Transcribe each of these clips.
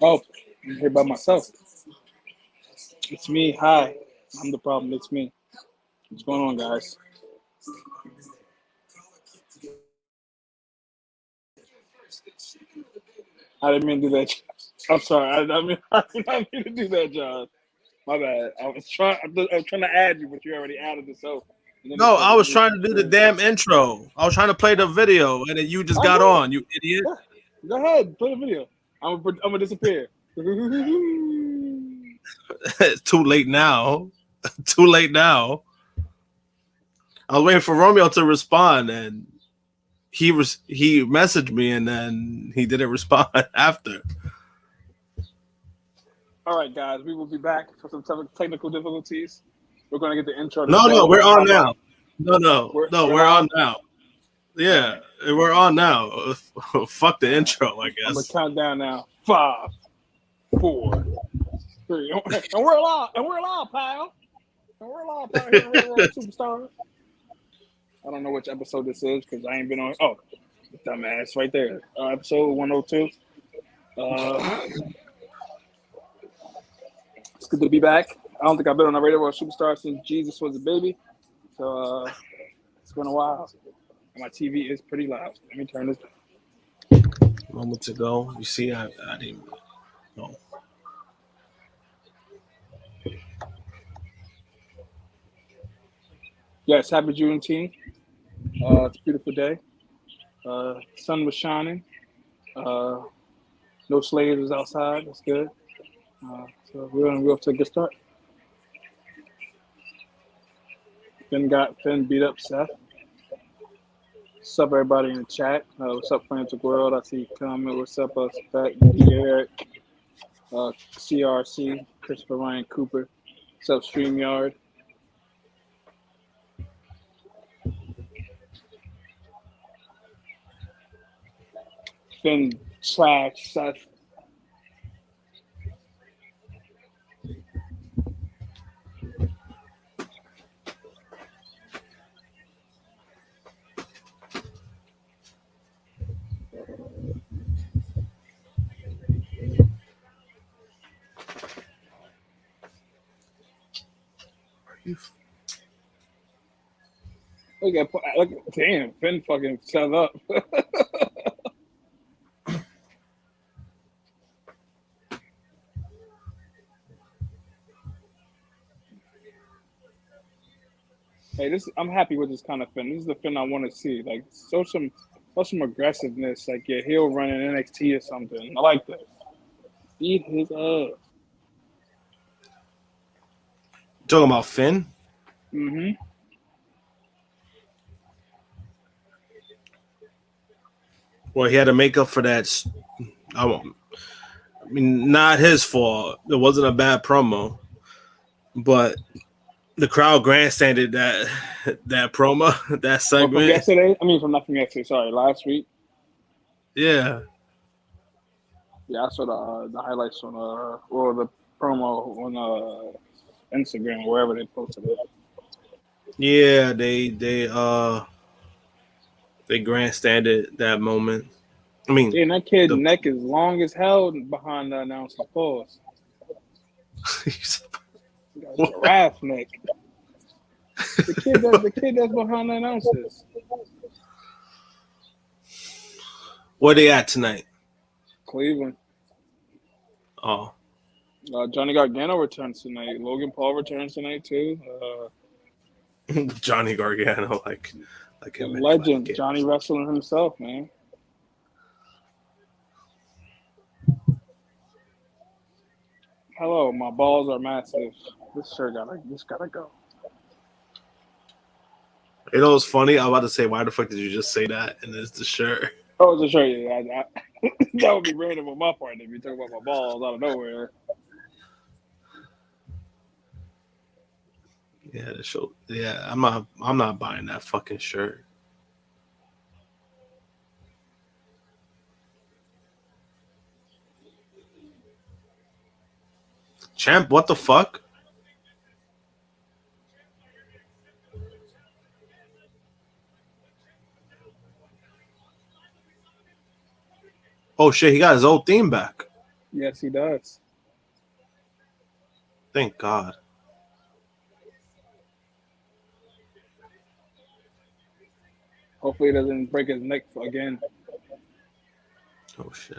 Oh, I'm here by myself. It's me. Hi. I'm the problem. It's me. What's going on, guys? I didn't mean to do that. I'm sorry. I did not mean to do that, John. My bad. I was trying to add you, but you already added the so. And then it No, said I that was you trying to do the damn intro. I was trying to play the video, and then you just I got go. on. You idiot! Yeah. Go ahead. Play the video. I'm gonna disappear. It's too late now. Too late now. I was waiting for Romeo to respond, and he messaged me, and then he didn't respond after. All right, guys. We will be back for some technical difficulties. We're gonna get the intro to the No, show. we're How on about now. No, we're we're live? on now. All Yeah, right. we're on now. Fuck the All right. intro, I I'm gonna guess. count down now. 5, 4, 3, and we're live. And we're live, pal. And we're live out here on Raw Superstars. I don't know which episode this is because I ain't been on. Oh, dumbass, right there. Episode 102. It's good to be back. I don't think I've been on the Radio World Superstar since Jesus was a baby. So it's been a while. And my TV is pretty loud. Let me turn this down. Moment to go. You see, I didn't know. Yes, happy Juneteenth. It's a beautiful day. Sun was shining. No slaves was outside. That's good. So we're off to a good start. Finn beat up Seth. What's up, everybody in the chat? What's up, Frantic World? I see you comment. What's up, Spec, Eric, CRC, Christopher Ryan Cooper. What's up, StreamYard? Finn slash Seth. Look, damn, Finn fucking set up. Hey, I'm happy with this kind of Finn. This is the Finn I want to see. Like, show some aggressiveness. Like, your heel running NXT or something. I like this. Beat his ass. Talking about Finn? Mm-hmm. Well, he had to make up for that. I mean, not his fault. It wasn't a bad promo, but the crowd grandstanded that promo, that Well, from segment. yesterday, not from yesterday. Sorry, last week. Yeah. Yeah, I saw the highlights on or the promo on Instagram or wherever they posted it. Yeah, they grandstanded that moment. I mean, Yeah, and that kid's the neck is long as hell behind the announcer's pause. He got a giraffe neck. The kid that's behind the announcers. Where they at tonight? Cleveland. Oh, Johnny Gargano returns tonight. Logan Paul returns tonight too. Johnny Gargano, like The him. legend, Johnny Wrestling himself, man. Hello, my balls are massive. This shirt gotta go. You know what's funny? I'm about to say, why the fuck did you just say that? And it's the shirt. Oh, it's a shirt. Yeah, that would be random on my part if you talk about my balls out of nowhere. Yeah, the show. Yeah, I'm not buying that fucking shirt. Champ, what the fuck? Oh shit, he got his old theme back. Yes, he does. Thank God. Hopefully, he doesn't break his neck again. Oh shit.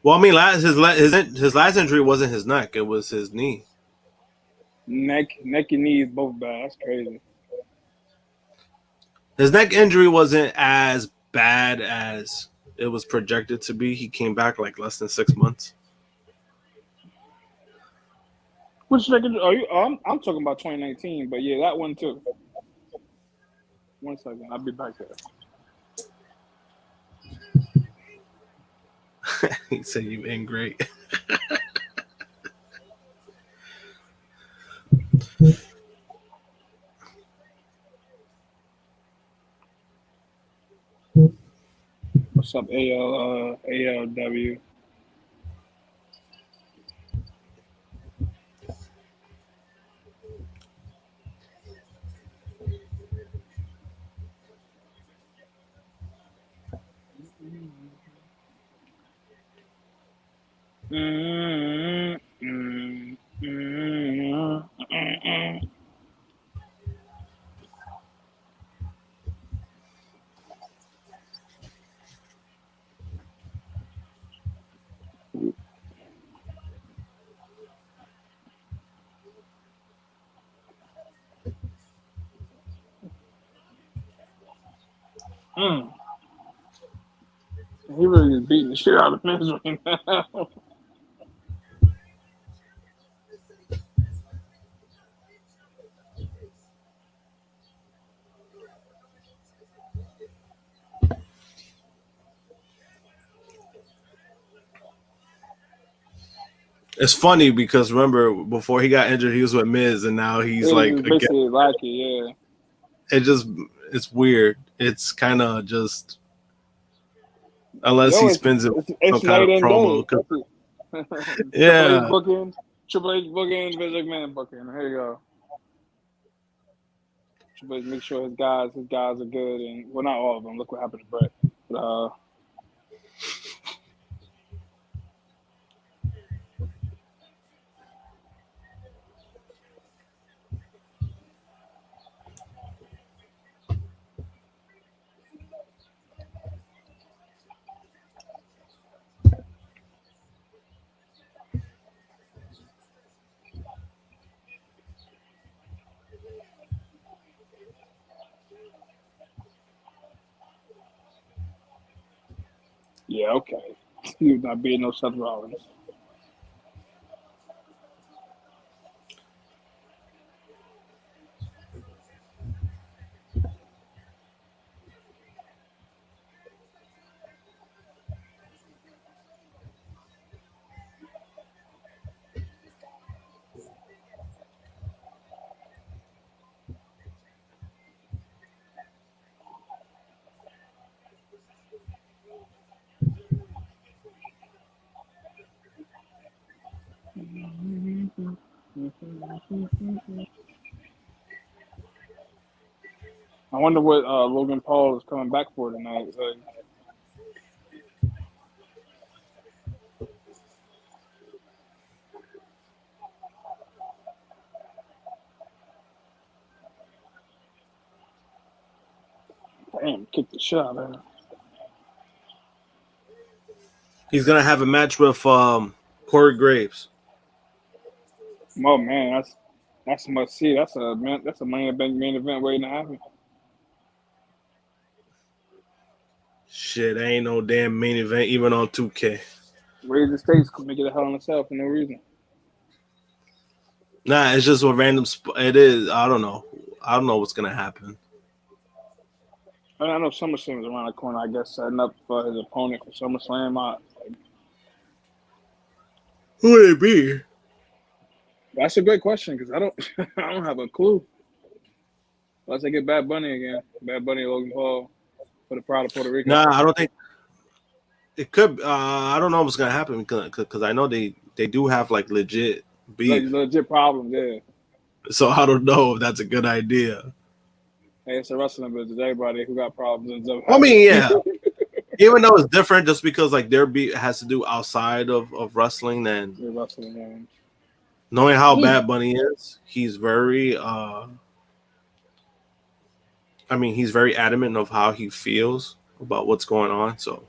Well, I mean, his last injury wasn't his neck; it was his knee. Neck and knees both bad. That's crazy. His neck injury wasn't as bad as it was projected to be. He came back like less than 6 months. Which neck injury? Are you? I'm talking about 2019, but yeah, that one too. 1 second, I'll be back there. He said you ain't great. What's up, ALW? He really is beating the shit out of Miz right now. It's funny because remember before he got injured, he was with Miz, and now he's like basically again. like it, yeah. It's weird. It's kind of just unless he spins it It's some kind night of and promo. day. Yeah, Triple H booking, Vince McMahon booking. Here you go. Triple H make sure his guys are good, and well, not all of them. Look what happened to Brett. But, yeah, okay. He was not being no Seth Rollins. I wonder what Logan Paul is coming back for tonight. Damn, kick the shit out of him. he's gonna have a match with Corey Graves. Oh man, that's a must see. That's a main event waiting to happen. Shit, ain't no damn main event even on 2K. Raise the stakes, make it a hell in itself for no reason. Nah, it's just a random. It is. I don't know. I don't know what's gonna happen. I know SummerSlam is around the corner. I guess setting up for his opponent for SummerSlam. Who would it be? That's a great question because I don't have a clue. Unless they get Bad Bunny again, Bad Bunny, Logan Paul for the Pride of Puerto Rico. Nah, I don't think it could. I don't know what's gonna happen because I know they do have like legit beef. Like, legit problems, yeah. So I don't know if that's a good idea. Hey, it's a wrestling business. Everybody who got problems ends up. I mean, yeah, Even though it's different, just because like their beat has to do outside of wrestling, then knowing how Bad Bunny is, he's very he's very adamant of how he feels about what's going on. So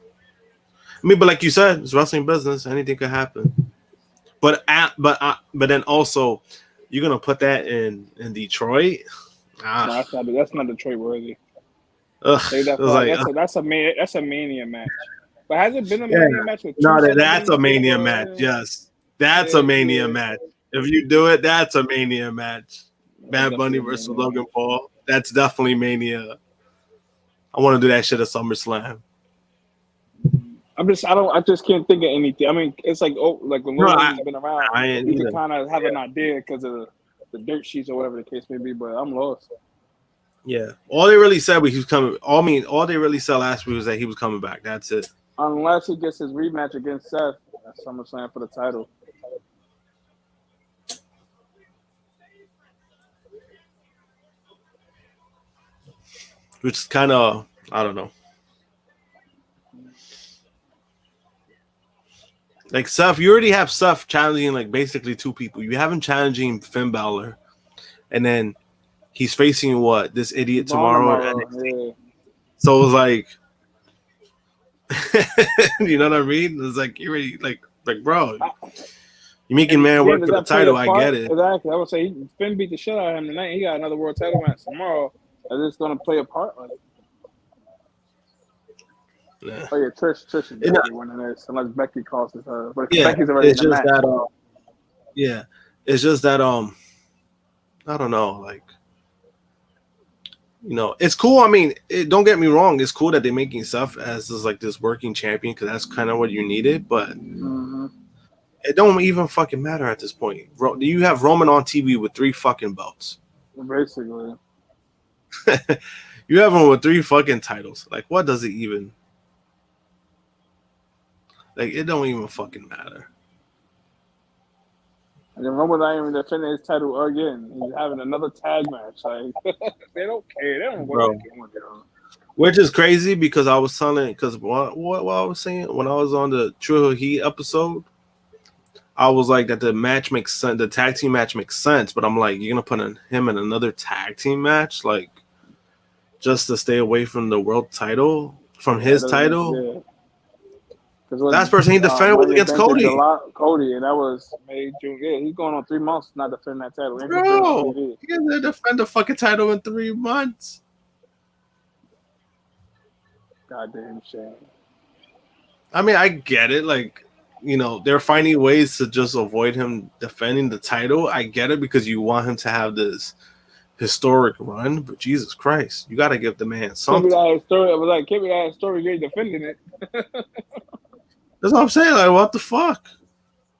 but like you said, it's wrestling business, anything could happen. But then also you're gonna put that in Detroit. No, that's not Detroit worthy. That's a mania match. But has it been a mania match with that's a mania match. Yes, that's a mania match. If you do it, that's a mania match. Bad Bunny versus Logan Paul. That's definitely mania. I want to do that shit at SummerSlam. I just can't think of anything. I mean, it's like when Logan's been around, you can kind of have an idea because of the dirt sheets or whatever the case may be. But I'm lost. Yeah, all they really said was he was coming. All they really said last week was that he was coming back. That's it. Unless he gets his rematch against Seth at SummerSlam for the title. Which is kind of, I don't know. Like Seth, you already have Seth challenging like basically two people. You have him challenging Finn Balor, and then he's facing this idiot tomorrow. Yeah. So it was like, you know what I mean? It's like you already like bro, you making man work for the title. I get it. Exactly. I would say Finn beat the shit out of him tonight. He got another world title match tomorrow. Is this going to play a part? Like, yeah. Oh yeah, Trish is definitely winning this unless Becky costs her. But Becky's already in the match. It's just that I don't know, like, you know, it's cool. I mean, don't get me wrong, it's cool that they're making Seth as this working champion because that's kind of what you needed, but it don't even fucking matter at this point. You have Roman on TV with 3 fucking belts. Basically. You have him with 3 fucking titles. Like, what does it even? Like, it don't even fucking matter. And then Roman's not even defending his title again. He's having another tag match. Like, they don't care. They don't want to. Which is crazy because I was telling, because what I was saying when I was on the True Heat episode, I was like that the match makes sense. The tag team match makes sense, but I'm like, you're gonna put him in another tag team match, like just to stay away from the world title, from his title. Yeah. Last person he defended was against Cody. Cody, and that was May, June. Yeah, he's going on 3 months not defending that title. Bro, he didn't defend the fucking title in 3 months. Goddamn shame. I mean, I get it. Like, you know, they're finding ways to just avoid him defending the title. I get it because you want him to have this historic run, but Jesus Christ, you got to give the man something. Can't be that story. You're defending it. That's what I'm saying. Like, what the fuck?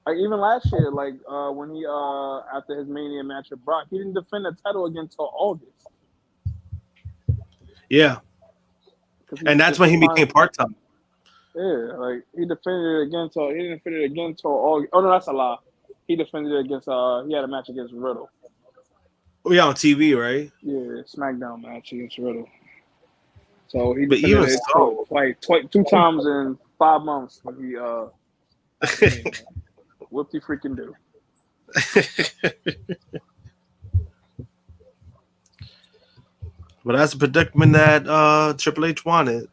Like even last year, like when he after his Mania match with Brock, he didn't defend the title again until August. Yeah, and that's when he became part-time. Yeah, like he defended it again till he didn't defend it again till August. Oh no, that's a lie. He defended it against he had a match against Riddle. Oh yeah, on TV, right? Yeah, SmackDown match against Riddle. So he defended it like 2 times in 5 months when he whoopty freaking do. But that's a predicament that Triple H wanted.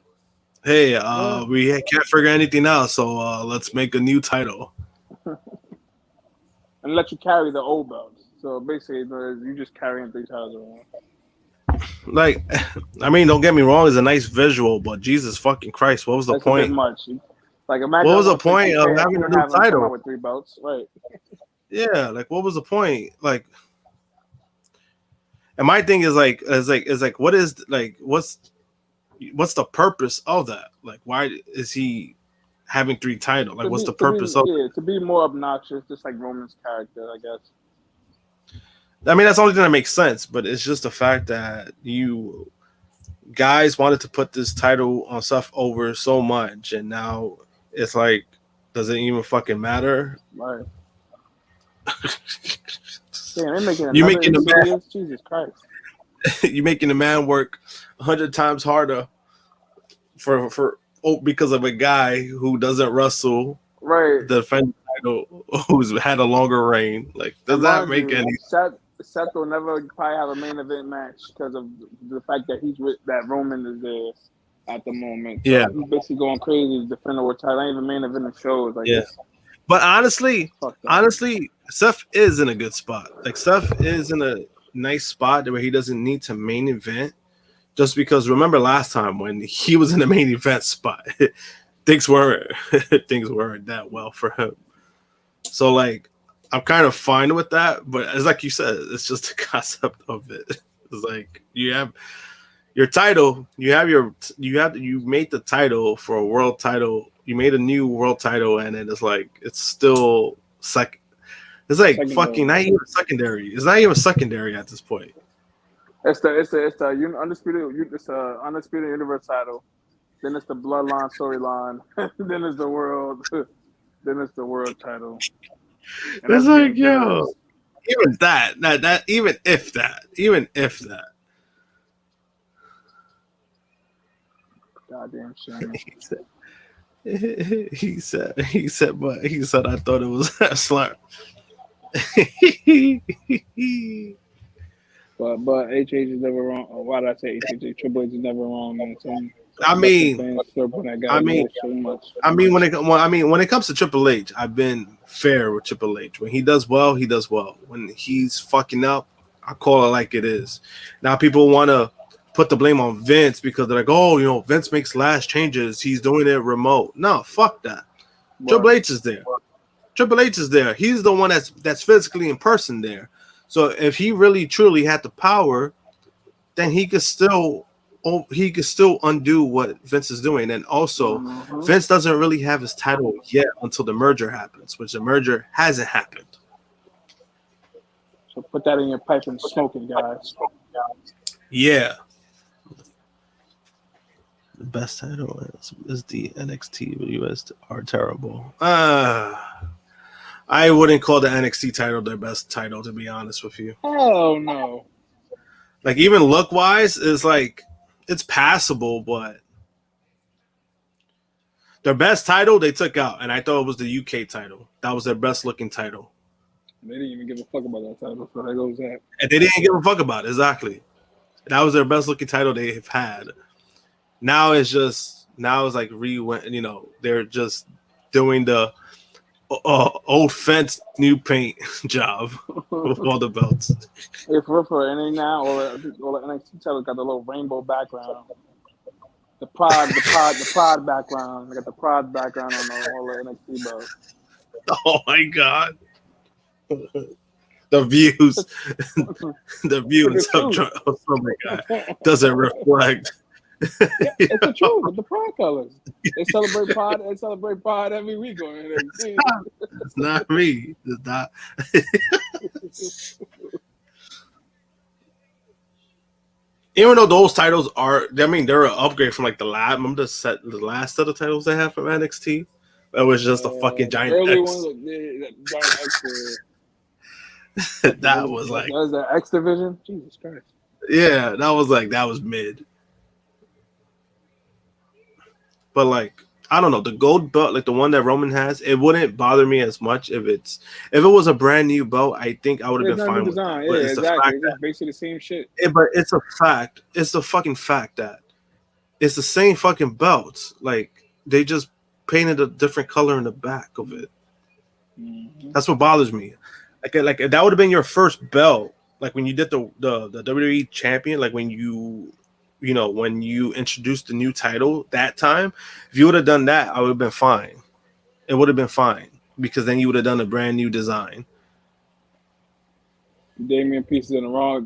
Hey, we can't figure anything out, so let's make a new title. And let you carry the old belts. So basically, you just carrying 3 titles around. Like, I mean, don't get me wrong, it's a nice visual, but Jesus fucking Christ, what was the point? A bit much. Like, what was the point of having a new title with 3 belts? Right. Yeah, like what was the point? Like, and my thing is like what is like what's the purpose of that? Like, why is he having 3 titles? Like, what's the purpose of? Yeah, to be more obnoxious, just like Roman's character, I guess. I mean, that's the only thing that makes sense, but it's just the fact that you guys wanted to put this title on Seth over so much, and now it's like, does it even fucking matter? Right. Damn, they're making the man. Jesus Christ. You're making the man work 100 times harder for because of a guy who doesn't wrestle Right. the defending title, who's had a longer reign. Like, does And that mind make you, any? Seth will never probably have a main event match because of the fact that that Roman is there at the moment. Yeah, So he's basically going crazy defending the world title. Ain't even main event shows. Like yeah. it's But honestly, fucked up. Seth is in a good spot. Like Seth is in a nice spot where he doesn't need to main event. Just because remember last time when he was in the main event spot, things weren't that well for him. So like I'm kind of fine with that, but it's like you said, it's just the concept of it. It's like you have your title, you made the title for a world title, you made a new world title, and then it's like it's still second. It's like Secondary. fucking not even secondary. It's not even secondary at this point. It's the undisputed universe title. Then it's the Bloodline storyline. Then it's the world. Then it's the world title. And It's like, yo, generous. even that, even if that. Goddamn shame. He said, I thought it was a slur. But HH is never wrong. Or why did I say HH? Triple H is never wrong. Man. I mean, when it comes to Triple H, I've been fair with Triple H. When he does well, he does well. When he's fucking up, I call it like it is. Now people want to put the blame on Vince because they're like, oh, Vince makes last changes. He's doing it remote. No, fuck that. Wow. Triple H is there. Triple H is there. He's the one that's physically in person there. So if he really truly had the power, then he could still undo what Vince is doing. And also, Vince doesn't really have his title yet until the merger happens, which the merger hasn't happened. So put that in your pipe and smoke it, guys. Yeah. The best title is the NXT, but US are terrible. I wouldn't call the NXT title their best title, to be honest with you. Oh no! Like even look wise, is like it's passable, but their best title they took out, and I thought it was the UK title. That was their best looking title. They didn't even give a fuck about that title, so there goes that. And they didn't give a fuck about it, exactly. That was their best looking title they've had. Now it's like they're just doing the old fence new paint job with all the belts. If for any now, all the NXT title got the little rainbow background. The pride background. They got the pride background on all the NXT belts. Oh my god. The views of some guy doesn't reflect. Yeah, it's the truth with the pride colors. They celebrate pride. They celebrate pride every week on NXT. It's not me. It's not. Even though those titles are, they're an upgrade from like the last. Remember the last set of titles they had from NXT? That was just a fucking giant early X. One, giant X. That was like that was the X division. Jesus Christ. Yeah, that was mid. But like I don't know, the gold belt, like the one that Roman has, it wouldn't bother me as much if it was a brand new belt. I think I would have been fine with that. Yeah, exactly. It's just basically the same shit. But it's a fact. It's the fucking fact that it's the same fucking belts. Like they just painted a different color in the back of it. Mm-hmm. That's what bothers me. Like if that would have been your first belt, like when you did the WWE champion, like when you introduced the new title that time, if you would have done that, I would have been fine. It would have been fine because then you would have done a brand new design. Damian Priest is in the wrong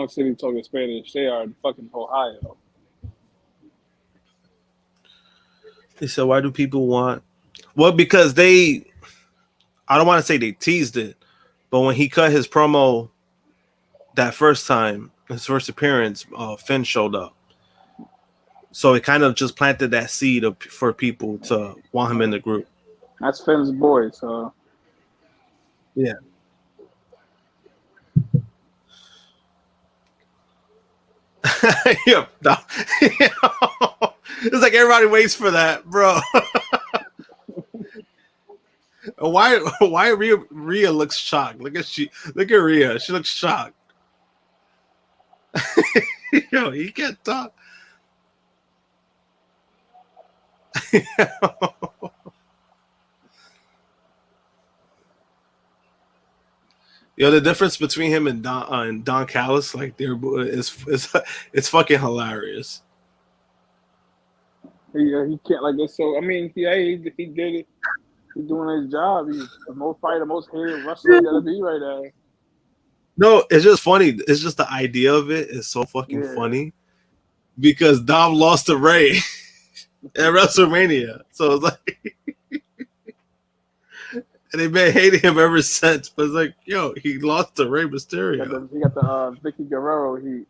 city talking Spanish. They are in fucking Ohio. They said, why do people want? Well, because I don't want to say they teased it, but when he cut his promo that first time, his first appearance, Finn showed up. So it kind of just planted that seed for people to want him in the group. That's Finn's boy, so. Yeah. Yep. It's like everybody waits for that, bro. Why Rhea looks shocked? Look at Rhea. She looks shocked. Yo, he can't talk. Yo, the difference between him and Don Callis, like it's fucking hilarious. He can't like it's so. I mean, yeah, he did it. He's doing his job. He's the most fighter, most hated wrestler gotta be right now. No, it's just funny. It's just the idea of it is so fucking funny because Dom lost to Ray at WrestleMania, so it's like, and they've been hating him ever since. But it's like, yo, he lost to Rey Mysterio. He got the Vicky Guerrero heat.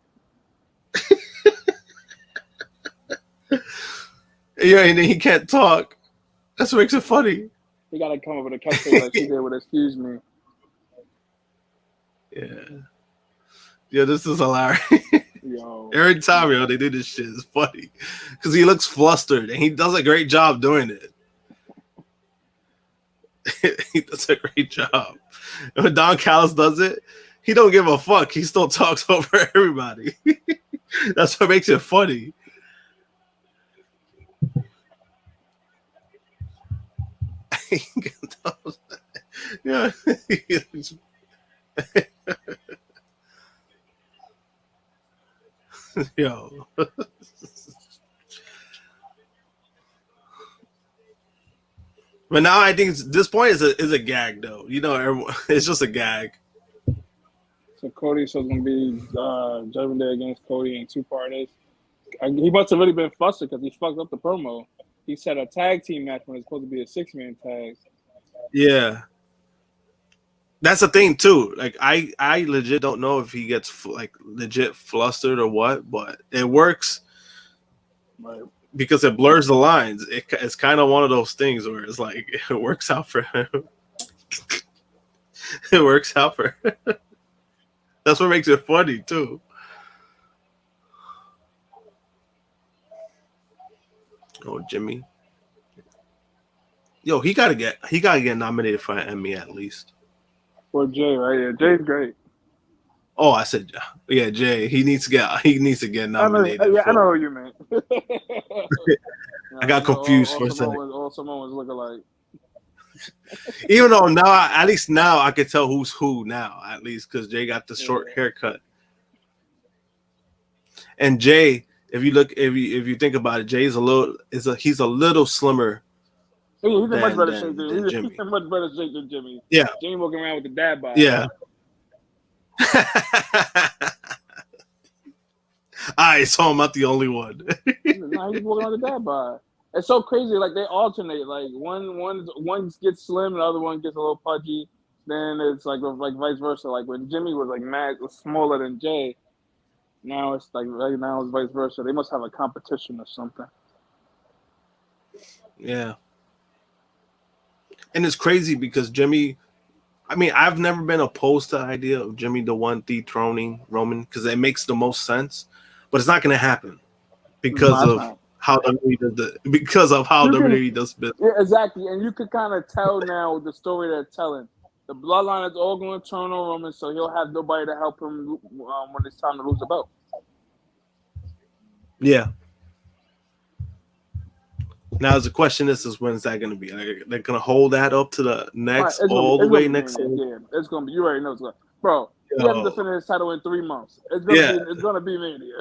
Yeah, and then he can't talk. That's what makes it funny. He got to come up with a catchphrase like he did with "Excuse me." Yeah, this is hilarious. Yo. Every time, yo, they do this shit. It's funny because he looks flustered and he does a great job doing it. He does a great job. And when Don Callis does it, he don't give a fuck. He still talks over everybody. That's what makes it funny. Yeah. Yo. But now I think this point is a gag though. You know, it's just a gag. So Cody's going to be Judgment Day against Cody in 2 parties. He must have really been flustered because he fucked up the promo. He said a tag team match when it's supposed to be a 6-man tag. Yeah. That's the thing too. Like I legit don't know if he gets like legit flustered or what, but it works because it blurs the lines. It's kind of one of those things where it's like it works out for him. It works out for him. That's what makes it funny too. Oh, Jimmy. Yo, he gotta get nominated for an Emmy at least. Or Jay, right? Yeah, Jay's great. Oh, I said, yeah, Jay. He needs to get nominated. I know who you meant. I got confused for a second. All Samoans look alike. Even though now, at least now, I can tell who's who now. At least because Jay got the short haircut, and Jay, if you think about it, Jay's he's a little slimmer. He's in much better shape than Jimmy. He's in much better shape than Jimmy. Yeah, Jimmy walking around with the dad bod. Yeah. I saw him not the only one. Nah, he's walking around with the dad bod. It's so crazy. Like they alternate. Like one gets slim, the other one gets a little pudgy. Then it's like vice versa. Like when Jimmy was like mad smaller than Jay, now it's like right now it's vice versa. They must have a competition or something. Yeah. And it's crazy because Jimmy, I mean, I've never been opposed to the idea of Jimmy the One dethroning Roman because it makes the most sense, but it's not going to happen because of how WWE does business. Yeah, exactly. And you could kind of tell now the story they're telling. The bloodline is all going to turn on Roman, so he'll have nobody to help him when it's time to lose the belt. Yeah. Now, the question is when is that going to be? They're going to hold that up to the next, all the way next. Yeah, it's going to be. You already know it's going to. Bro, he has to defend his title in 3 months. It's going to be Mania.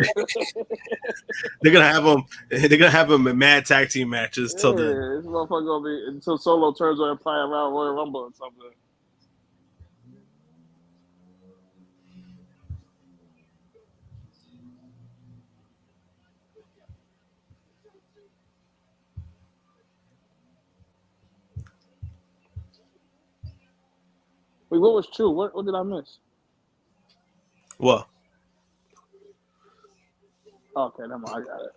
They're gonna have him in mad tag team matches till then. This motherfucker gonna be until Solo turns on and play around Royal Rumble or something. Wait, what was true? What did I miss? What? Okay, never mind. I got it.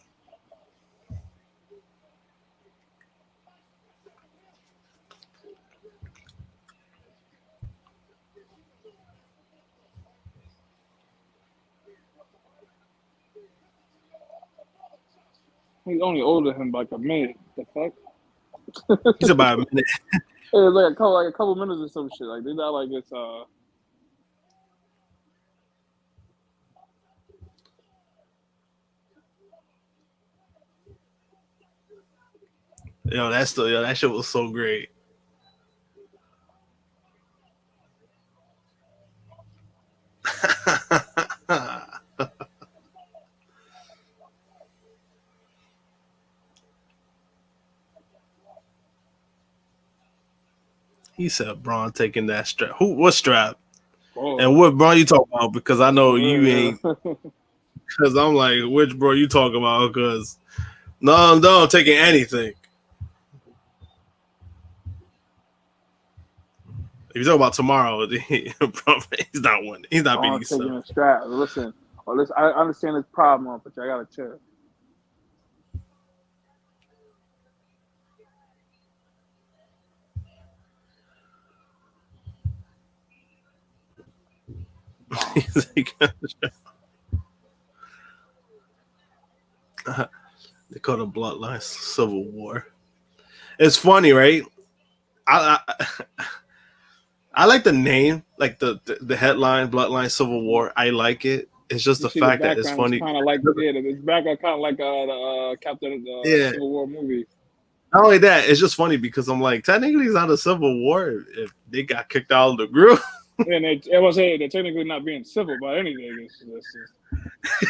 He's only older than him by like a minute. The fuck? He's about a minute. It was like a couple minutes or some shit. Like they not like it's That shit was so great. He said Braun taking that strap. What strap? oh, And what Braun you talking about? Because I know you ain't. Because I'm like, which bro you talking about? Because no, I'm taking anything. If you talk about tomorrow, he's not winning. He's not beating taking himself. a strap. Listen, I understand this problem, but I gotta chill. They call it Bloodline Civil War. It's funny, right? I like the name, like the headline, Bloodline Civil War. I like it. It's just the fact that it's funny. Kind of like it's background kind of like the Captain Civil War movie. Not only that, it's just funny because I'm like, technically, it's not a civil war if they got kicked out of the group. And I was saying they're technically not being civil about anything. It's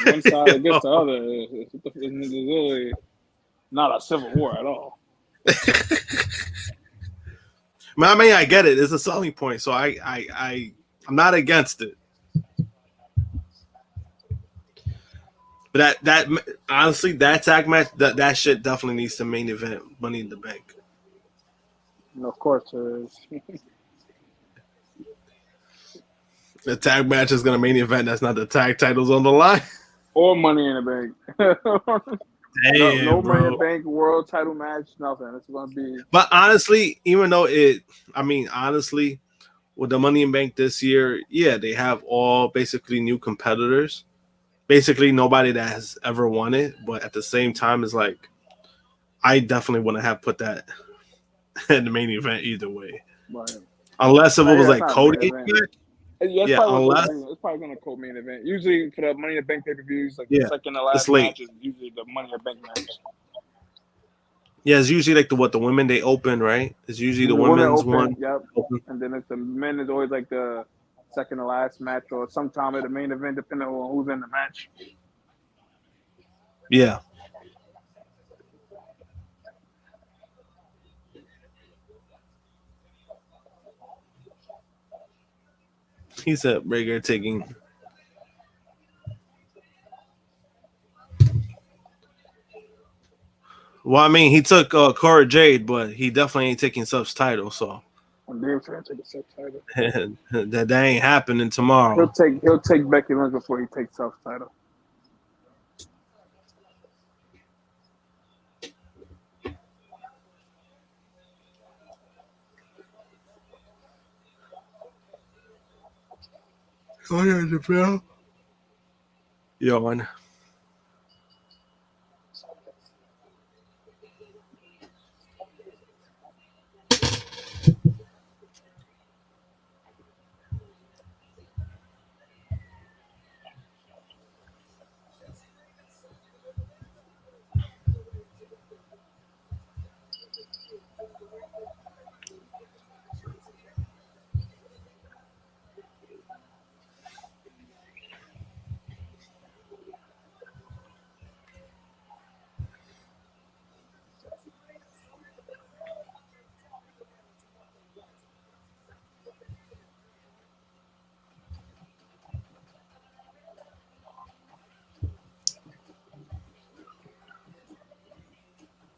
one side against the other. It's really not a civil war at all. I mean, I get it. It's a selling point, so I'm not against it. But that honestly, that tag match, that shit definitely needs to main event Money in the Bank. And of course, there is. The tag match is gonna main event. That's not the tag titles on the line. Or Money in the Bank. Damn, no bro. Money in the Bank world title match. Nothing. It's gonna be. But honestly, even though honestly, with the Money in Bank this year, yeah, they have all basically new competitors. Basically, nobody that has ever won it. But at the same time, it's like I definitely wouldn't have put that in the main event either way. Right. Unless if it was like Cody. Yeah, it's probably gonna co-main event. Usually for the Money in the Bank pay-per-views, like the second to last match is usually the Money in the Bank match. Yeah, it's usually like the women they open, right? It's usually the women's one. Yep. And then it's the men is always like the second to last match, or sometime at the main event, depending on who's in the match. Yeah. He said Rager taking. Well, I mean, he took Cora Jade, but he definitely ain't taking Sub's title, so. I'm damn sure take a Sub's title. that ain't happening tomorrow. He'll take Becky Lynch before he takes Sub's title. Oh yeah, Japan. Yawn.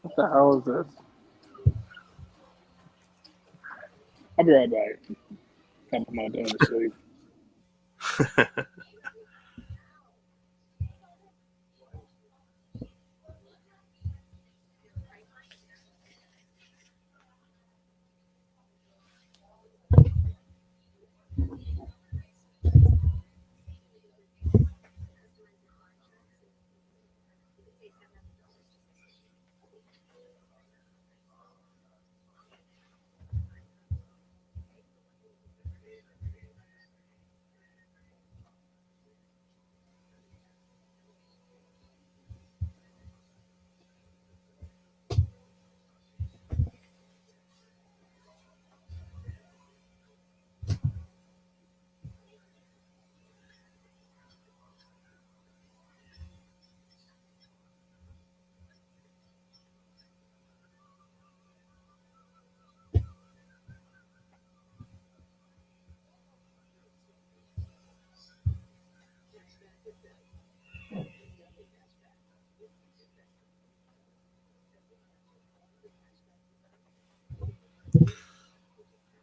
What the hell is this? I'll be right back. I'm not doing the sleep.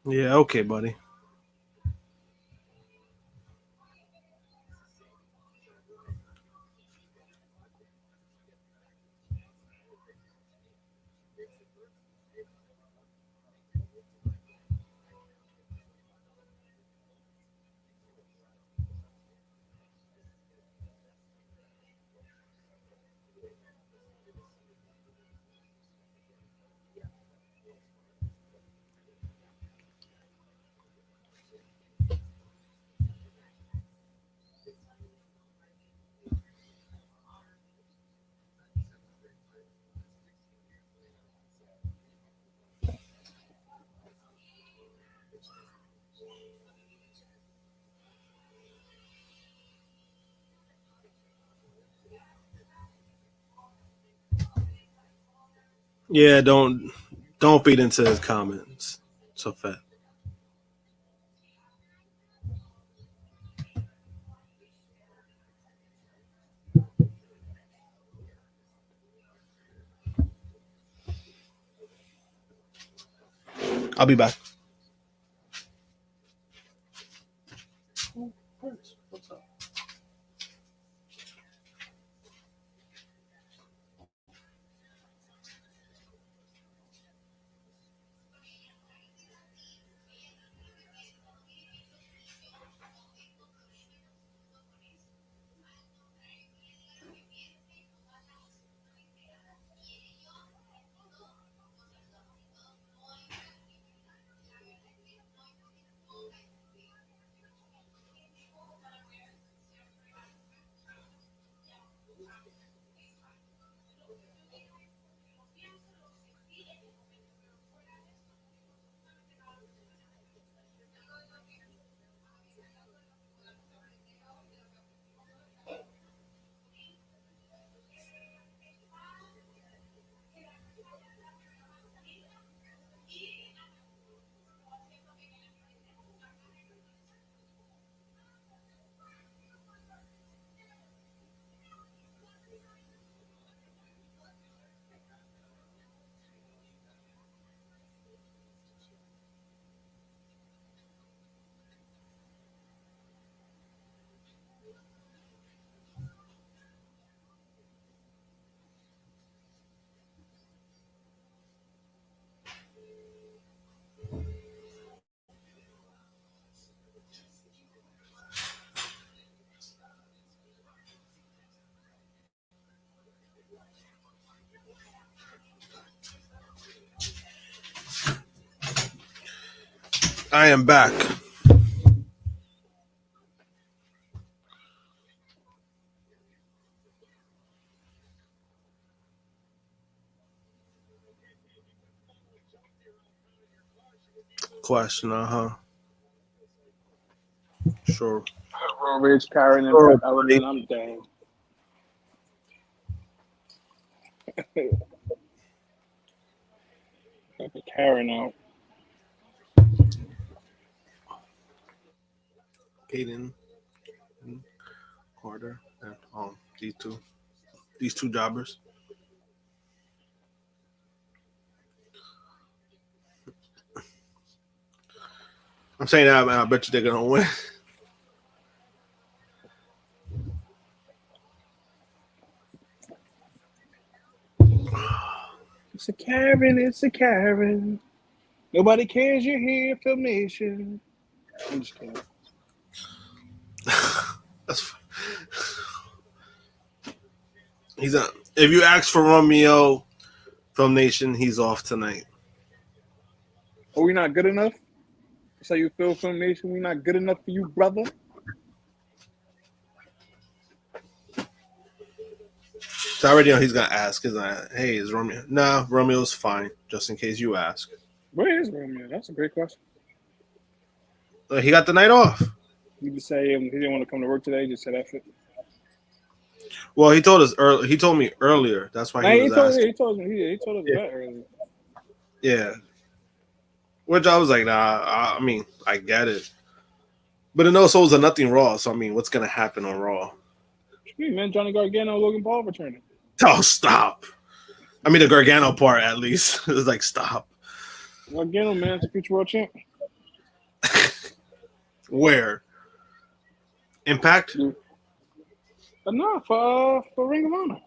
Yeah, okay, buddy. Yeah, don't feed into his comments. So fat. I'll be back. What's up? I am back. Question, Sure. Rich, Karen, and Sure, Element, buddy. I'm dang. Got the Karen out. Aiden, Carter, and these two jobbers. I'm saying that, man. I bet you they're gonna win. It's a Karen, it's a Karen. Nobody cares you're here, Film Nation. I'm just kidding. That's he's a. If you ask for Romeo, Film Nation, he's off tonight. Are we not good enough? That's how you feel, Film Nation? We not good enough for you, brother? So I already know he's gonna ask. Hey, is Romeo? Nah, Romeo's fine. Just in case you ask. Where is Romeo? That's a great question. He got the night off. You just say he didn't want to come to work today. Just say that shit. Well, he told us early. He told me earlier. That's why he was asking. He told us that earlier. Yeah. Which I was like, nah. I mean, I get it, but it also was a nothing Raw. So I mean, what's gonna happen on Raw? Hey, man, Johnny Gargano, Logan Paul returning. Oh, stop. I mean, the Gargano part at least. It was like, stop. Gargano, man, it's a future world champ. Where? Impact? No, for Ring of Honor.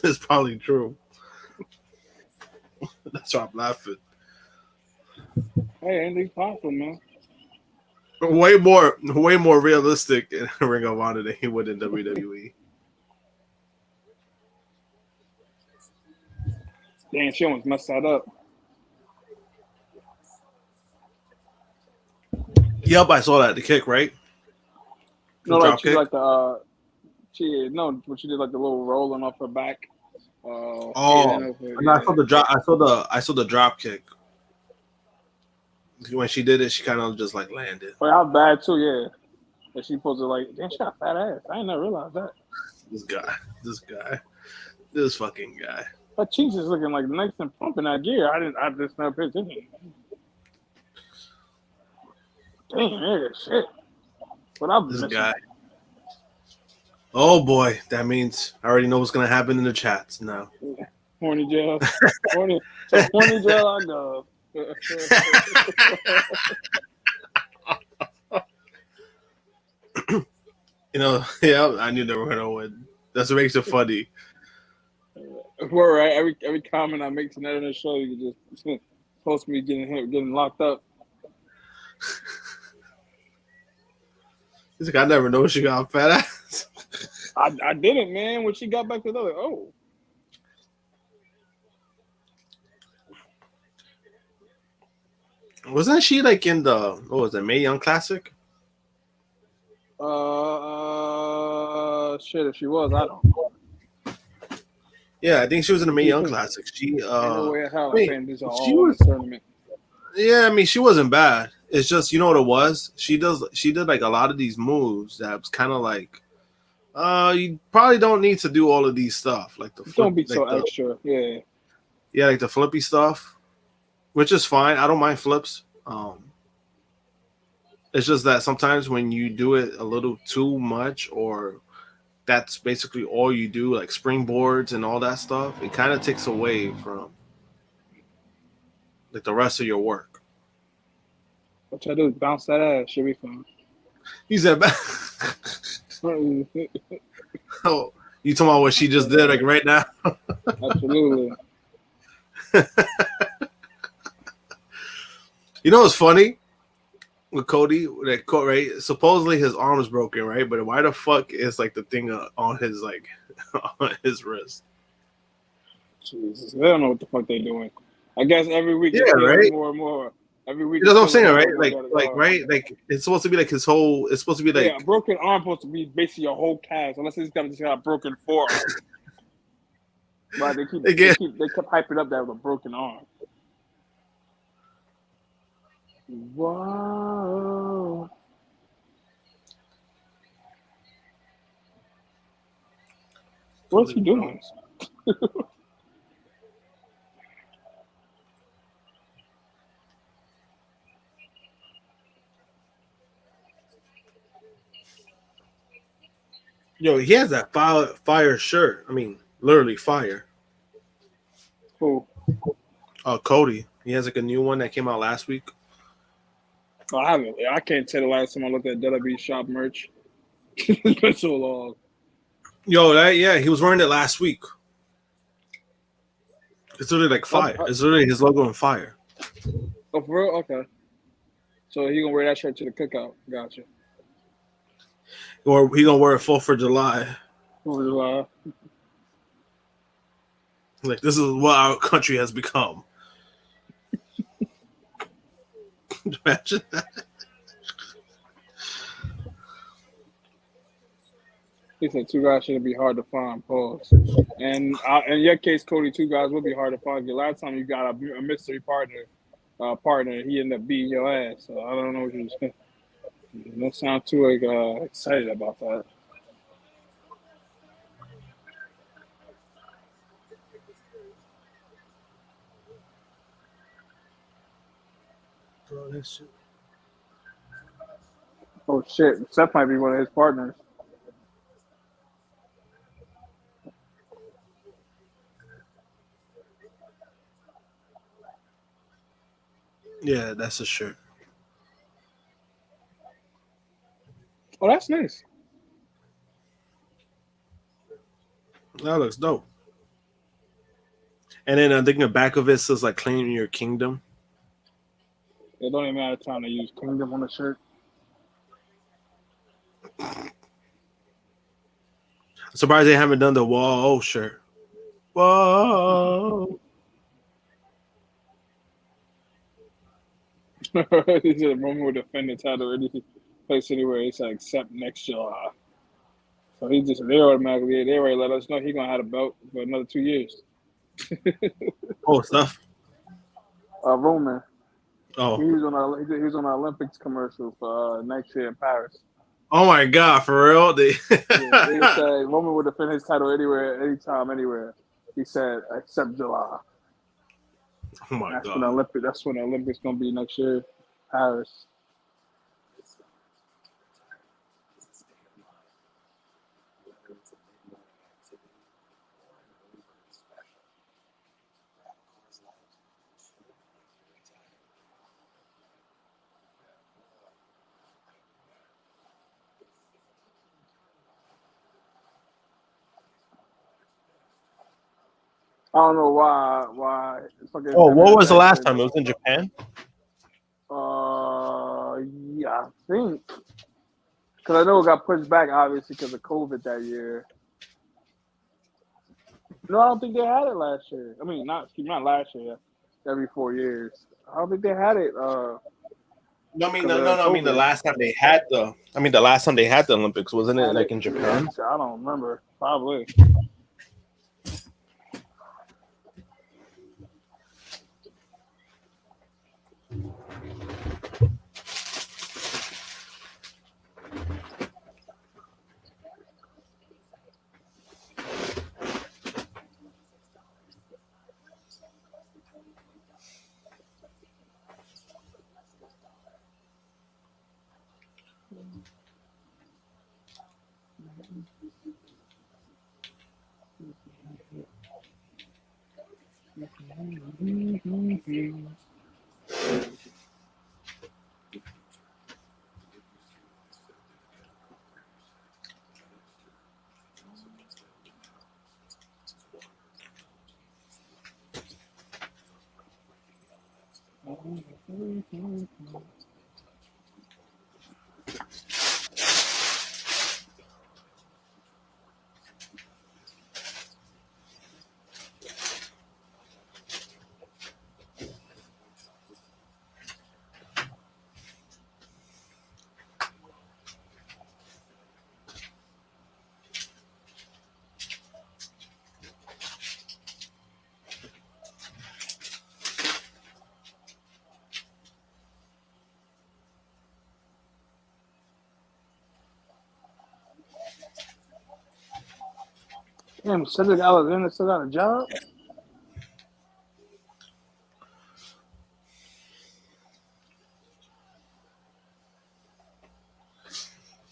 That's probably true. That's why I'm laughing. Hey, anything's possible, man. Way more realistic in Ring of Honor than he would in WWE. Damn, she almost messed that up. Yep, I saw that. The kick, right? The No, like drop she kick. like when she did like the little rolling off her back. Oh, and I saw the drop. I saw the drop kick. When she did it, she kind of just like landed. But how bad too, yeah. And she supposed to like, damn, she got a fat ass. I ain't never realized that. This fucking guy. Her cheeks is looking like nice and plump in that gear. I just never paid attention. Damn, nigga, shit. What I'm This missing. guy. Oh boy, that means I already know what's gonna happen in the chats now. Horny jail. Horny jail I go. Yeah, I knew they were gonna win. That's what makes it funny. We're right. Every comment I make tonight on the show, you just post me getting locked up. He's like, I never know she got a fat ass. I didn't, man. When she got back to the other, oh. Wasn't she like in the Mae Young Classic? Shit. If she was, I don't know. Yeah, I think she was in the Mae Young Classic. She Ain't no way in hell I'm saying these are she all was, in the tournament. Yeah, I mean she wasn't bad. It's just, you know what it was? She did like a lot of these moves that was kind of like, you probably don't need to do all of these stuff. Like the flip, Don't be like so extra. Yeah. Yeah, like the flippy stuff, which is fine. I don't mind flips. It's just that sometimes when you do it a little too much, or that's basically all you do, like springboards and all that stuff, it kind of takes away from like the rest of your work. What y'all do is bounce that ass. Should be fun. He said, "Oh, you talking about what she just did, like right now?" Absolutely. You know what's funny with Cody? Right? Supposedly his arm is broken, right? But why the fuck is like the thing on his on his wrist? Jesus, they don't know what the fuck they doing. I guess every week Yeah, right. more and more. Every week. That's what I'm saying, right? Right? Like it's supposed to be like his whole. It's supposed to be like a broken arm supposed to be basically your whole cast, unless he's just got a broken forearm. But they kept hyping up that with a broken arm. Whoa. What's he doing? Yo, he has that fire shirt. I mean, literally fire. Cool. Cody. He has like a new one that came out last week. Oh, I haven't. I can't tell the last time I looked at WWE shop merch. It's been so long. Yo, he was wearing it last week. It's literally like fire. It's literally his logo on fire. Oh, for real? Okay. So he gonna wear that shirt to the cookout. Gotcha. Or he gonna wear it 4th of July. 4th of July. Like, this is what our country has become. Imagine that. He said 2 guys shouldn't be hard to find. Pause. And in your case, Cody, 2 guys will be hard to find. The last time you got a mystery partner, he ended up beating your ass. So I don't know what you're saying. You don't sound too excited about that. Oh shit! Seth might be one of his partners. Yeah, that's a shirt. Oh, that's nice. That looks dope. And then I think the back of it says like "Claim Your Kingdom." It don't even matter time to use Kingdom on the shirt. I'm surprised they haven't done the "Whoa" shirt. Whoa. He said Roman will defend the title any place anywhere. He said except next July. So he just they already let us know he gonna have a belt for another 2 years. Oh, stuff. Roman. Oh. He was on the Olympics commercial for next year in Paris. Oh my God, for real? Yeah, they said Roman would defend his title anywhere, anytime, anywhere. He said except July. Oh my That's when God. the Olympics gonna be next year, Paris. I don't know why fucking Oh, what was the last WWE. time? It was in Japan? Yeah, I think because I know it got pushed back obviously because of COVID that year. No, I don't think they had it last year. I mean, not last year. Every 4 years, I don't think they had it. No, I mean, Because no, of no, no. I mean, the COVID. last time they had the. I mean, the last time they had the Olympics, wasn't it Had like it? in Yeah, Japan? I don't remember. Probably. Damn, Cedric Alexander still got a job.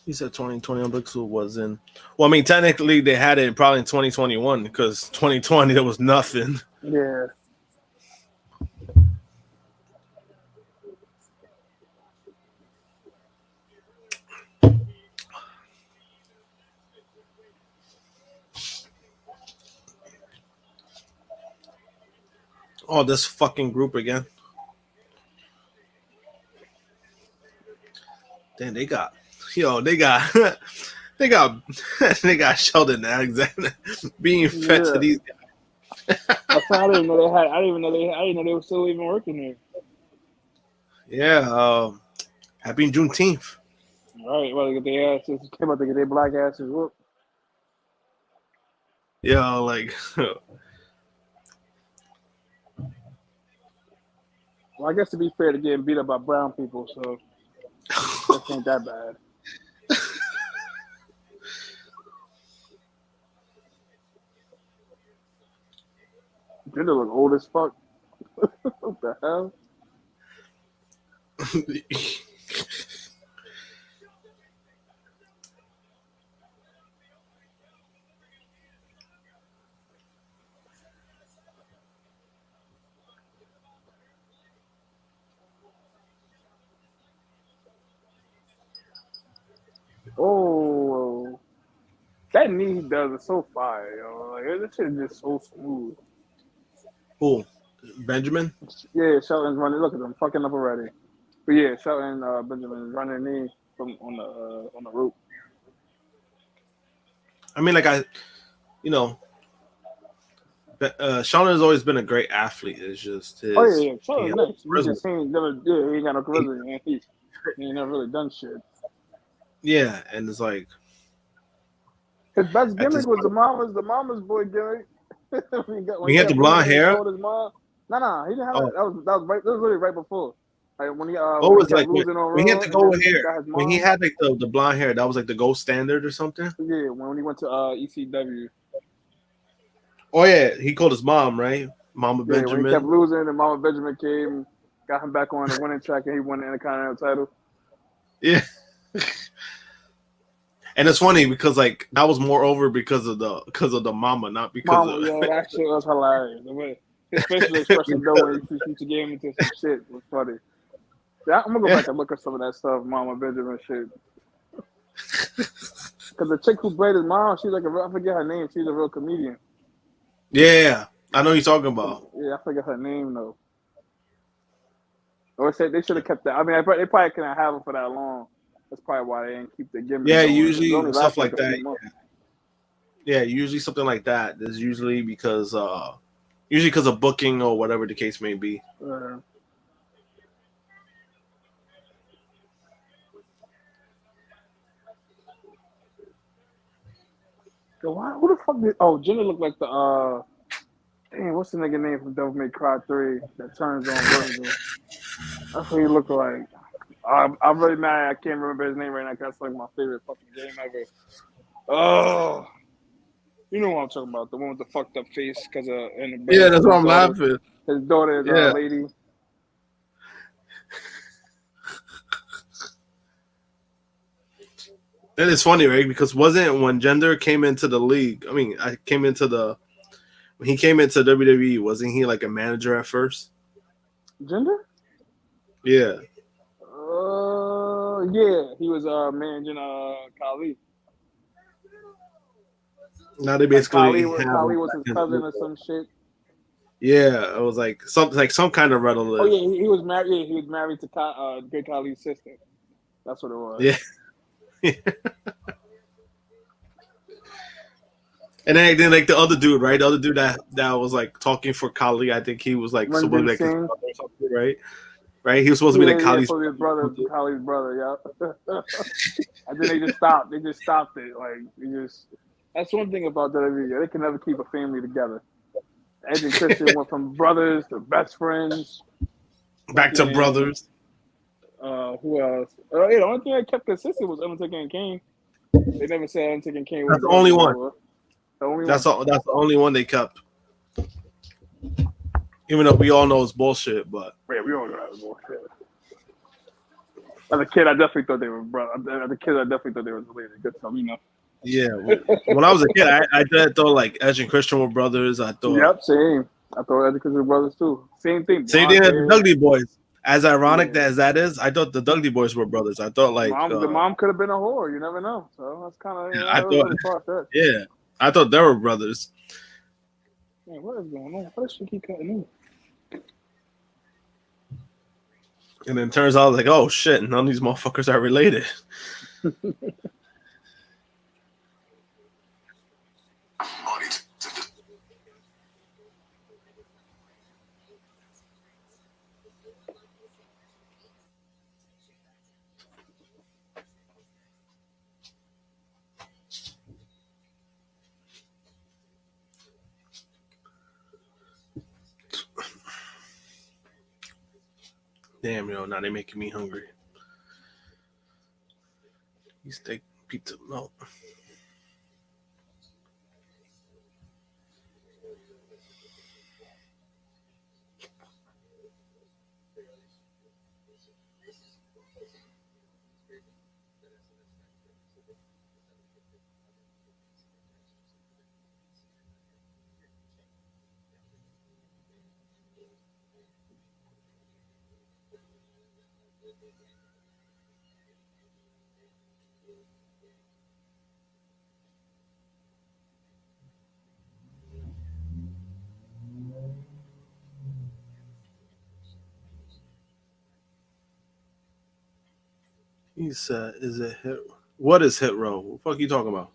He said 2020 Olympics was in. Well, I mean, technically they had it probably in 2021 because 2020 there was nothing. Yeah. Oh, this fucking group again. Damn, they got they got they got Sheldon Alexander being fed to Yeah. these guys. I didn't know they had. I didn't know they were still even working there. Yeah, happy Juneteenth. All right, well, they get their asses. Came out to get their black asses whooped. Yeah, like Well, I guess to be fair, they're getting beat up by brown people, so that ain't that bad. Jinder look old as fuck. What the hell? Oh, that knee he does is so fire, yo. Like this shit is just so smooth. Who? Benjamin? Yeah, Shelton's running. Look at him fucking up already. But yeah, Shelton Benjamin is running knee from on the rope. I mean, Sean has always been a great athlete. It's just his. Oh yeah, He Shelton's has nice. We charisma. just ain't never. Yeah, he ain't got no charisma, man. He ain't never really done shit. Yeah, and it's like His best at this gimmick was the point, mama's boy gimmick. when he he had the had blue blonde hair, hair. showed his mom. No, he didn't have Oh, that. That was right. That was literally right before. Like what when he was kept like losing on when he had Raw, to and go then hair? got his When he mom. had like the blonde hair, that was like the gold standard or something. Yeah, when he went to ECW. Oh yeah, he called his mom, right? Mama Yeah, when he kept Benjamin. losing, and Mama Benjamin came, got him back on the winning track, and he won the Intercontinental title. Yeah. And it's funny because like that was more over because of the mama, not because Mama, of yo, that shit was hilarious. His facial expression though when he gave him into some shit was funny. Yeah, I'm gonna go back and look at some of that stuff, Mama Benjamin shit. Because the chick who played his mom, she's like I forget her name. She's a real comedian. Yeah, I know you're talking about. Yeah, I forget her name though. Or said they should have kept that. I mean, they probably couldn't have her for that long. That's probably why they didn't keep the gimmick Yeah, going. It usually only stuff lasted like like a few that. months. Yeah, usually something like that. There's usually because of booking or whatever the case may be. So who the fuck did? Oh, Jenna looked like the damn. What's the nigga name from Devil May Cry 3 that turns on Virgil? That's what he looked like. I'm really mad. I can't remember his name right now. 'Cause that's like my favorite fucking game ever. Oh, you know what I'm talking about? The one with the fucked up face because Yeah, that's why his I'm daughter. laughing. His daughter is a Yeah. lady. And it's funny, right? Because wasn't when Gender came into the league. I mean, when he came into WWE, wasn't he like a manager at first? Gender? Yeah. Yeah, he was managing Kali. Now they Like basically have him Kali was his back in the cousin league. or some shit. Yeah, it was like some kind of Oh relative. yeah, he was married. Yeah, he was married to Great Khali's sister. That's what it was. Yeah. And then like the other dude, right? The other dude that was like talking for Kali, I think he was like supposed to Ranveer be like his Singh. brother or something, right? Right? He was supposed to be like Yeah, Kali's for his brother, Kali's brother. Yeah. And then they just stopped. They just stopped it. Like they just. That's one thing about WWE. They can never keep a family together. Edge and Christian went from brothers to best friends. back to Fucking, brothers. who else? Yeah, the only thing that kept consistent was Undertaker and Kane. They never said Undertaker and Kane were That's the brothers only one. before. The only That's one. all. That's the only one they kept. Even though we all know it's bullshit, but Yeah, we all know that was bullshit. As a kid, I definitely thought they were brothers. As a kid, I definitely thought they were related. Good stuff, you know. yeah. When I was a kid, I thought like Edge and Christian were brothers. I thought Yep, same. I thought Edge and Christian were brothers too. Same thing. same Blonde thing as the hair. Dudley Boys. As ironic Yeah. as that is, I thought the Dudley Boys were brothers. I thought like The mom could have been a whore. You never know. So that's kind of I that was thought really far-fetched. yeah, I thought they were brothers. Man, what is going on? Why does she keep cutting in? And then turns out like, oh shit, none of these motherfuckers are related. Damn, now they making me hungry. Steak, pizza, no. He said, "Is it hit? What is hit row? What the fuck are you talking about?"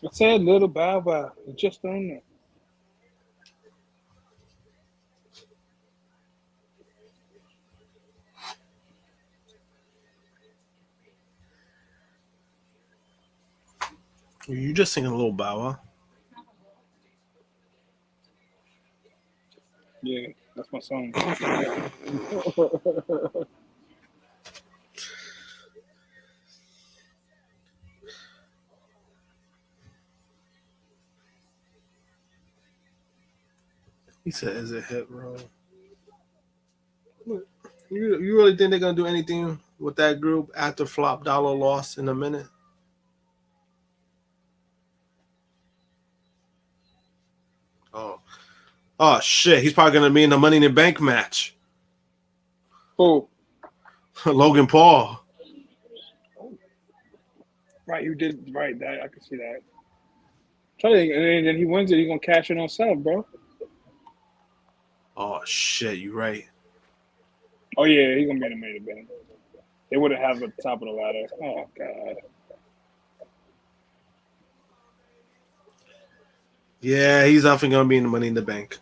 I said little Bow Wow. It's just on there. You just singing a little Bow Wow. Yeah, that's my song. He said, "Is it hit row?" You really think they're gonna do anything with that group after Flop Dollar lost in a minute? Oh shit! He's probably gonna be in the Money in the Bank match. Oh, Logan Paul. right, you did right. That I can see that. And then he wins it. He's gonna cash in on Seth, bro. Oh shit! You right. Oh yeah, he's gonna be in the main event. They would have at the top of the ladder. Oh god. Yeah, he's definitely gonna be in the Money in the Bank.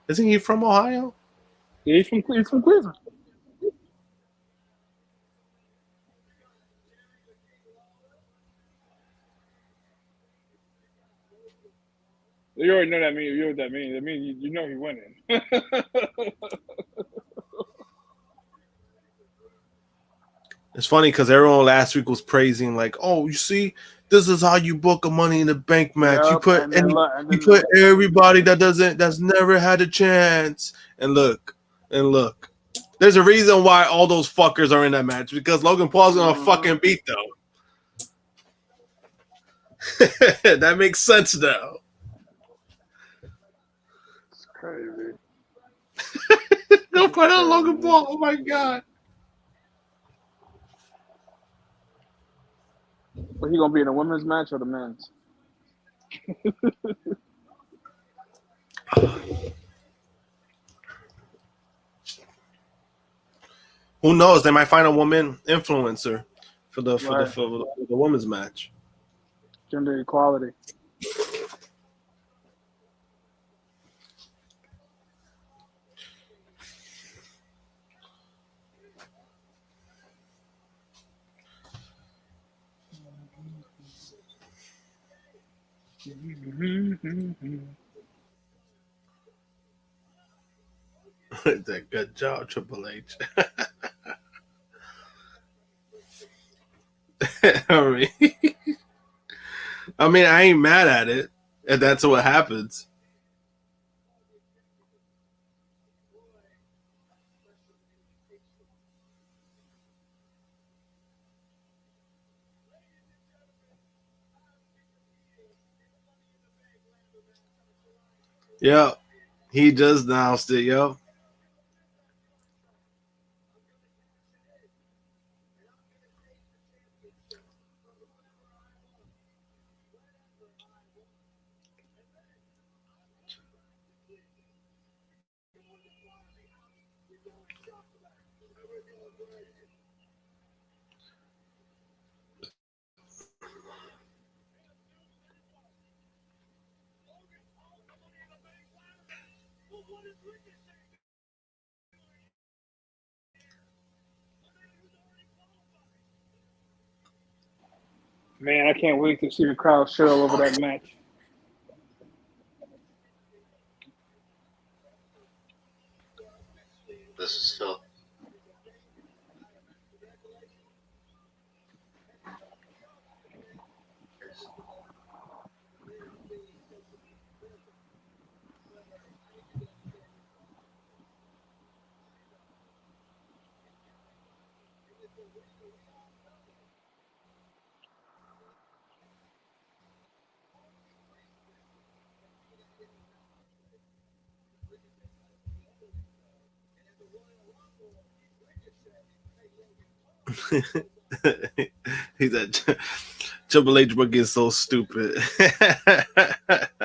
Isn't he from Ohio? Yeah, he's from Cleveland. You already know that means. You know what that means. That means you know he's winning. It's funny because everyone last week was praising, like, "Oh, you see, this is how you book a Money in the Bank match. Yep, and then look, and You then put look. everybody that's never had a chance." And look, there's a reason why all those fuckers are in that match because Logan Paul's gonna fucking beat them. That makes sense now. It's crazy. Don't put out Logan Crazy. Paul. Oh my god. But he gonna be in a women's match or the men's? Who knows? They might find a woman influencer for Right. the women's match. Gender equality. Good job, Triple H. I ain't mad at it if that's what happens. Yep. He just announced it, yo. Man, I can't wait to see the crowd shit all over that match. This is Phil. He's that Triple H book is so stupid. 9:50.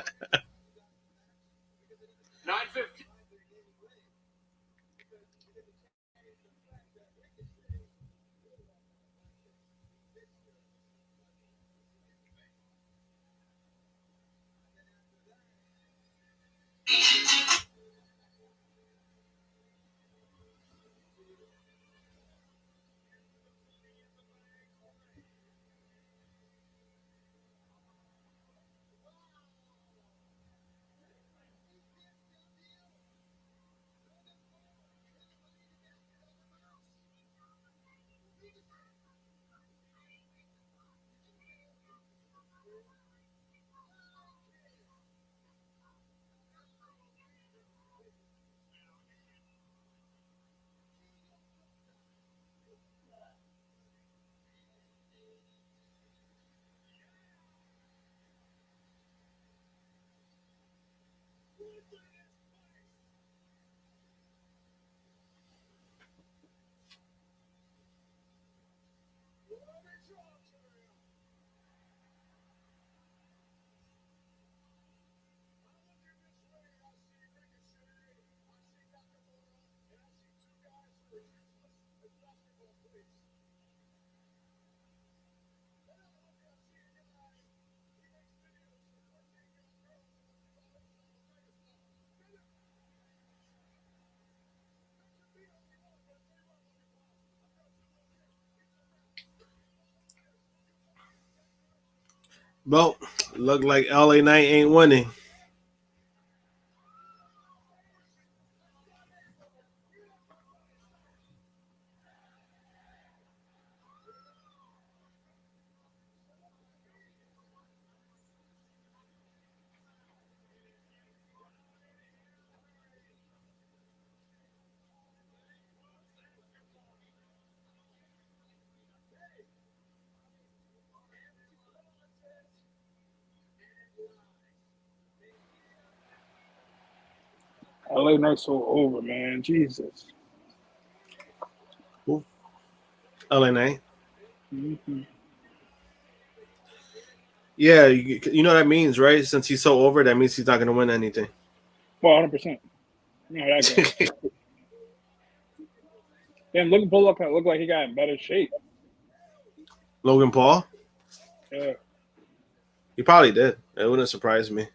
Well, look like LA Knight ain't winning. LA Knight so over, man. Jesus. LA Knight. Mm-hmm. Yeah, you know what that means, right? Since he's so over, that means he's not going to win anything. Well, 100%. No, that guy. Damn, Logan Paul look like he got in better shape. Logan Paul? Yeah. He probably did. It wouldn't surprise me.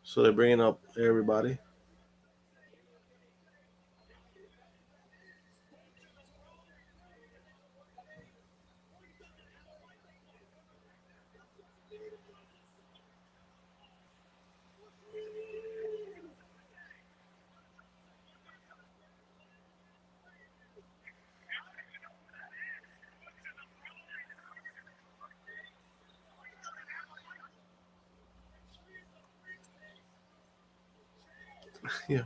So they're bringing up everybody. Yeah.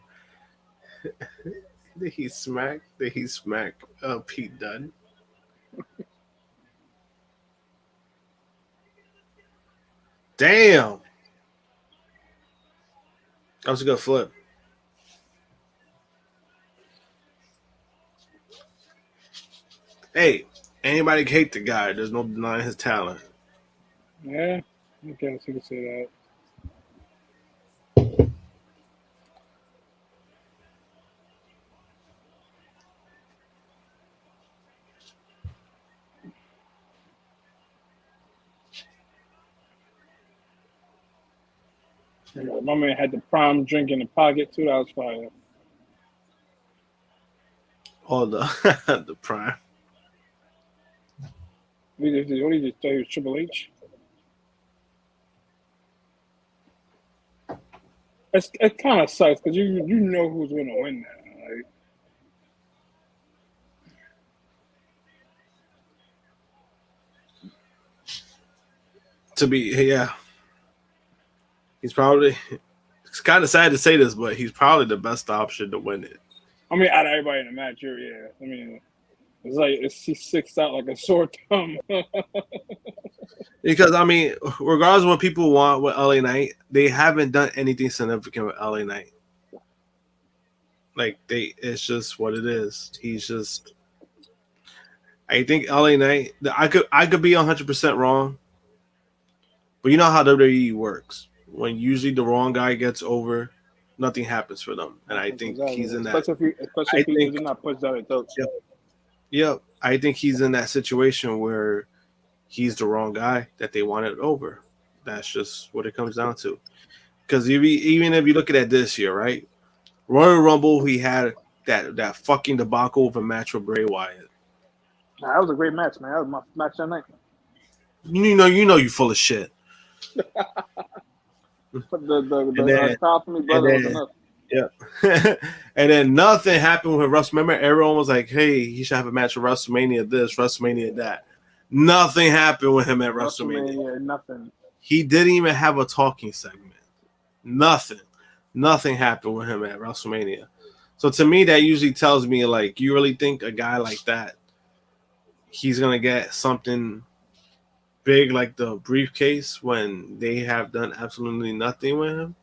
Did he smack? Pete Dunne? Damn. That was a good flip. Hey, anybody can hate the guy. There's no denying his talent. Yeah. I guess you could say that. My man had the prime drink in the pocket too. That was fire. All the the prime. What did he just tell you? Triple H. It kind of sucks because you know who's going to win now. Like, To be, yeah, he's probably. It's kind of sad to say this, but he's probably the best option to win it. I mean, out of everybody in the match, yeah. I mean, it's like he sticks out like a sore thumb. Because I mean, regardless of what people want with LA Knight, they haven't done anything significant with LA Knight. Like it's just what it is. He's just. I think LA Knight. I could be 100% wrong, but you know how WWE works. When usually the wrong guy gets over, nothing happens for them, and I think exactly. he's in that. Especially if he does not push down his throat. Yep. I think he's in that situation where he's the wrong guy that they wanted over. That's just what it comes down to. Because even if you look at it this year, right? Royal Rumble, he had that fucking debacle of a match with Bray Wyatt. Nah, that was a great match, man. That was my match that night. You know, you full of shit. But the crowd for me, brother, was enough. Yeah. And then nothing happened with WrestleMania. Remember, everyone was like, hey, he should have a match with WrestleMania this, WrestleMania that. Nothing happened with him at WrestleMania. Nothing. He didn't even have a talking segment. Nothing happened with him at WrestleMania. So to me, that usually tells me, like, you really think a guy like that, he's going to get something big like the briefcase when they have done absolutely nothing with him?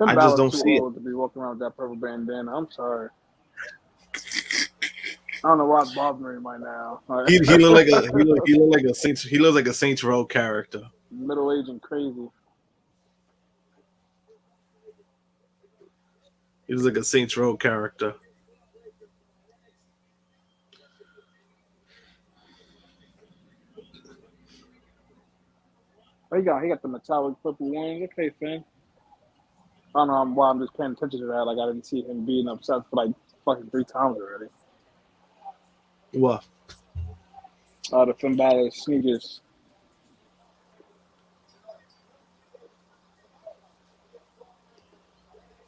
I just don't see it. To be walking around with that purple bandana. I'm sorry. I don't know why it's bothering me right now. He looked like a Saints Row character. Middle aged and crazy. He was like a Saints Row character. He got the metallic purple ones. Okay, Finn. I don't know why I'm just paying attention to that. Like, I didn't see him being upset for like fucking 3 times already. What? The Finn Balor sneakers.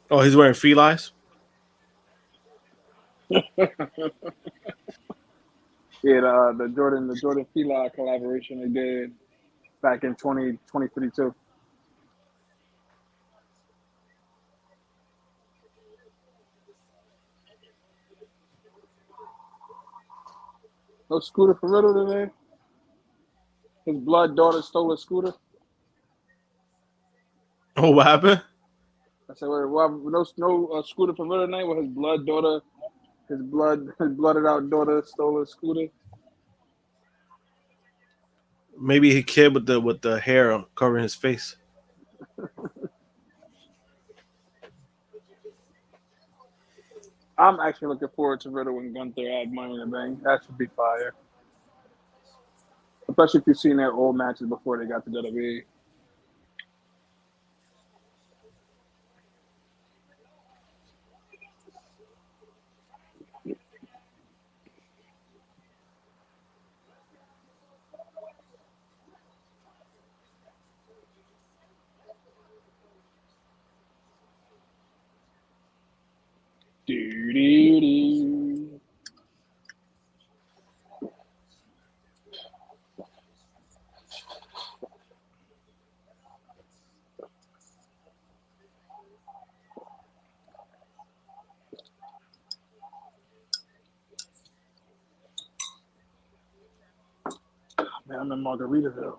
Oh, he's wearing felines? Yeah, the Jordan Fila collaboration they did back in 2032. No scooter for Riddle today. His blood daughter stole a scooter. Oh, what happened? I said, well, no scooter for Riddle tonight with his blooded out daughter stole a scooter. Maybe a kid with the hair covering his face. I'm actually looking forward to Riddle and Gunther add Money in the Bank. That should be fire. Especially if you've seen their old matches before they got to WWE. Doo-doo-doo. Man, I'm in Margaritaville.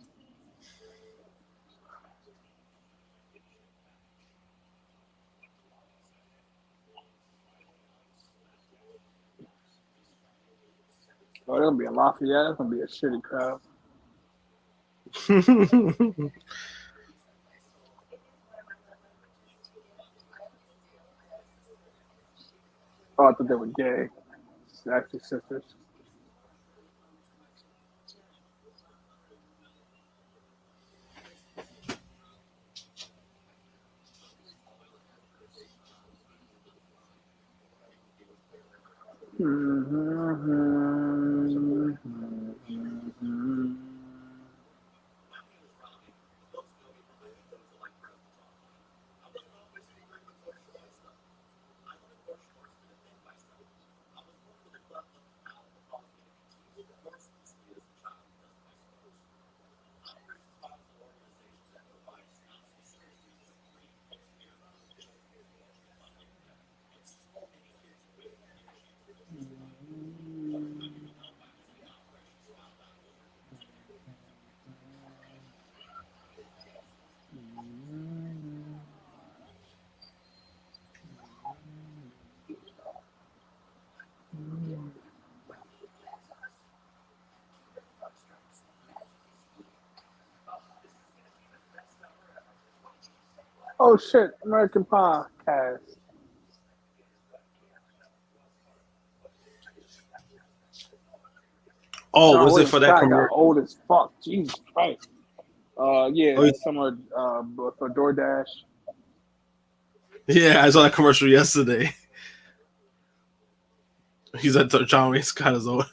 Oh, they're gonna be in Lafayette. It's gonna be a shitty crowd. Oh, I thought they were gay. It's actually sisters. Oh shit, American Podcast. Oh, John was it Williams for that Scott got commercial? old as fuck. Jesus Christ. Yeah, Oh, this summer for DoorDash. yeah, I saw that commercial yesterday. He's at John Wayne Scott is old.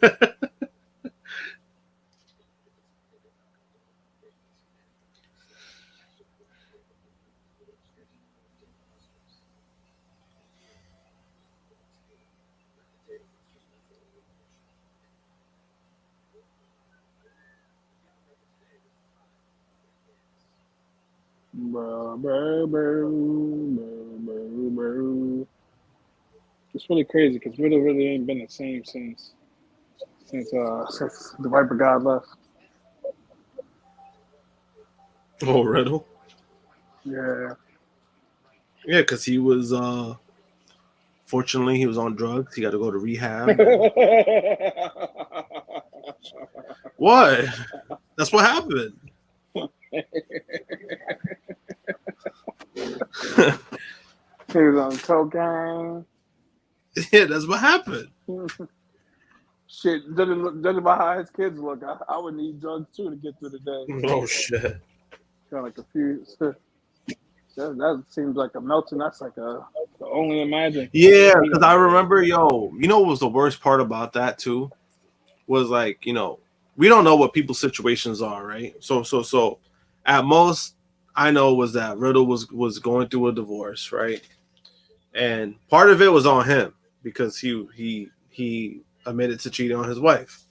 It's really crazy because Riddle really ain't been the same since the Viper God left. Oh, Riddle. Yeah. Yeah, because he was fortunately he was on drugs. He got to go to rehab. What? That's what happened. He was on cocaine. Yeah, that's what happened. Shit, judging by how his kids look, I would need drugs too to get through the day. Oh shit. Kind of like a few. That seems like a melting. That's like a only imagine. Yeah, because I remember, you know what was the worst part about that too? Was like, we don't know what people's situations are, right? So at most I know was that Riddle was going through a divorce, right? And part of it was on him because he admitted to cheating on his wife.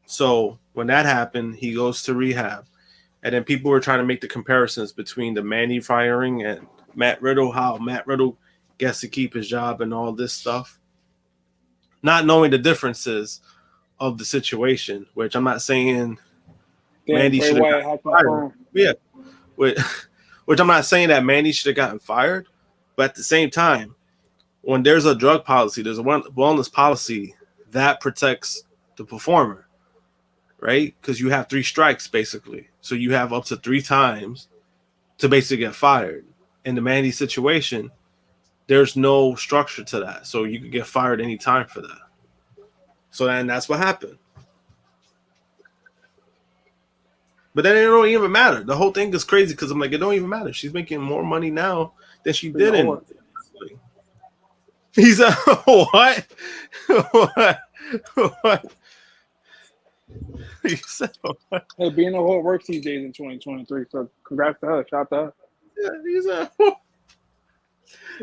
So when that happened, he goes to rehab. And then people were trying to make the comparisons between the Manny firing and Matt Riddle, how Matt Riddle gets to keep his job and all this stuff. Not knowing the differences of the situation, which I'm not saying Mandy Bray should have Wyatt gotten hacking fired. phone. Yeah. Which I'm not saying that Mandy should have gotten fired, but at the same time, when there's a drug policy, there's a wellness policy that protects the performer, right? Because you have 3 strikes basically. So you have up to 3 times to basically get fired. In the Mandy situation, there's no structure to that. So you could get fired anytime for that. So then that's what happened. But then it don't even matter. The whole thing is crazy because I'm like, it don't even matter. She's making more money now than she did in. He's a what? What? What? He said what? Hey, being a whole works these days in 2023. So congrats to her. Shout out to her. Yeah, he's a.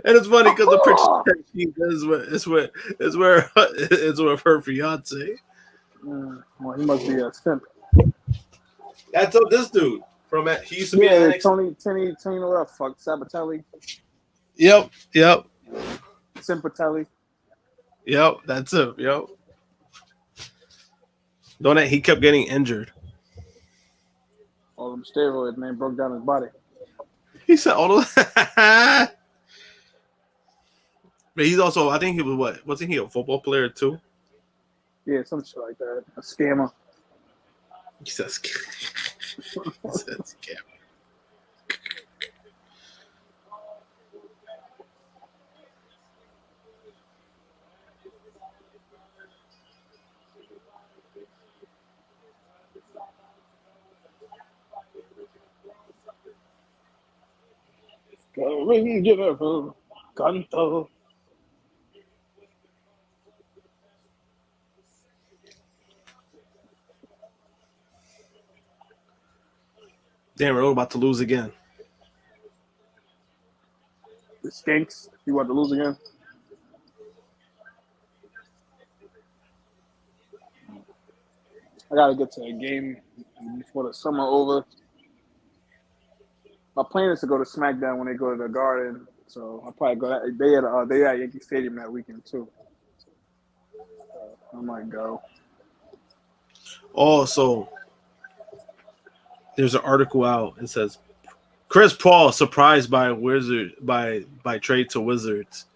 And it's funny because the picture she does is with her fiance. Well, he must be a simp. That's this dude from he used to be Yeah, NXT. Tony, what the fuck? Sabatelli. Yep. Simpatelli. Yep, that's him. Yep. Don't he kept getting injured. All them steroids, man, broke down his body. He said all those. But he's also, I think he was what? Wasn't he a football player too? Yeah, some shit like that. A scammer. He says scammer. Canto. Damn, we're about to lose again. The Skinks. You want to lose again? I gotta get to a game before the summer over. My plan is to go to SmackDown when they go to the Garden, so I'll probably go. They at Yankee Stadium that weekend too. I might go. Oh, so there's an article out. It says Chris Paul surprised by Wizard by trade to Wizards.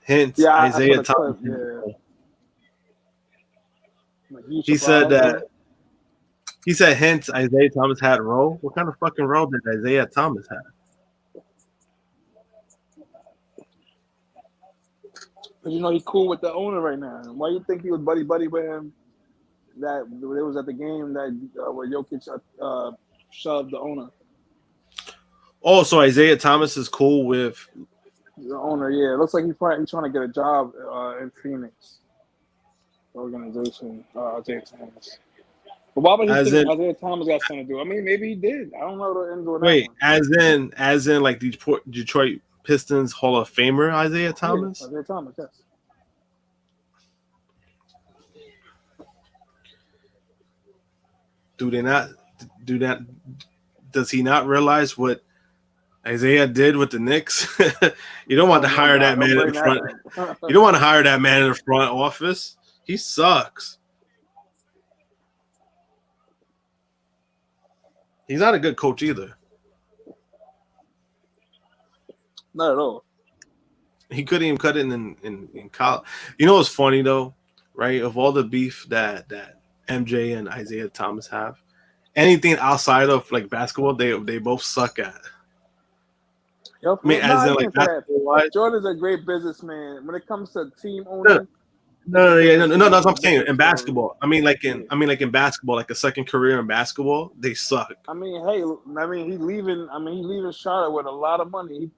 Hence Isaiah Thomas. Yeah. He said that. He said, hence Isaiah Thomas had a role. What kind of fucking role did Isaiah Thomas have? Because you know he's cool with the owner right now. Why you think he was buddy with him? That it was at the game that where Jokic shoved the owner. Oh, so Isaiah Thomas is cool with the owner. Yeah, it looks like he's trying to get a job in Phoenix organization. Isaiah Thomas. But why would he think Isaiah Thomas got something to do? I mean, maybe he did. I don't know the end of that. Wait, as in like Detroit Pistons Hall of Famer Isaiah Thomas? Yeah, Isaiah Thomas, yes. Do that? Does he not realize what Isaiah did with the Knicks? You don't want to hire that man in the front. You don't want to hire that man in the front office. He sucks. He's not a good coach either. Not at all. He couldn't even cut it in college. You know what's funny though, right? Of all the beef that MJ and Isaiah Thomas have, anything outside of like basketball, they both suck at. Yep. I mean, Jordan's a great businessman. When it comes to team owning, no, that's what I'm saying. In basketball, I mean, like in basketball, like a second career in basketball, they suck. I mean, he's leaving. He's leaving Charlotte with a lot of money.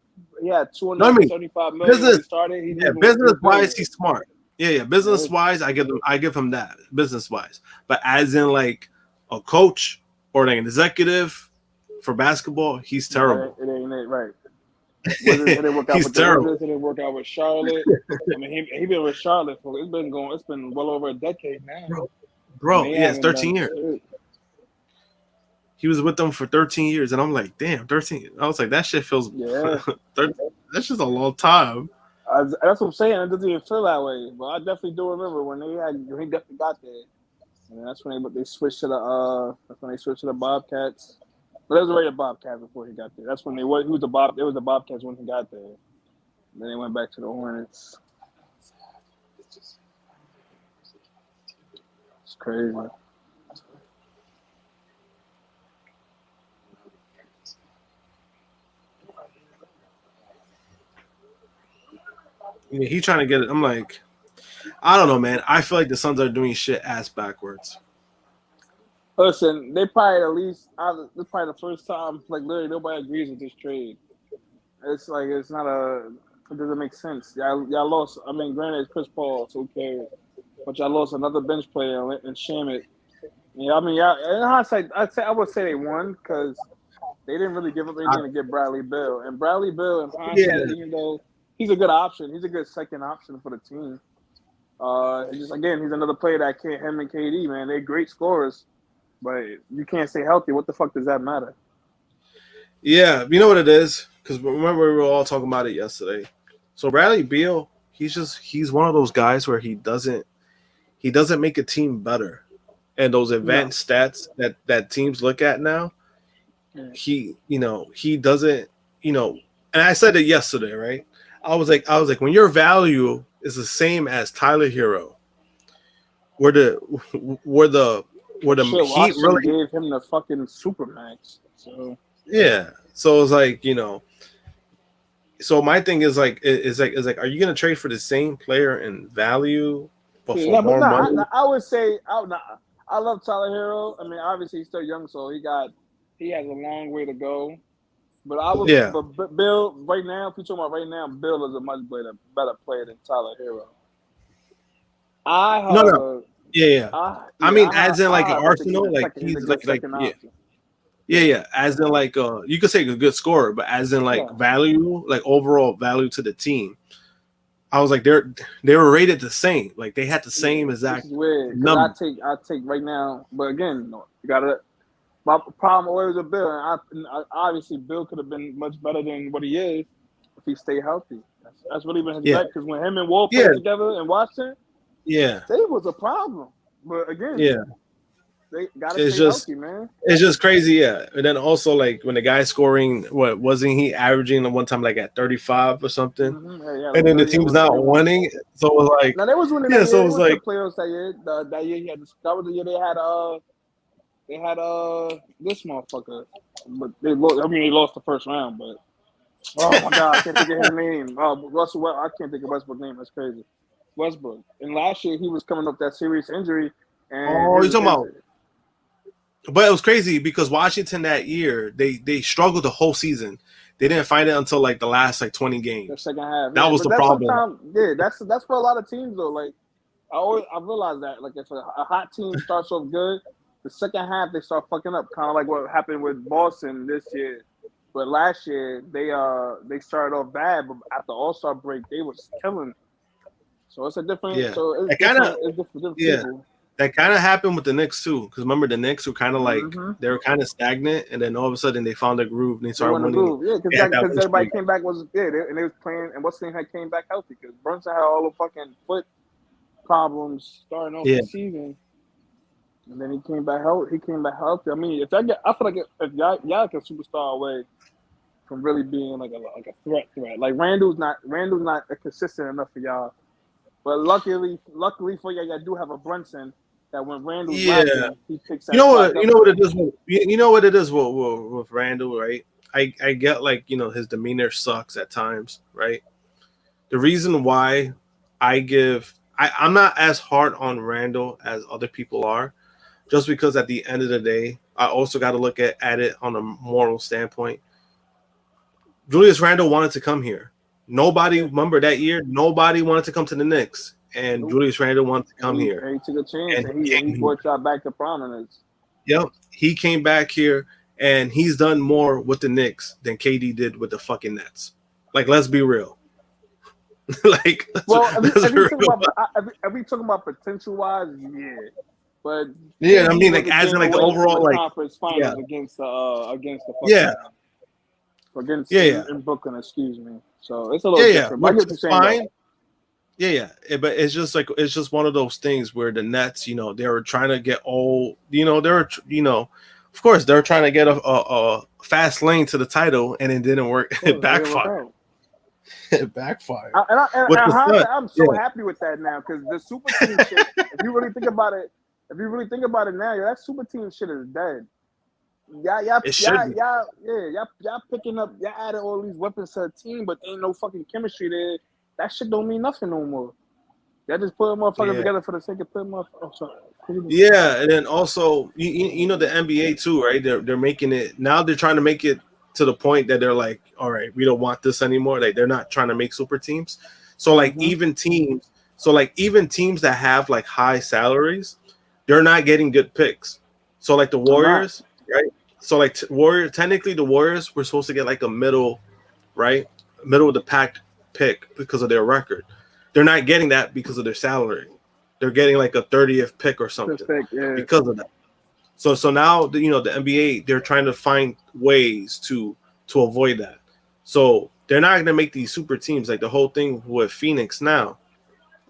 He had $275 million when he started. Business wise, he's smart. Yeah. Business wise, I give him that. Business wise, but as in like a coach or like an executive for basketball, he's terrible. It ain't it, right? It didn't work out with the Wizards. It didn't work out with Charlotte. I mean, he been with Charlotte for it's been well over a decade now. Bro, it's 13 years. He was with them for 13 years, and I'm like, damn, 13. I was like, that shit feels. Yeah. That's just a long time. That's what I'm saying. It doesn't even feel that way, but I definitely do remember when he definitely got there. And that's when they switched to the Bobcats. But it was already the Bobcats before he got there. That's when it was the Bobcats when he got there. Then they went back to the Hornets. It's crazy. Yeah, he trying to get it. I'm like, I don't know, man. I feel like the Suns are doing shit ass backwards. Listen, they probably this is probably the first time like literally nobody agrees with this trade. It's like it doesn't make sense. Y'all lost. I mean, granted, it's Chris Paul, so who cares? But y'all lost another bench player and Shamit. Yeah, I mean, in hindsight, I would say they won because they didn't really give up anything to get Bradley Beal. And Bradley Beal, in hindsight, even though he's a good option, he's a good second option for the team. He's another player that can't. Him and KD, man, they're great scorers, but you can't stay healthy. What the fuck does that matter? Yeah, you know what it is? Because remember we were all talking about it yesterday. So Bradley Beal, he's one of those guys where he doesn't make a team better. And those advanced stats that teams look at now, he doesn't, and I said it yesterday, right? I was like, when your value is the same as Tyler Hero, where the Heat really gave him the fucking supermax. So yeah, so it's like so my thing is like, are you gonna trade for the same player in value but for more money? I would say I love Tyler Hero. I mean, obviously he's still young, so he has a long way to go. But but Bill right now, if you're talking about right now, Bill is a much better player than Tyler Hero. I mean, as in like an Arsenal, like he's like Yeah. As in like you could say a good scorer, but as in like value, like overall value to the team. I was like they were rated the same. Like they had the same exact This is weird number. because I take right now, but again, you gotta. My problem always with Bill, and obviously Bill could have been much better than what he is if he stayed healthy. That's really been his bet because when him and Wall played together in Washington, they was a problem. But again, they gotta stay healthy, man. It's just crazy, yeah. And then also like when the guy's scoring, what wasn't he averaging at one time like at 35 or something? Mm-hmm. And then the team's not winning, so it was like now they was winning. So it was like the playoffs that year. That year that was the year they had this motherfucker, but they lost. I mean, they lost the first round, but oh my god, I can't think of his name. Russell, I can't think of Westbrook's name. That's crazy. Westbrook. And last year he was coming up that serious injury. And you're talking about. But it was crazy because Washington that year they struggled the whole season. They didn't find it until like the last like 20 games. The second half. That was the problem. That's for a lot of teams though. Like I realized that like if a hot team starts off good, the second half they start fucking up, kind of like what happened with Boston this year. But last year they started off bad, but after All-Star break they was killing. So it's a different. Yeah. So it's different people. That kind of happened with the Knicks too, because remember the Knicks were kind of like they were kind of stagnant, and then all of a sudden they found a groove and they started winning. Yeah, because everybody came back and they was playing, and what's the name had came back healthy because Brunson had all the fucking foot problems starting off the season, and then he came back healthy. I mean, I feel like if y'all can superstar away from really being like a threat, like Randall's not consistent enough for y'all, but luckily for y'all do have a Brunson. That when Randall's lacking, he picks that. You know what it is. You know what it is with Randall, right? I get like his demeanor sucks at times, right? The reason why I'm not as hard on Randall as other people are, just because at the end of the day, I also got to look at it on a moral standpoint. Julius Randle wanted to come here. Remember that year, nobody wanted to come to the Knicks. And Julius Randle wanted to come here. And he took a chance, and he brought y'all back to prominence. Yep. He came back here, and he's done more with the Knicks than KD did with the fucking Nets. Like, let's be real. Like, if we talking about potential-wise, yeah. But yeah, I mean, like as in like the overall like conference finals against the against in Brooklyn, excuse me. So it's a little different. Which is fine. Yeah, but it's just one of those things where the Nets, they were trying to get all, of course they're trying to get a fast lane to the title, and it didn't work. It backfired. It backfired. I'm so happy with that now because the super team shit. If you really think about it now, that super team shit is dead. Y'all picking up, y'all adding all these weapons to the team, but ain't no fucking chemistry there. That shit don't mean nothing no more. Y'all just put a motherfucker together for the sake of putting motherfuckers. Yeah, and then also, the NBA too, right? They're making it now. They're trying to make it to the point that they're like, all right, we don't want this anymore. Like they're not trying to make super teams. So like even teams that have like high salaries, they're not getting good picks. So like the Warriors, right? So like technically the Warriors were supposed to get like a middle of the pack pick because of their record. They're not getting that because of their salary. They're getting like a 30th pick or something because of that. So now the NBA, they're trying to find ways to avoid that. So they're not going to make these super teams like the whole thing with Phoenix now.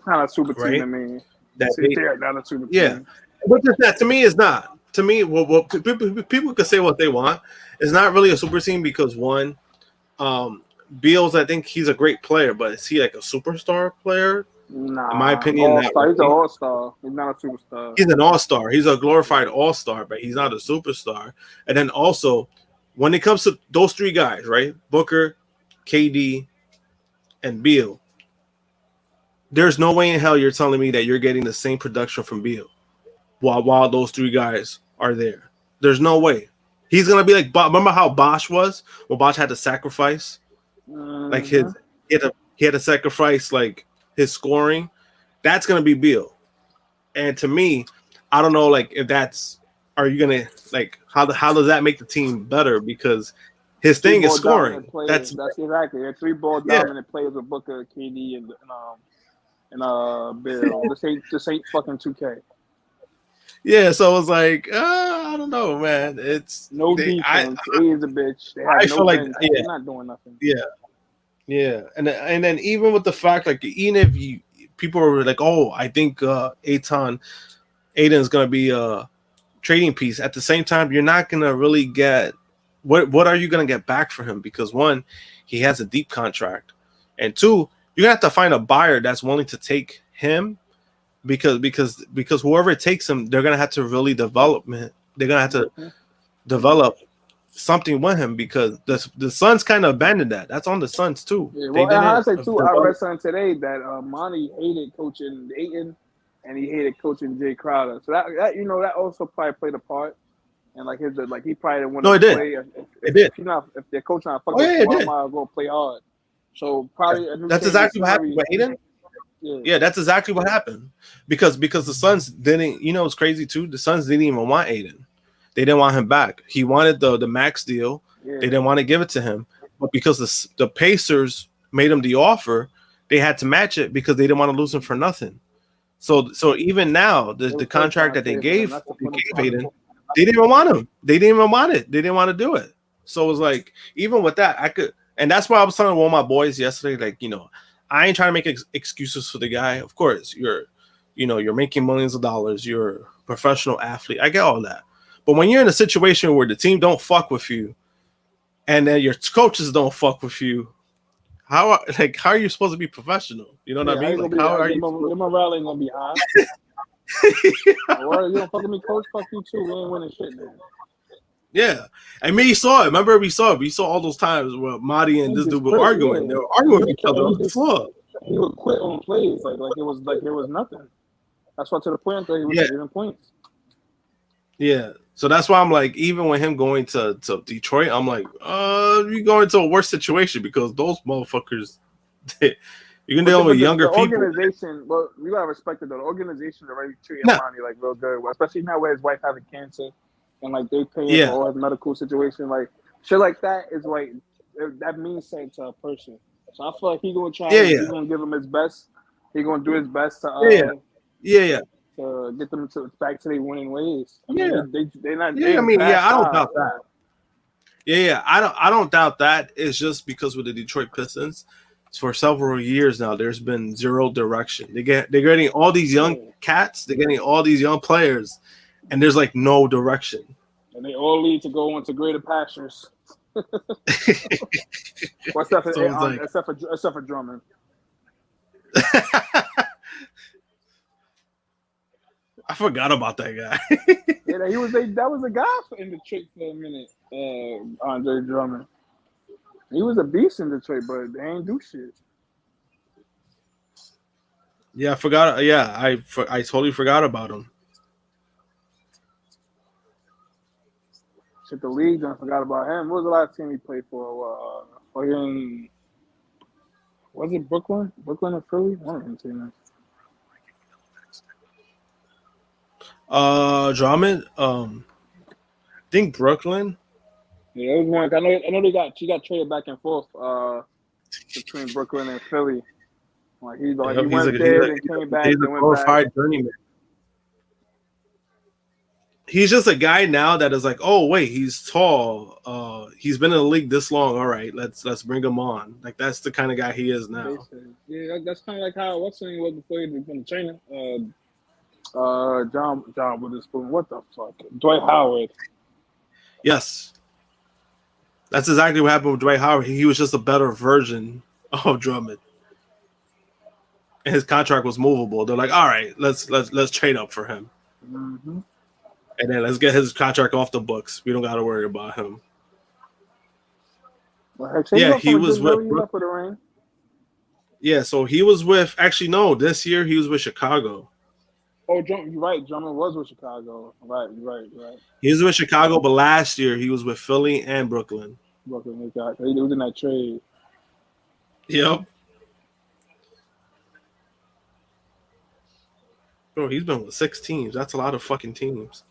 Not a super team, I mean. Not a super team. Yeah, but that to me is not. To me, well, people can say what they want. It's not really a super team because one, Beals, I think he's a great player, but is he like a superstar player? Nah, in my opinion, he's an all-star. He's not a superstar. He's an all-star. He's a glorified all-star, but he's not a superstar. And then also, when it comes to those three guys, right? Booker, KD, and Beal, there's no way in hell you're telling me that you're getting the same production from Beal while those three guys are there. There's no way. He's gonna be like, remember how Bosch was? When Bosch had to sacrifice, like he had to sacrifice like his scoring. That's gonna be Beal. And to me, I don't know, like if that's are you gonna like how does that make the team better? Because his thing is scoring. That's exactly. They're 3 ball dominant players with Booker, KD, and Bill. This ain't fucking 2K. Yeah, so it's like I don't know, man. It's no defense. A is a bitch. They have no bench. They're not doing nothing. Yeah, and then even with the fact, like, even if people are like, oh, I think Aiden's gonna be a trading piece. At the same time, you're not gonna really get what are you gonna get back for him? Because one, he has a deep contract, and two, you're gonna have to find a buyer that's willing to take him, because whoever takes him, they're gonna have to really develop him. They're gonna have to develop something with him, because the Suns kind of abandoned that. That's on the Suns too. Yeah, well, I say too. I read something today that Monty hated coaching Ayton, and he hated coaching Jay Crowder. So that that also probably played a part. And like he probably didn't want to play. If they're coaching on fucking, I might as well play hard. So probably that's exactly what happened with Ayton. Yeah, that's exactly what happened, because the Suns didn't. It's crazy too. The Suns didn't even want Ayton. They didn't want him back. He wanted the max deal. Yeah. They didn't want to give it to him, but because the Pacers made him the offer, they had to match it because they didn't want to lose him for nothing. So even now, the contract that they gave Ayton, they didn't even want him. They didn't even want it. They didn't want to do it. So it was like, even with that, I could, and that's why I was telling one of my boys yesterday, like, I ain't trying to make excuses for the guy. Of course, you're making millions of dollars. You're a professional athlete. I get all that. But when you're in a situation where the team don't fuck with you, and then your coaches don't fuck with you, how are you supposed to be professional? You know what I mean? Like, how are you? Your morale ain't gonna be high. You don't fuck with me, coach. Fuck you too. We ain't winning shit, man. Yeah, I mean, you saw it. Remember, we saw all those times where Marty and this dude were arguing. They were arguing with each other on the floor. He would quit on plays like it was nothing. That's why to the point that he was getting points. Yeah, so that's why I'm like, even with him going to Detroit, I'm like, you go into a worse situation, because those motherfuckers, you can deal with younger people. The organization, well, you gotta respect it though. The organization already treating Monty like real good, especially now where his wife having cancer, and like they paying for all his medical situation, like shit like that is like that means something to a person. So I feel like he's gonna try. He's gonna give him his best. He's gonna do his best to to get them back to their winning ways. I mean, they're not. I don't doubt that. Yeah, I don't doubt that. It's just because with the Detroit Pistons, for several years now, there's been zero direction. They're getting all these young cats. They're getting all these young players, and there's like no direction. And they all lead to go into greater pastures. Except for Drummond. I forgot about that guy. That was a guy in Detroit for a minute. Andre Drummond. He was a beast in Detroit, but they ain't do shit. Yeah, I forgot. Yeah, I totally forgot about him. Shit, the league done forgot about him. What was the last team he played for? Was it Brooklyn? Brooklyn or Philly? One of them teams. Drummond. I think Brooklyn. Yeah, it was one. I know she got traded back and forth between Brooklyn and Philly. Like he went there and came back. He's a glorified journeyman. He's just a guy now that is like, oh wait, he's tall. He's been in the league this long. All right, let's bring him on. Like, that's the kind of guy he is now. Yeah, that's kind of like how what's his name was before he became a trainer. John Witherspoon. What the fuck? Dwight Howard. Yes. That's exactly what happened with Dwight Howard. He was just a better version of Drummond. And his contract was movable. They're like, all right, let's trade up for him. Mm-hmm. And then let's get his contract off the books. We don't got to worry about him. Well, he was with. Yeah, so he was with. Actually, no. This year he was with Chicago. Oh, you're right. Drummond was with Chicago. Right. He was with Chicago, but last year he was with Philly and Brooklyn. He was in that trade. Yep. Bro, he's been with 6 teams. That's a lot of fucking teams.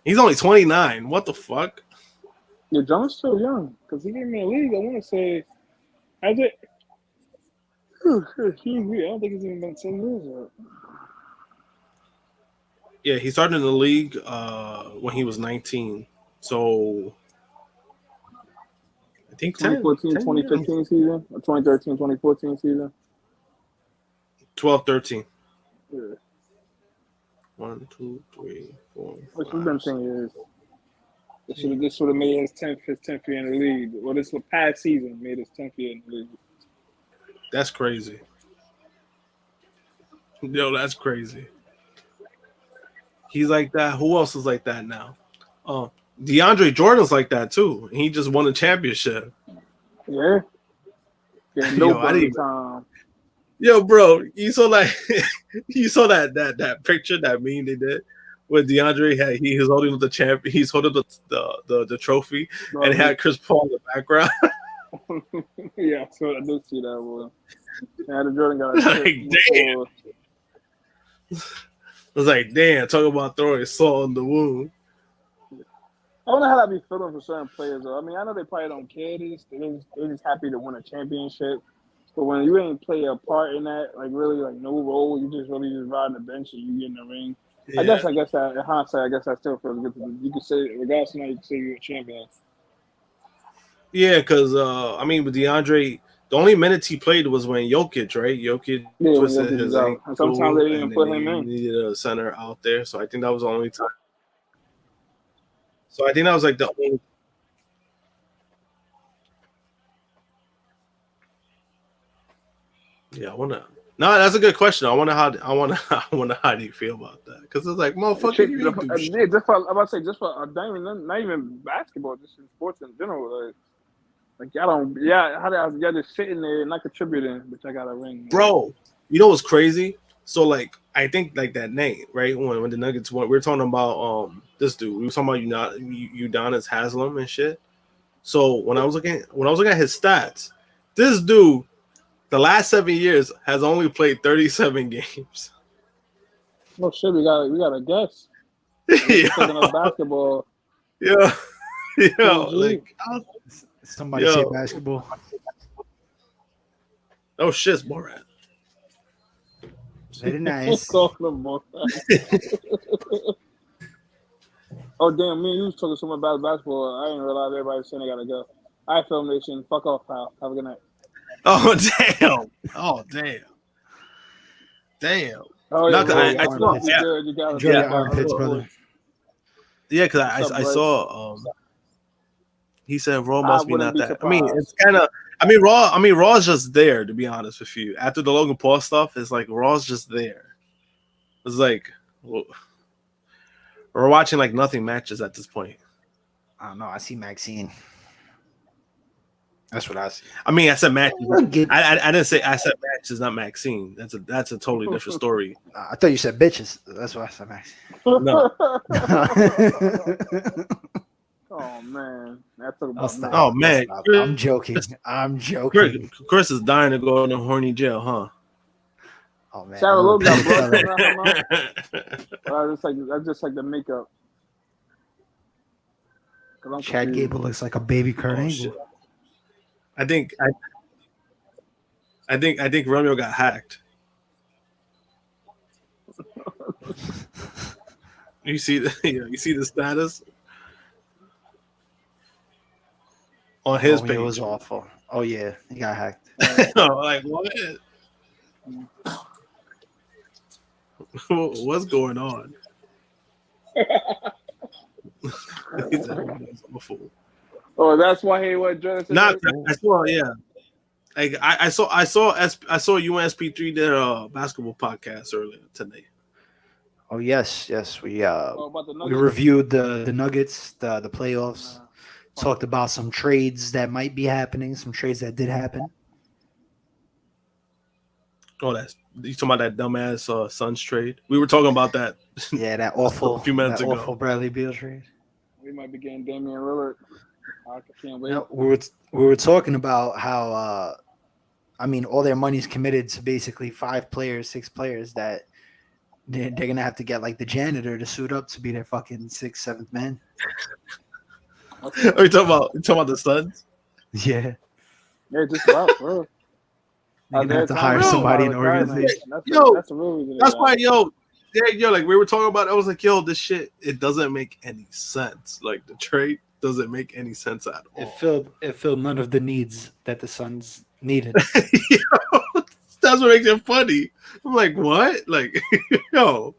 He's only 29. What the fuck? Yeah, John's still young because he came in the league. I want to say, has it? I don't think it's even been 10 years yet. Yeah, he started in the league when he was 19. So I think 2014, 10 years. 2015 season, or 2013, 2014 season. 12, 13. Yeah. 1, 2, 3, 4. Which has been 10 years. This would have made his 10th year in the league. Well, this past season made his 10th year in the league. That's crazy. Yo, that's crazy. He's like that. Who else is like that now? DeAndre Jordan's like that too. He just won a championship. Yeah. Time. Yo, bro, you saw that picture, that meme they did where DeAndre he was holding the champ. He's holding the trophy, and had Chris Paul in the background. Yeah, so I did see that one. Yeah, the Jordan got a like, damn. I was like, damn, talk about throwing salt in the wound. I wonder how that be feeling for certain players, though. I mean, I know they probably don't care this. They're just happy to win a championship. But when you ain't play a part in that, like really, like no role, you just really just riding the bench and you get in the ring. Yeah. I guess that in hindsight, I guess that still feels good. You can say, regardless of how you can say you're a champion. Yeah, because I mean, with DeAndre, the only minutes he played was when Jokic, right? Jokic twisted his ankle, and sometimes they didn't even put him in. Needed a center out there, so I think that was the only time. So I think that was like the only. Yeah, I wanna. No, that's a good question. I wonder how do you feel about that? Because it's like, motherfucker, you ain't do shit. Just for not even basketball, just in sports in general, like y'all just sitting there not contributing, but I got a ring. Bro, you know what's crazy? So like, I think like that name, right? When the Nuggets won, we were talking about this dude. We were talking about Udonis Haslem and shit. So when I was looking at his stats, this dude, the last 7 years, has only played 37 games. Oh shit, we got a guess. Talking about basketball. Yeah. Like somebody say basketball. Oh shit, it's Morant. Very nice. Oh damn, me and you was talking so much about basketball. I didn't realize everybody was saying they gotta go. All right, Film Nation, fuck off, pal. Have a good night. Oh damn! Oh damn! Damn! Oh yeah, enjoy your armpits, brother. Yeah, because I saw he said Raw must be not that. Surprised. I mean, it's kind of. Raw's just there, to be honest with you. After the Logan Paul stuff, it's like Raw's just there. It's like we're watching like nothing matches at this point. I don't know. I see Maxine. That's what I see. I mean, I said matches. I didn't say I said matches, not Maxine. That's a totally different story. I thought you said bitches. That's why I said Maxine. No. Oh man, that's about. Oh man, I'm joking. Chris is dying to go in a horny jail, huh? Oh man, Sarah Logan got blood coming out her mouth. That's just like the makeup. Chad Gable looks like a baby Kurt Angle. I think Romeo got hacked. You see the status on his page. It was awful. Oh yeah, he got hacked. Like what? What's going on? Oh, that's why he was dressed. Not I saw, yeah. Like I saw UNSP3 did a basketball podcast earlier today. Oh yes, we reviewed the Nuggets, the playoffs. Talked about some trades that might be happening, some trades that did happen. Oh, you talking about that dumbass Suns trade? We were talking about that. Yeah, that awful a few minutes ago. Awful Bradley Beal trade. We might be getting Damian Lillard. I can't wait. No, we were talking about how all their money's committed to basically 6 players that they're gonna have to get like the janitor to suit up to be their fucking 6th, 7th man. Are you talking about the Suns? Yeah. Yeah, just about, bro. You're gonna have to hire somebody in the organization. That's why, like we were talking about, I was like, yo, this shit, it doesn't make any sense. Like the trade doesn't make any sense at all. It filled none of the needs that the Suns needed. That's what makes it funny. I'm like, what? Like, yo.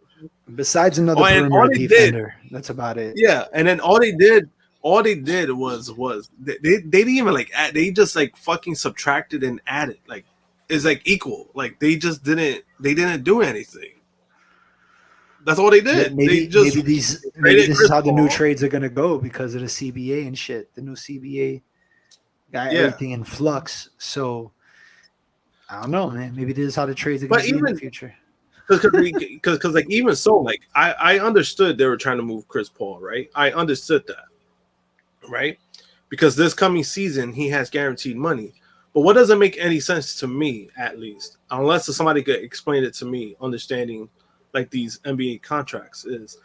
Besides another perimeter defender, that's about it. Yeah, and then all they did was they didn't even like add, they just like fucking subtracted and added, like it's like equal. Like they didn't do anything. That's all they did. Maybe this is how the new trades are gonna go because of the CBA and shit. The new CBA got everything in flux. So I don't know, man. Maybe this is how the trades are gonna be in the future. Because like even so, like I understood they were trying to move Chris Paul, right? I understood that, right? Because this coming season he has guaranteed money. But what doesn't make any sense to me, at least, unless somebody could explain it to me, understanding like these NBA contracts, is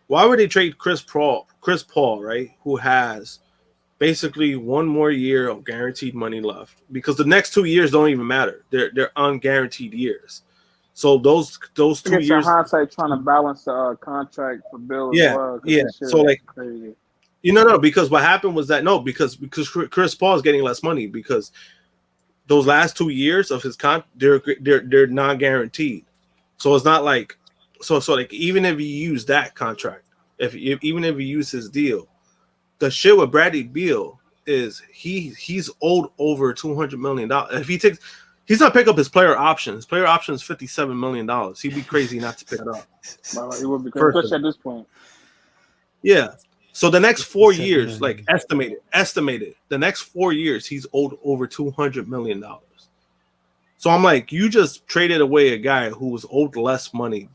why would they trade Chris Paul, right? Who has basically one more year of guaranteed money left, because the next 2 years don't even matter. They're unguaranteed years. So those 2 years. Hindsight trying to balance the contract for Bill as well. Yeah. So like, crazy. No, because what happened was that because Chris Paul is getting less money because those last 2 years of his they're not guaranteed. So it's not like so like even if you use that contract, even if you use his deal, the shit with Bradley Beal is he's owed over $200 million. If he takes. He's not pick up his player option. His player option is $57 million. He'd be crazy not to pick it up. He would be crazy at this point. Yeah. So the next 4 years, like estimated, the next 4 years, he's owed over $200 million. So I'm like, you just traded away a guy who was owed less money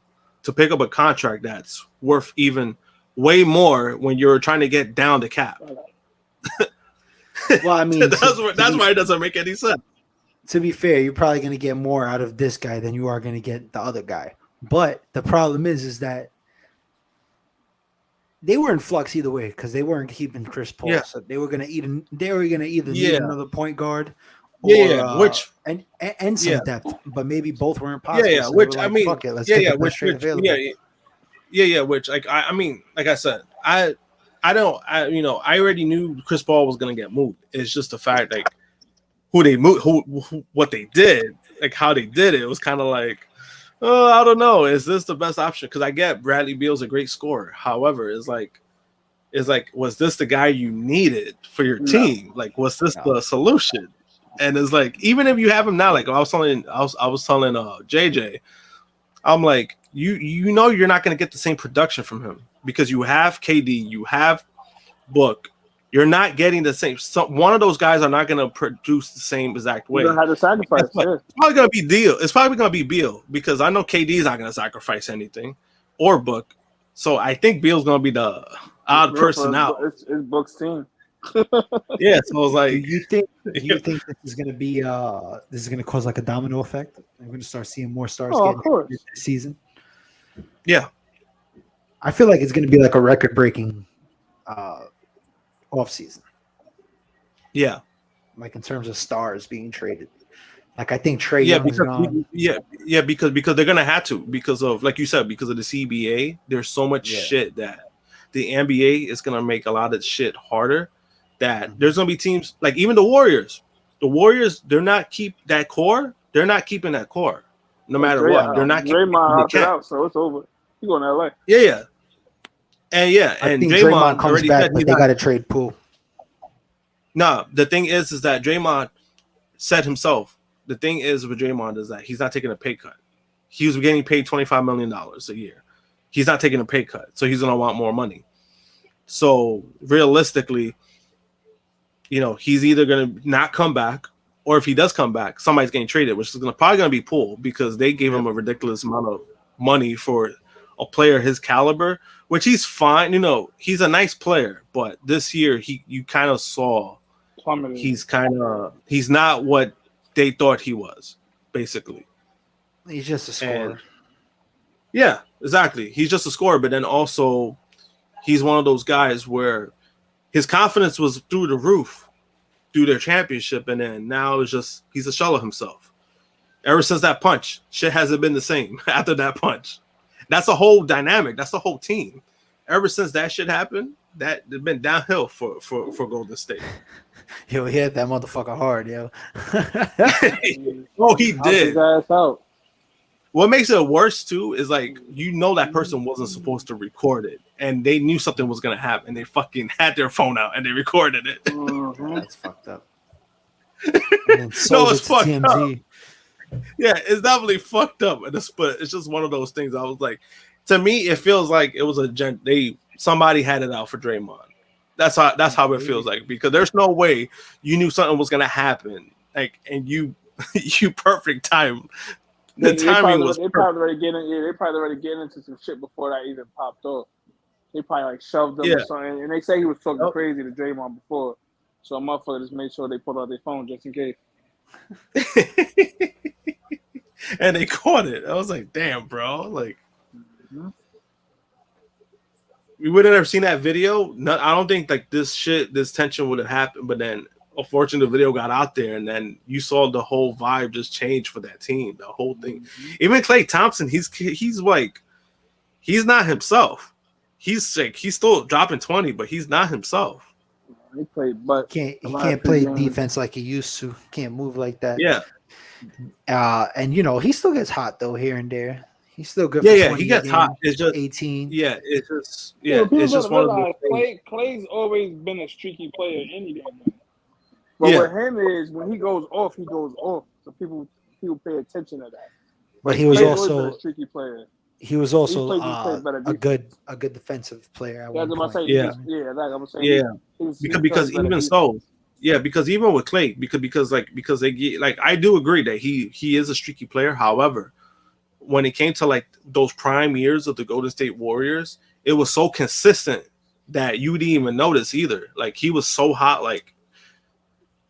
to pick up a contract that's worth even way more when you're trying to get down the cap. Well, I mean, that's why it doesn't make any sense. To be fair, you're probably going to get more out of this guy than you are going to get the other guy. But the problem is that they were in flux either way because they weren't keeping Chris Paul. Yeah. So they were going to either need another point guard, or, and some depth. But maybe both weren't possible. Yeah, so which like, I mean, fuck it, let's take the best trade available. Which like I mean, like I said, I already knew Chris Paul was going to get moved. It's just the fact like. Who they moved, what they did, like how they did it was kind of like, oh, I don't know. Is this the best option? Because I get Bradley Beal's a great scorer. However, it's like, was this the guy you needed for your team? Like, was this the solution? And it's like, even if you have him now, like I was telling JJ, I'm like, you know, you're not going to get the same production from him because you have KD, you have Book. You're not getting the same. One of those guys are not going to produce the same exact way. You're going to have to sacrifice. It's probably going to be Beal. It's probably going to be Beal because I know KD is not going to sacrifice anything or Book. So I think Beal's going to be the odd person out. It's Book's team. Yeah. So I was like, do you think this is going to be this is going to cause like a domino effect? We're going to start seeing more stars getting this season. Yeah. I feel like it's going to be like a record-breaking off season. Yeah. Like in terms of stars being traded. Like I think Trey Young's gone. Because they're gonna have to because of like you said, because of the CBA, there's so much shit that the NBA is gonna make a lot of shit harder that there's gonna be teams like even the Warriors. The Warriors, they're not keeping that core no matter what. They're not keeping Draymond out, so it's over. He's going to LA. Yeah. And I think Draymond comes back, but they got to trade Poole. No, the thing is that Draymond said himself. The thing is with Draymond is that he's not taking a pay cut. He was getting paid $25 million a year. He's not taking a pay cut, so he's going to want more money. So realistically, he's either going to not come back, or if he does come back, somebody's getting traded, which is probably going to be Poole because they gave him a ridiculous amount of money for a player his caliber, which he's fine. He's a nice player, but this year you kind of saw he's not what they thought he was, basically. He's just a scorer. Yeah, exactly. He's just a scorer, but then also he's one of those guys where his confidence was through the roof through their championship, and then now it's just he's a shell of himself. Ever since that punch, shit hasn't been the same after that punch. That's a whole dynamic. That's the whole team. Ever since that shit happened, that it's been downhill for Golden State. Yo, he hit that motherfucker hard, yo. Oh, he Knocked his did. ass out. What makes it worse too is like that person wasn't supposed to record it, and they knew something was gonna happen. They fucking had their phone out and they recorded it. Mm-hmm. That's fucked up. And No, it's fucked TMZ. up. Yeah, it's definitely fucked up. But it's just one of those things. I was like, to me, it feels like it was somebody had it out for Draymond. That's how it feels like, because there's no way you knew something was gonna happen, like, and you perfect time. The timing was. They probably already getting into some shit before that even popped off. They probably like shoved them or something, and they say he was talking crazy to Draymond before, so a motherfucker just made sure they put out their phone just in case. And they caught it. I was like, damn, bro. Like, we would have never seen that video. No, I don't think like this tension would have happened. But then, unfortunately, the video got out there, and then you saw the whole vibe just change for that team. The whole thing. Even Klay Thompson, he's like, he's not himself. He's sick. He's still dropping 20, but he's not himself. He played, but he can't play defense like he used to. Can't move like that. Yeah. And he still gets hot though here and there. He's still good. Yeah, he gets hot. It's just 18. Yeah, it's just it's just one of those things. Clay's always been a streaky player any damn way. But with him is when he goes off, he goes off. So people pay attention to that. But he was also a streaky player. He was also a good defensive player. Because even with Klay, because they get, like, I do agree that he is a streaky player. However, when it came to like those prime years of the Golden State Warriors, it was so consistent that you didn't even notice either. Like, he was so hot like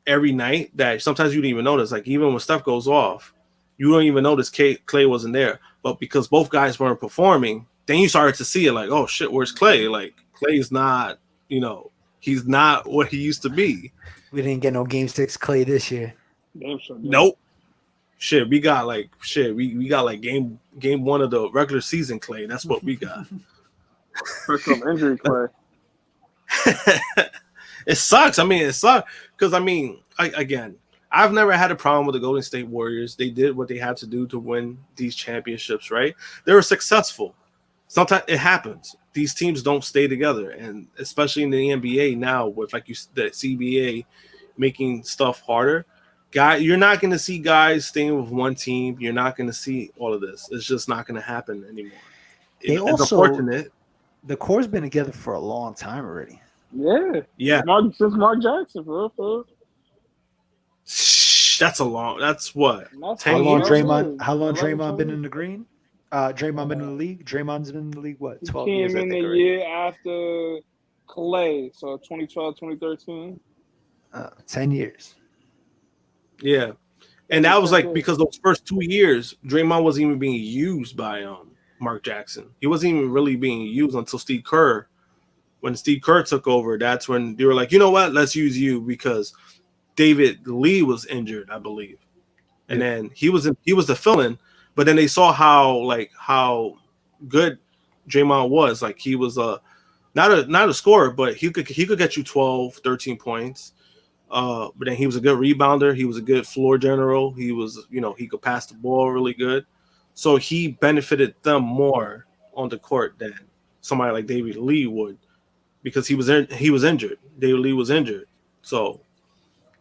every night that sometimes you didn't even notice. Like, even when stuff goes off, you don't even notice Klay wasn't there. But because both guys weren't performing, then you started to see it like, oh shit, where's Klay? Like, Klay's not, he's not what he used to be. We didn't get no Game 6 Klay this year. Nope. Shit, we got like game 1 of the regular season Klay. That's what we got. First of injury Klay. It sucks. I mean, it sucks because again, I've never had a problem with the Golden State Warriors. They did what they had to do to win these championships, right? They were successful. Sometimes it happens. These teams don't stay together, and especially in the NBA now with, like, the CBA making stuff harder. You're not going to see guys staying with one team. You're not going to see all of this. It's just not going to happen anymore. It's unfortunate. The core's been together for a long time already. Yeah. Since Mark Jackson, bro. That's what? How long Draymond been in the green? Draymond been in the league? Draymond's been in the league, what, 12 years? He came in the year after Klay, so 2012, 2013. 10 years. Yeah. And that was like because those first 2 years, Draymond wasn't even being used by Mark Jackson. He wasn't even really being used until Steve Kerr. When Steve Kerr took over, that's when they were like, you know what? Let's use you, because David Lee was injured, I believe. And then he was the fill-in, but then they saw how good Draymond was. Like, he was not a scorer, but he could get you 12, 13 points. But then he was a good rebounder. He was a good floor general. He was, he could pass the ball really good. So he benefited them more on the court than somebody like David Lee would, because he was injured. David Lee was injured. So,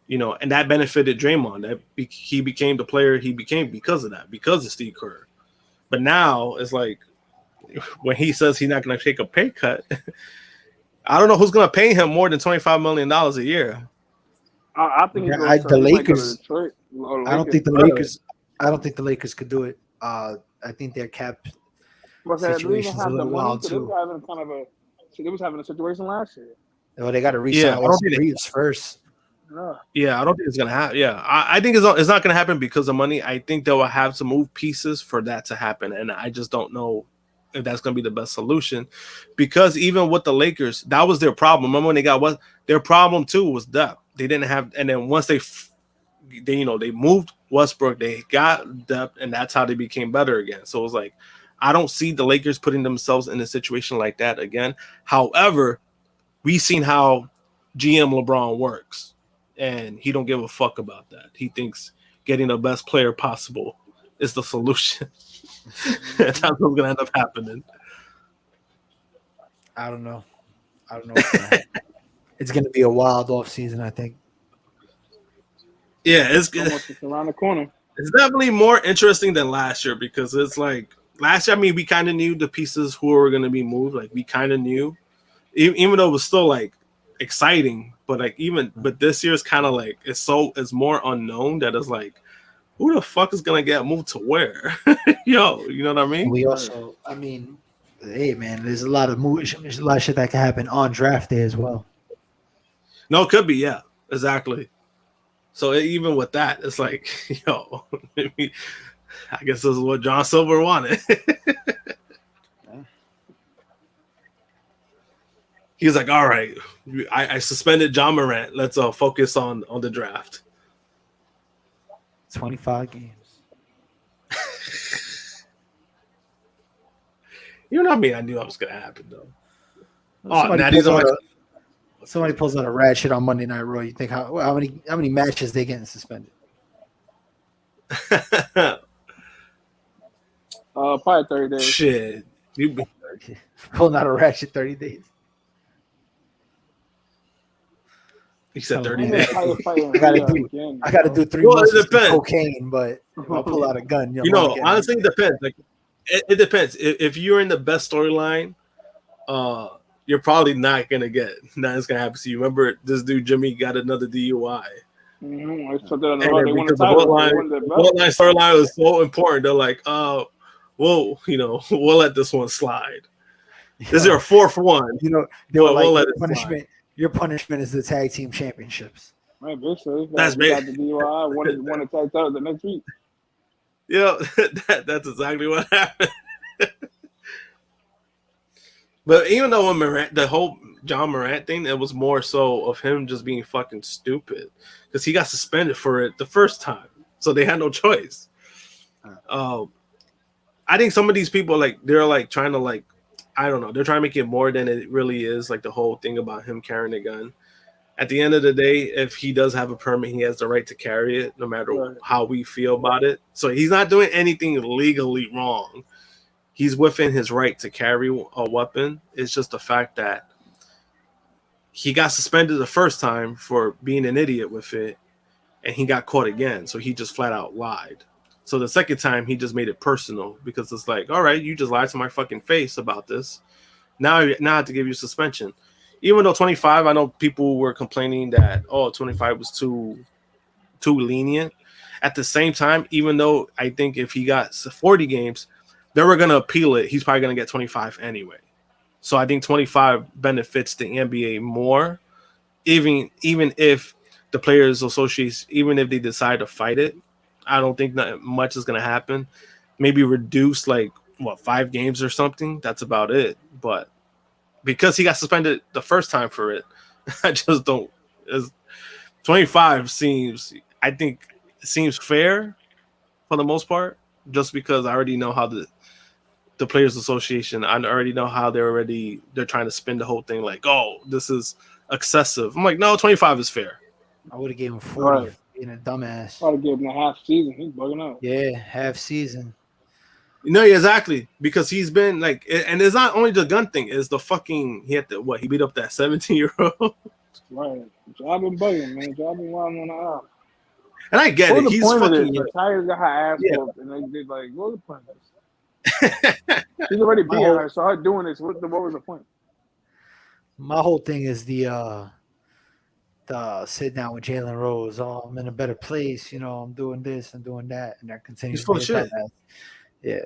and that benefited Draymond. He became the player he became because of that, because of Steve Kerr. But now it's like, when he says he's not going to take a pay cut, I don't know who's going to pay him more than $25 million a year. I think the Lakers. I don't think the Lakers could do it. I think their cap situation is a little wild too. They was having a situation last year. Well, they got to resign Reeves first. Yeah, I don't think it's gonna happen. Yeah, I think it's not gonna happen because of money. I think they will have to move pieces for that to happen, and I just don't know if that's gonna be the best solution. Because even with the Lakers, that was their problem. Remember when they got what their problem too was depth. They didn't have, and then once they they moved Westbrook, they got depth, and that's how they became better again. So it was like, I don't see the Lakers putting themselves in a situation like that again. However, we've seen how GM LeBron works, and he don't give a fuck about that. He thinks getting the best player possible is the solution. That's what's gonna end up happening. I don't know. What's gonna happen. It's gonna be a wild off season, I think. Yeah, it's around the corner. It's definitely more interesting than last year because it's like last year. I mean, we kind of knew the pieces who were going to be moved. Like we kind of knew, even though it was still like exciting. But like but this year is kind of like it's more unknown that it's like who the fuck is gonna get moved to where? Yo, you know what I mean? We also, I mean, hey man, there's a lot of there's a lot of shit that can happen on draft day as well. No, it could be, yeah, exactly. So even with that, it's like, yo, maybe, I guess this is what John Silver wanted. He's like, all right, I suspended John Morant. Let's focus on the draft. 25 games. You know what I mean? I knew that was gonna happen though. Somebody pulls out a rat shit on Monday Night Raw. You think how many matches they getting suspended? Probably 30 days. Shit, Pulling out a rat shit 30 days. He said 30 days. I gotta do 3 months of cocaine, but if I pull out a gun, honestly, it depends. Like, it depends. If you're in the best storyline, you're probably not gonna get nothing's gonna happen to you. Remember, this dude Jimmy got another DUI. Mm-hmm. Because the Bloodline storyline was so important. They're like, we'll let this one slide. This is our 4th one. They were like, your punishment is the tag team championships. Right, basically. That's got the DUI, won the tag title the next week. Yeah, that's exactly what happened. But even though the whole John Morant thing, it was more so of him just being fucking stupid because he got suspended for it the first time, so they had no choice. I think some of these people they're trying to I don't know, they're trying to make it more than it really is. Like the whole thing about him carrying a gun. At the end of the day, if he does have a permit, he has the right to carry it, no matter how we feel about it. So he's not doing anything legally wrong. He's within his right to carry a weapon. It's just the fact that he got suspended the first time for being an idiot with it, and he got caught again. So he just flat out lied. So the second time, he just made it personal because it's like, all right, you just lied to my fucking face about this. Now I have to give you suspension. Even though 25, I know people were complaining that, 25 was too lenient. At the same time, even though I think if he got 40 games, they were going to appeal it. He's probably going to get 25 anyway. So I think 25 benefits the NBA more, even if the Players Association, even if they decide to fight it. I don't think that much is going to happen. Maybe reduce 5 games or something. That's about it. But because he got suspended the first time for it, I just don't. 25 seems fair for the most part, just because I already know how the Players Association. I already know how they're trying to spin the whole thing like, oh, this is excessive. I'm like, no, 25 is fair. I would have gave him 40. Right. Being a dumbass. I would have given him a half season. He's bugging out. Yeah, half season. No, exactly, because he's been and it's not only the gun thing. It's the fucking he beat up that 17-year-old. Right, job been bugging, man. Job been wilding on the aisle. And I get it. He's fucking. The Tigers got her ass whooped, and they did what's the point of this? He's already beating her, so her doing this. What was the point? My whole thing is the sit down with Jalen Rose. Oh, I'm in a better place. I'm doing this and doing that, and they're continuing. He's full of shit. Yeah,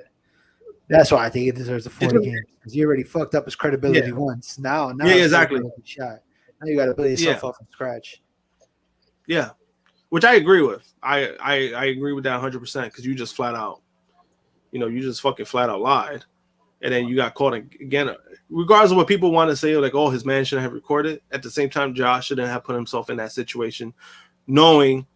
that's why I think he deserves the 40 games because he already fucked up his credibility once. Now, exactly. Shot. Now you got to build yourself up from scratch. Yeah, which I agree with. I agree with that 100% because you just flat out, you just fucking flat out lied, and then you got caught again. Regardless of what people want to say, like, oh, his man shouldn't have recorded. At the same time, Josh shouldn't have put himself in that situation, knowing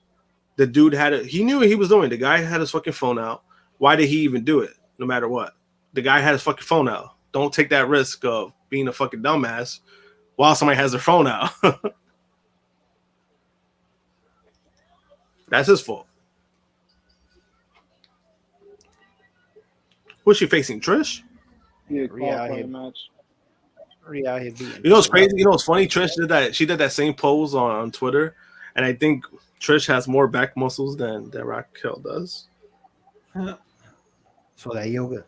the dude he knew what he was doing. The guy had his fucking phone out. Why did he even do it? No matter what, the guy had his fucking phone out. Don't take that risk of being a fucking dumbass while somebody has their phone out. That's his fault. Who's she facing? Trish? Yeah, Rhea match. Rhea. You know what's crazy? You know what's funny? Trish did that. She did that same pose on Twitter, and I think Trish has more back muscles than Raquel does. So that yoga.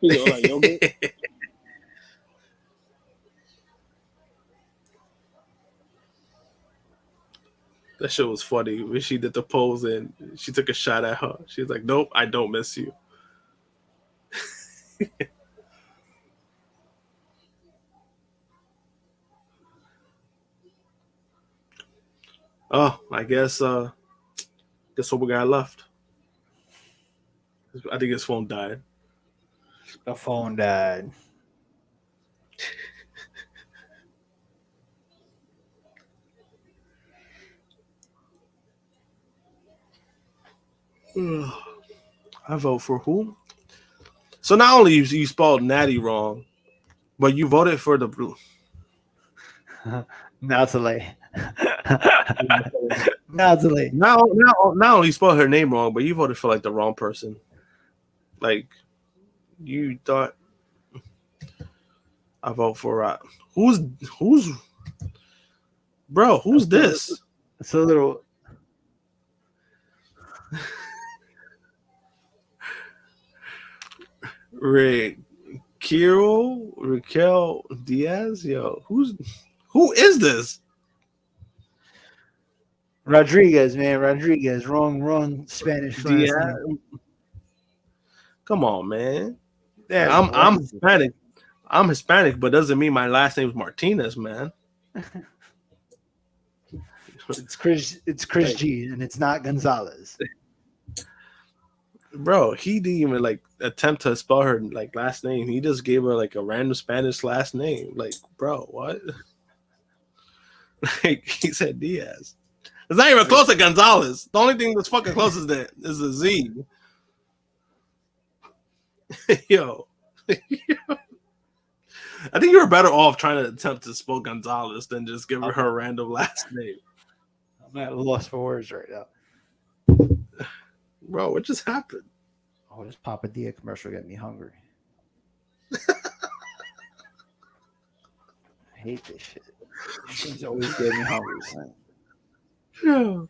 Like yoga. That shit was funny when she did the pose and she took a shot at her. She was like, "Nope, I don't miss you." Oh, I guess what we got left. I think his phone died. The phone died. I vote for who? So not only you spelled Natty wrong, but you voted for the blue. Natalie. Natalie. Not only you spelled her name wrong, but you voted for like the wrong person. Like you thought I vote for who's bro? Who's this? It's a little. Raquel Diaz, yo, who is this? Rodriguez, man, Rodriguez. Wrong Spanish last name. Come on, man. Yeah, I'm Hispanic. I'm Hispanic, but doesn't mean my last name is Martinez, man. It's Chris G, and it's not Gonzalez. Bro, he didn't even like attempt to spell her like last name. He just gave her like a random Spanish last name. Like, bro, what? Like he said Diaz. It's not even close to Gonzalez. The only thing that's fucking close is a Z. Yo. I think you were better off trying to attempt to spell Gonzalez than just give her a random last name. I'm at a loss for words right now. Bro, what just happened? Oh, this Papa Dia commercial got me hungry. I hate this shit. These things always get me hungry, son. Yeah.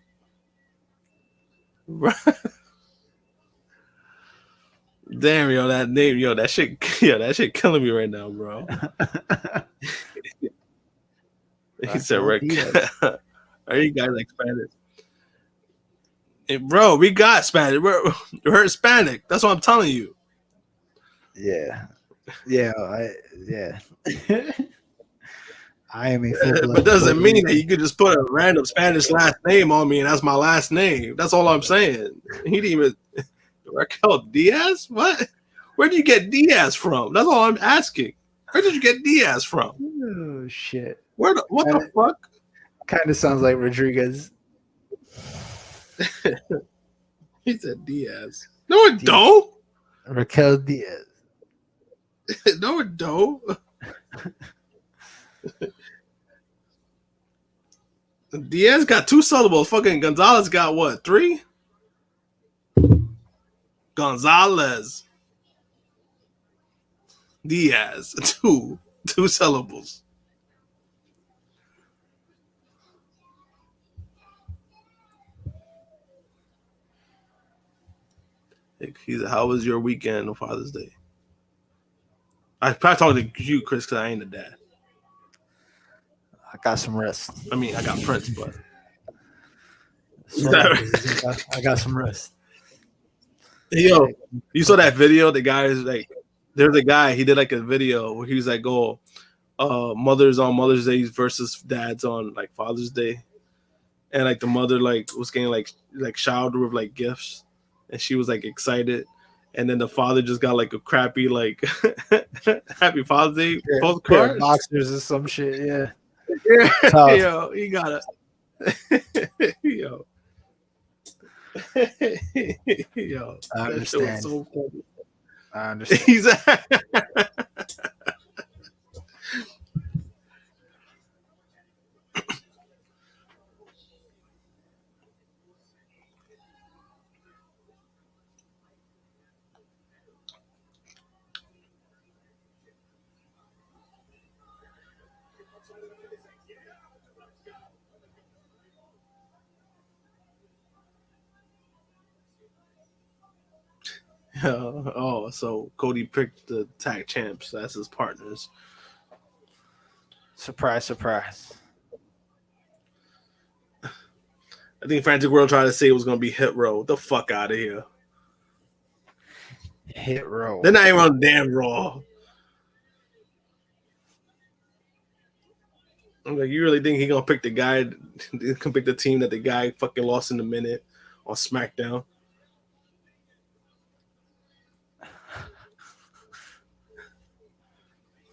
Damn, yo, that name, yo, that shit killing me right now, bro. He said, Rick, are you guys like Spanish? Hey, bro, we got Spanish. We're Hispanic. That's what I'm telling you. Yeah. I am a full-blood. But doesn't mean that you could just put a random Spanish last name on me and that's my last name. That's all I'm saying. He didn't even Raquel Diaz? What? Where do you get Diaz from? That's all I'm asking. Where did you get Diaz from? Oh shit. What the fuck? Kind of sounds like Rodriguez. He said Diaz. No, it don't. Raquel Diaz. No, it don't. Diaz got 2 syllables. Fucking Gonzalez got what? 3? Gonzalez. Diaz. 2 syllables. How was your weekend on Father's Day? I probably talking to you, Chris, because I ain't a dad. I got some rest. I mean, I got Prince, but I got some rest. Yo, you saw that video? The guy is like, there's a guy. He did like a video where he was like, "Oh, mothers on Mother's Day versus dads on like Father's Day," and like the mother like was getting like showered with like gifts, and she was like excited, and then the father just got like a crappy like Happy Father's Day postcard, boxers or some shit. Yeah, yo, he got a yo. Yo, I that shit was understand. so funny. I understand. He's oh, so Cody picked the tag champs. That's his partners. Surprise, surprise. I think Frantic World tried to say it was going to be Hit Row. The fuck out of here. Hit Row. They're not even on damn Raw. I'm like, you really think he going to pick the guy, can pick the team that the guy fucking lost in a minute on SmackDown?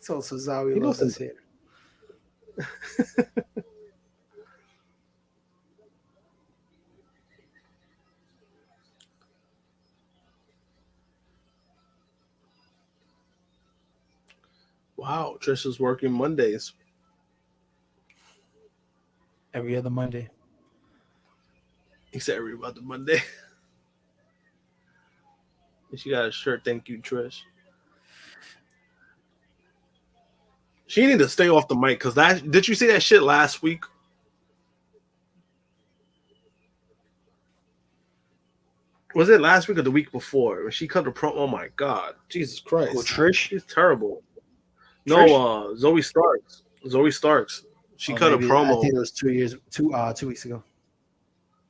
So Suzawi loves his hair. Wow, Trish is working Mondays. Every other Monday. He said every other Monday. And she got a shirt. Thank you, Trish. She need to stay off the mic because that. Did you see that shit last week? Was it last week or the week before? When she cut her promo? Oh my god, Jesus Christ! Oh, Trish, she's terrible. Trish? No, Zoe Starks. Zoe Starks. She cut a promo. I think it was 2 weeks ago.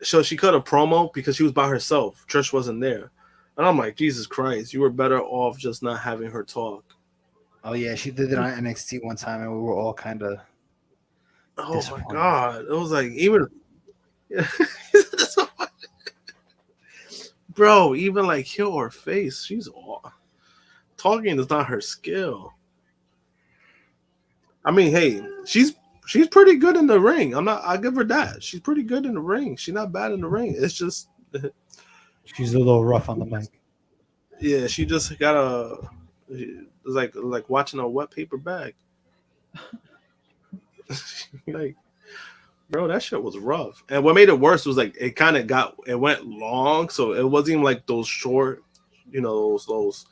So she cut a promo because she was by herself. Trish wasn't there, and I'm like, Jesus Christ, you were better off just not having her talk. Oh yeah, she did it on NXT one time, and we were all kind of. Oh my god! It was like even, bro. Even like heel or face, she's all talking is not her skill. I mean, hey, she's pretty good in the ring. I'll give her that. She's pretty good in the ring. She's not bad in the ring. It's just she's a little rough on the mic. Yeah, she just got a. It's like watching a wet paper bag. Like, bro, that shit was rough. And what made it worse was like it went long, so it wasn't even like those short, those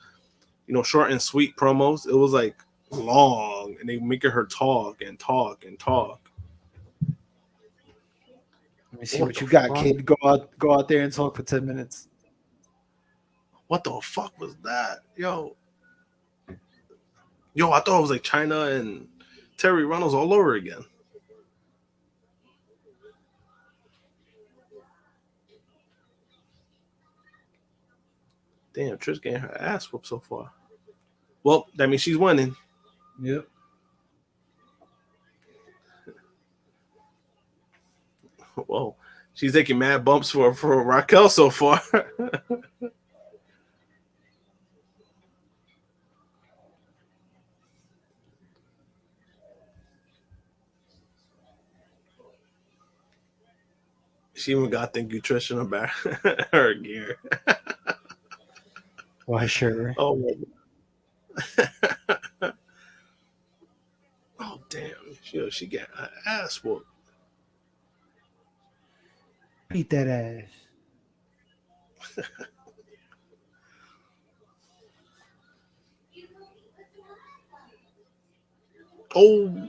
short and sweet promos. It was like long, and they making her talk and talk and talk. Let me see what you got, kid. Go out there and talk for 10 minutes. What the fuck was that, yo? I thought it was like China and Terry Runnels all over again. Damn, Trish getting her ass whooped so far. Well, that means she's winning. Yep. Whoa, she's taking mad bumps for Raquel so far. She even got thank you Trish in her back, her gear. Why sure? Oh, oh damn! She got her ass whooped. Beat that ass. Oh.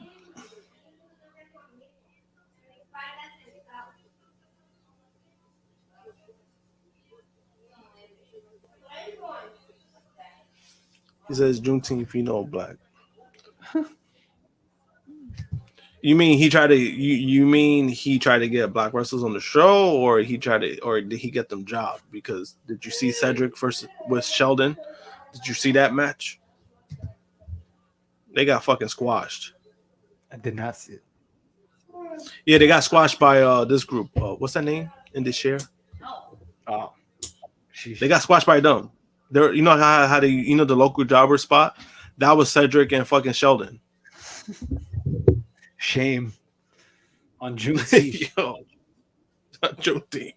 He says Juneteenth, black. You mean he tried to? You mean he tried to get black wrestlers on the show, or did he get them jobbed? Because did you see Cedric with Sheldon? Did you see that match? They got fucking squashed. I did not see it. Yeah, they got squashed by this group. What's that name in this share? Oh, they got squashed by them. They're, you know how they, you know, the local jobber spot? That was Cedric and fucking Sheldon. Shame. On Juneteenth. Yo, Juneteenth.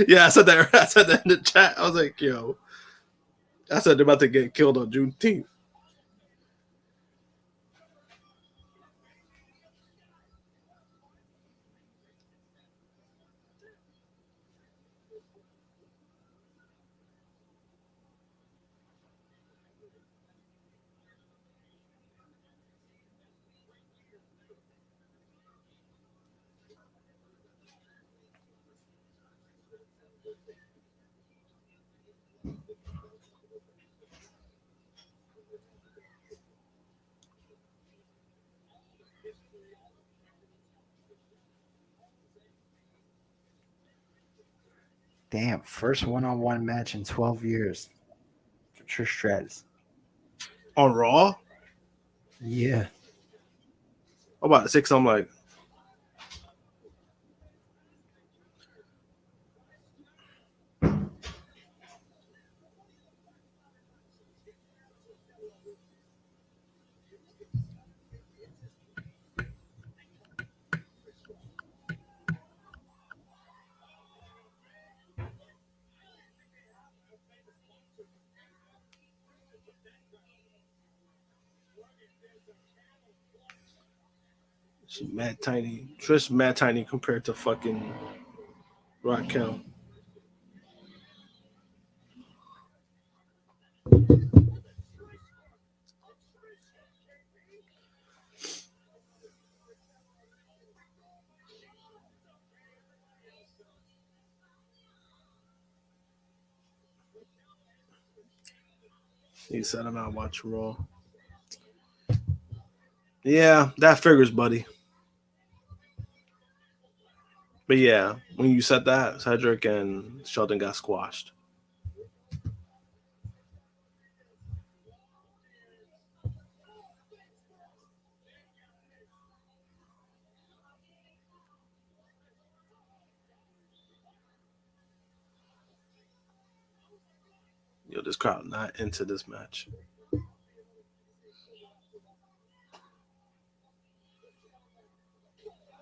Yeah, I said that in the chat. I was like, yo, I said they're about to get killed on Juneteenth. Damn, first one-on-one match in 12 years for Trish Stratus. On Raw? Yeah. I'm about to say something like, she's mad tiny. Trish mad tiny compared to fucking Raquel. He said I'm not watching Raw. Yeah, that figures, buddy. But yeah, when you said that, Cedric and Sheldon got squashed. Yo, this crowd not into this match.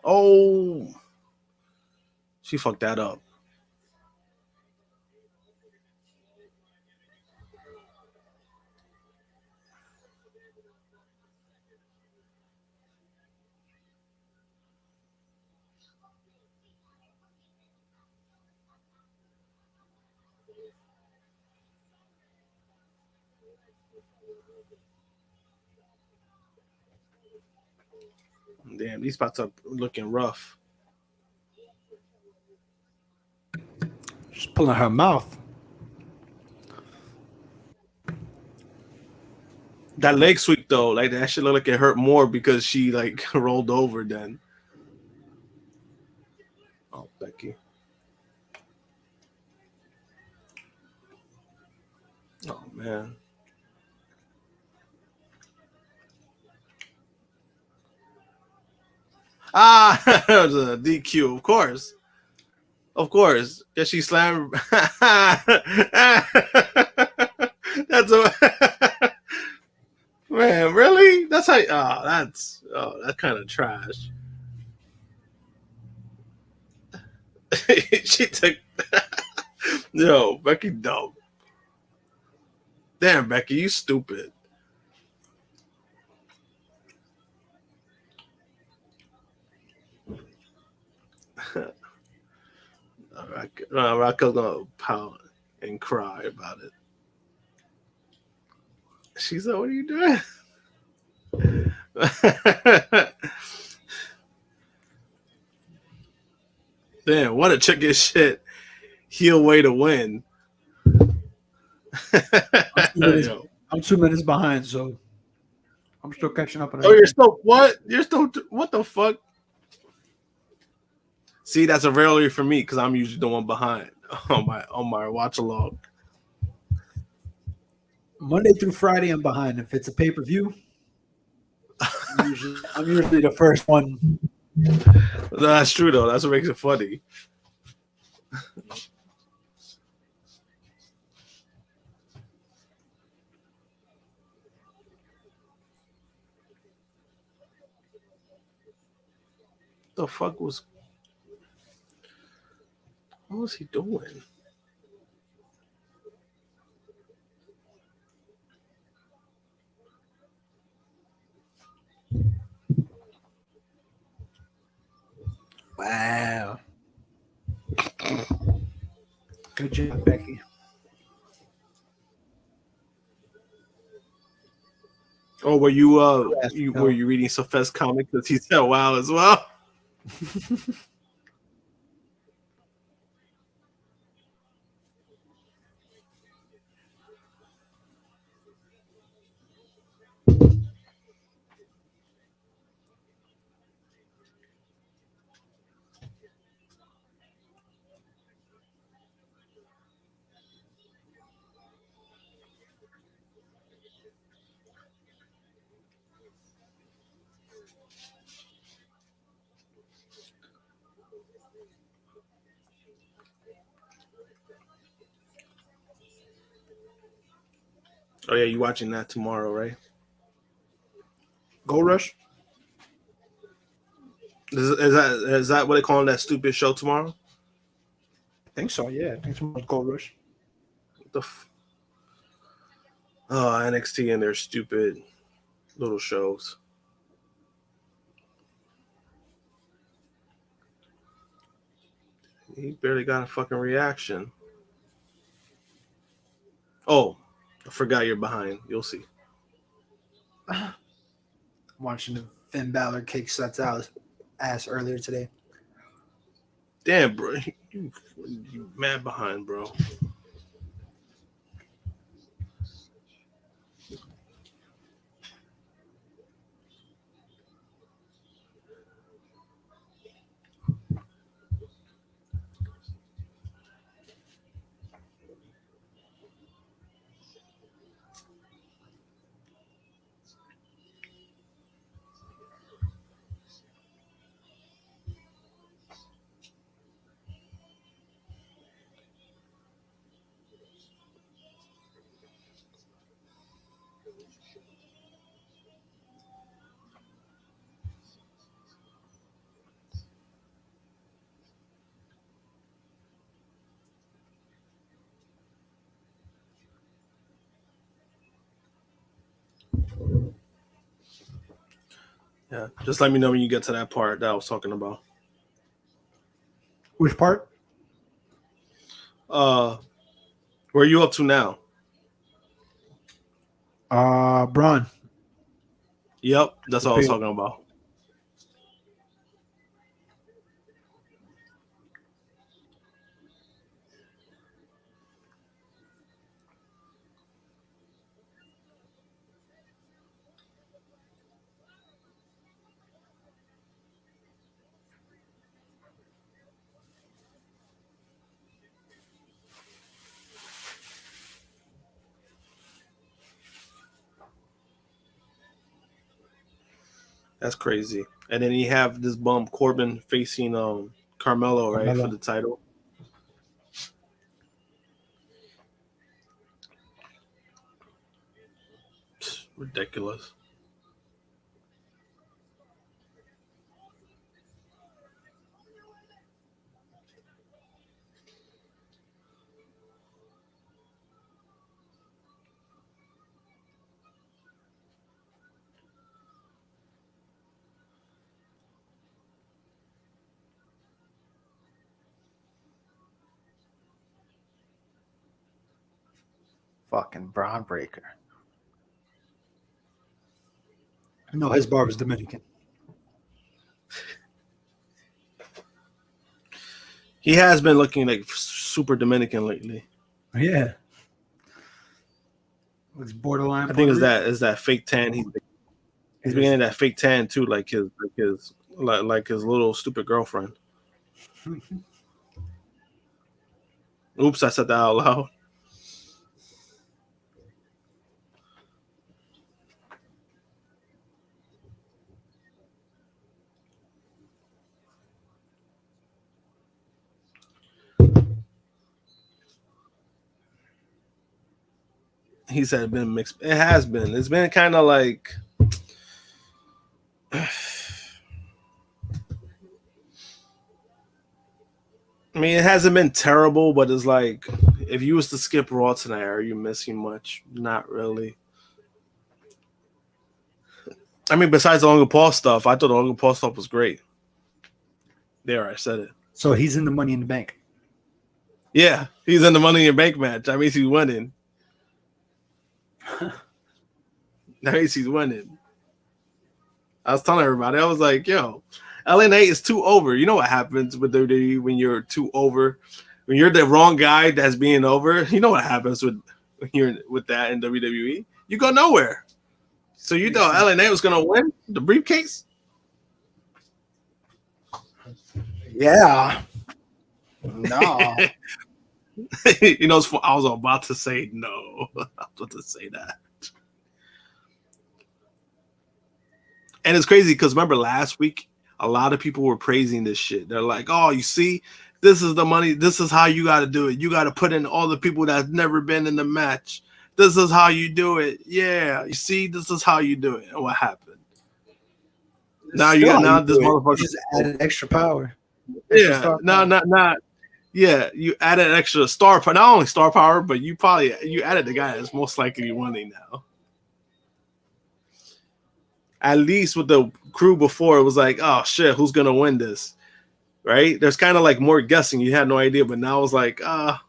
Oh, she fucked that up. Damn, these spots are looking rough. She's pulling her mouth. That leg sweep though, like that shit look like it hurt more because she like rolled over then. Oh, Becky. Oh man. Ah, it was a DQ, of course. Of course. Because she slammed. That's a man, really? That's how that's kind of trash. She took yo, Becky dumb. Damn, Becky, you stupid. Raquel's gonna pout and cry about it. She said, "What are you doing?" Damn, what a chicken shit heel way to win. I'm 2 minutes behind, so I'm still catching up. Oh, you're still what? You're still what the fuck? See, that's a rarity for me because I'm usually the one behind on my watch along. Monday through Friday, I'm behind. If it's a pay-per-view, I'm usually the first one No, that's true though. That's what makes it funny. The fuck was? What was he doing? Wow. Good job, Becky. Oh, were you Yes, were you reading Safet's comic because he said wow as well? Oh yeah, you watching that tomorrow, right? Gold Rush? Is that what they call that stupid show tomorrow? I think so, yeah. I think it's Gold Rush. NXT and their stupid little shows. He barely got a fucking reaction. Oh, I forgot you're behind. You'll see. I'm watching the Finn Balor kick Seth's ass earlier today. Damn, bro. You mad behind, bro. Yeah, just let me know when you get to that part that I was talking about. Which part? Where are you up to now? Braun. Yep, that's what I was talking about. That's crazy. And then you have this bum Corbin facing Carmelo, right, for the title. Ridiculous. Fucking Braun Breaker. I know his barber's Dominican. He has been looking like super Dominican lately. Yeah. It's borderline. I think is that fake tan. He's beginning that fake tan too, like his little stupid girlfriend. Oops, I said that out loud. He said it's been mixed. It has been. It's been kind of like. I mean, it hasn't been terrible, but it's like if you was to skip Raw tonight, are you missing much? Not really. I mean, besides the Logan Paul stuff, I thought the Logan Paul stuff was great. There, I said it. So he's in the Money in the Bank. Yeah, he's in the Money in the Bank match. That means he's winning. That means he's winning. I was telling everybody, I was like, yo, LA Knight is too over. You know what happens with WWE when you're too over? When you're the wrong guy that's being over, you know what happens when you're with that in WWE? You go nowhere. So you thought LA Knight was going to win the briefcase? Yeah. No. You know, I was about to say no. I was about to say that. And it's crazy because remember last week, a lot of people were praising this shit. They're like, oh, you see, this is the money. This is how you got to do it. You got to put in all the people that's never been in the match. This is how you do it. Yeah, you see, this is how you do it. And what happened? Now you got this motherfucker just added extra power. Yeah, not. Yeah, you added extra star power. Not only star power, but you added the guy that's most likely winning now. At least with the crew before, it was like, oh shit, who's gonna win this? Right? There's kind of like more guessing. You had no idea, but now it's like, I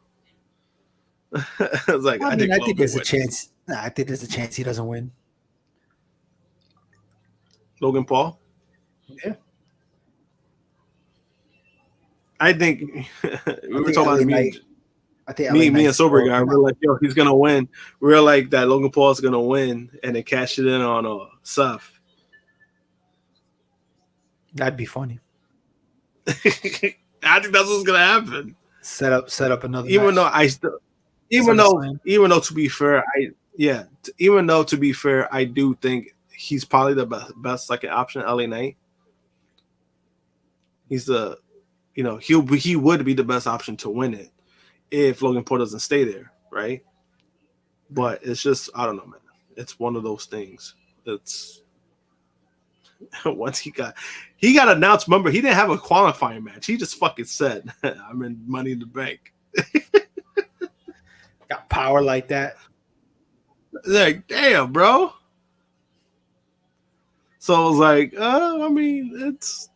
was like, I think there's a chance. I think there's a chance he doesn't win. Logan Paul? Yeah. I think we were talking about me and Sober Guy. We're like, yo, he's gonna win. We're like that Logan Paul's gonna win and then cash it in on Seth. That'd be funny. I think that's what's gonna happen. Set up another. Even match. Even though to be fair, I do think he's probably the best second option. LA Knight. He's the, he would be the best option to win it if Logan Paul doesn't stay there, right? But it's just, I don't know, man. It's one of those things. It's once he got announced. Remember, he didn't have a qualifying match. He just fucking said, "I'm in Money in the Bank." Got power like that. Like, damn, bro. So I was like, I mean, it's,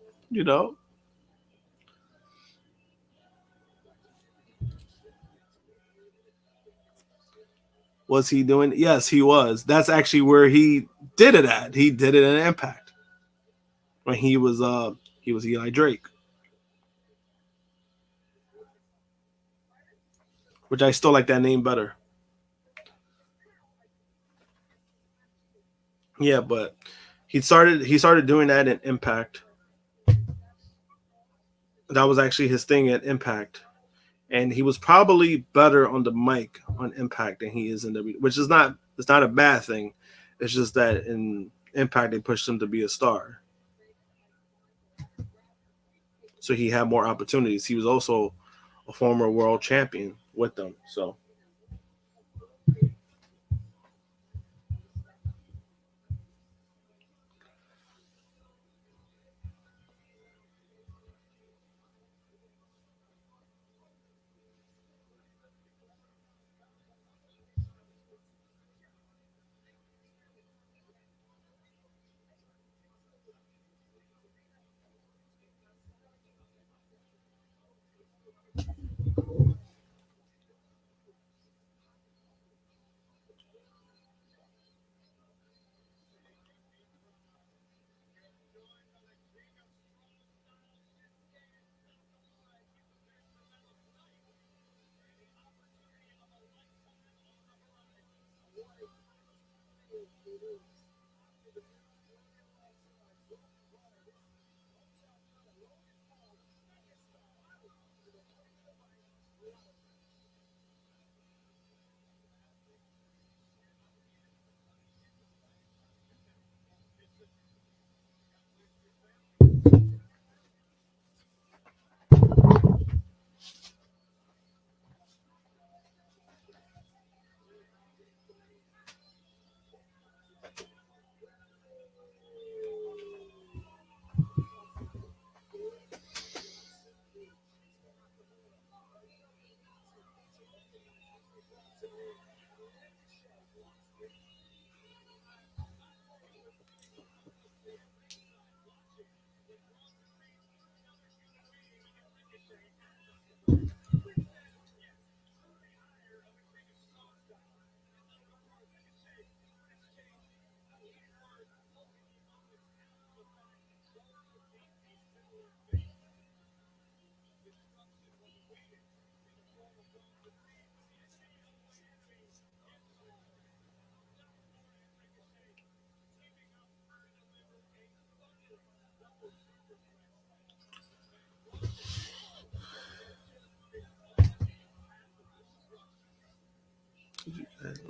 Was he doing it? Yes, he was. That's actually where he did it at. He did it in Impact. When he was Eli Drake. Which I still like that name better. Yeah, but he started doing that in Impact. That was actually his thing at Impact. And he was probably better on the mic on Impact than he is in WWE, which is not a bad thing. It's just that in Impact they pushed him to be a star. So he had more opportunities. He was also a former world champion with them. So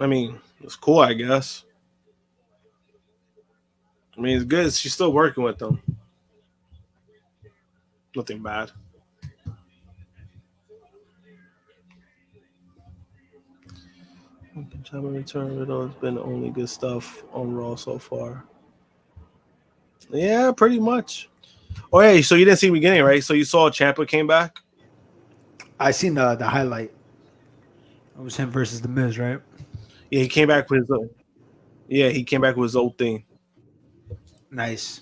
I mean, it's cool, I guess. I mean, it's good. She's still working with them. Nothing bad. Time of return, it's been only good stuff on Raw so far. Yeah, pretty much. Oh, hey, so you didn't see the beginning, right? So you saw Ciampa came back? I seen the highlight. It was him versus The Miz, right? Yeah, he came back with his own. Yeah, he came back with his old thing. Nice.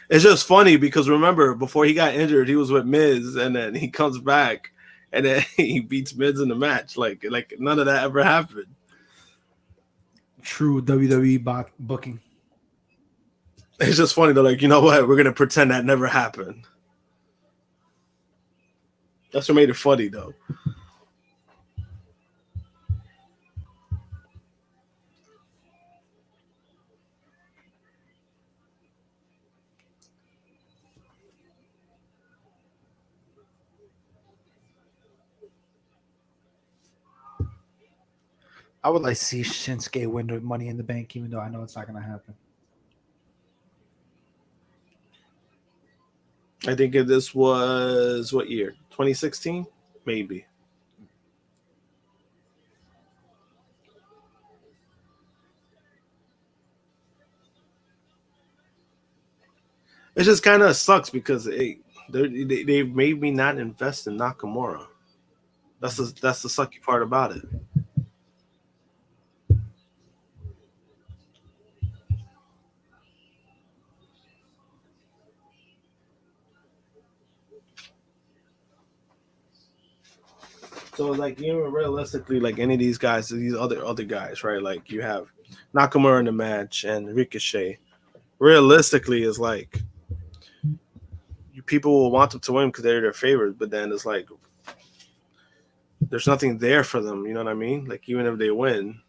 It's just funny because remember, before he got injured, he was with Miz, and then he comes back, and then he beats Miz in the match. Like none of that ever happened. True WWE booking. It's just funny though. Like, you know what? We're gonna pretend that never happened. That's what made it funny though. I would like to see Shinsuke win the Money in the Bank, even though I know it's not going to happen. I think if this was what year? 2016? Maybe. It just kind of sucks because they've made me not invest in Nakamura. That's the sucky part about it. So like even realistically, like any of these guys, these other guys, right? Like you have Nakamura in the match and Ricochet. Realistically, is like people will want them to win because they're their favorites, but then it's like there's nothing there for them. You know what I mean? Like even if they win.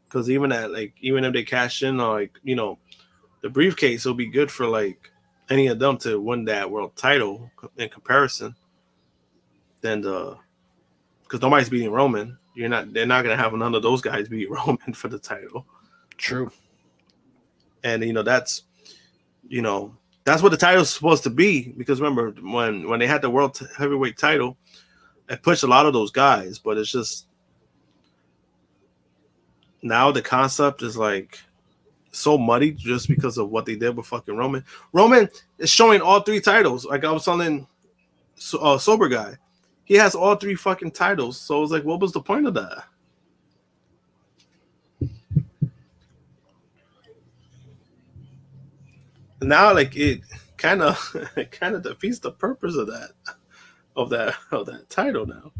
Because even if they cash in or like, you know, the briefcase will be good for like any of them to win that world title in comparison. Then because nobody's beating Roman, they're not gonna have none of those guys beat Roman for the title. True. And that's what the title's supposed to be, because remember when they had the world heavyweight title, it pushed a lot of those guys, but it's just now the concept is like so muddy just because of what they did with fucking Roman. Roman is showing all three titles. Like I was telling Sober Guy, he has all three fucking titles. So I was like, what was the point of that? Now, like it kind of defeats the purpose of that title. Now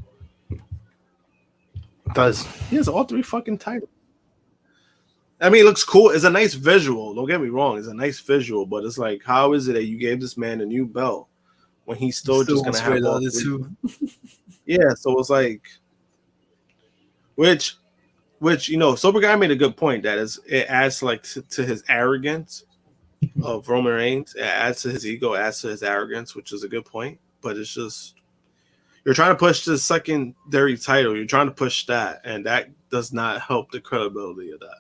It does. he has all three fucking titles. I mean, it looks cool. It's a nice visual. Don't get me wrong. It's a nice visual, but it's like, how is it that you gave this man a new belt when he's still just going to have all three? Yeah, so it's like, which Sober Guy made a good point that it adds like to his arrogance of Roman Reigns. It adds to his ego, adds to his arrogance, which is a good point. But it's just, you're trying to push the secondary title. You're trying to push that, and that does not help the credibility of that.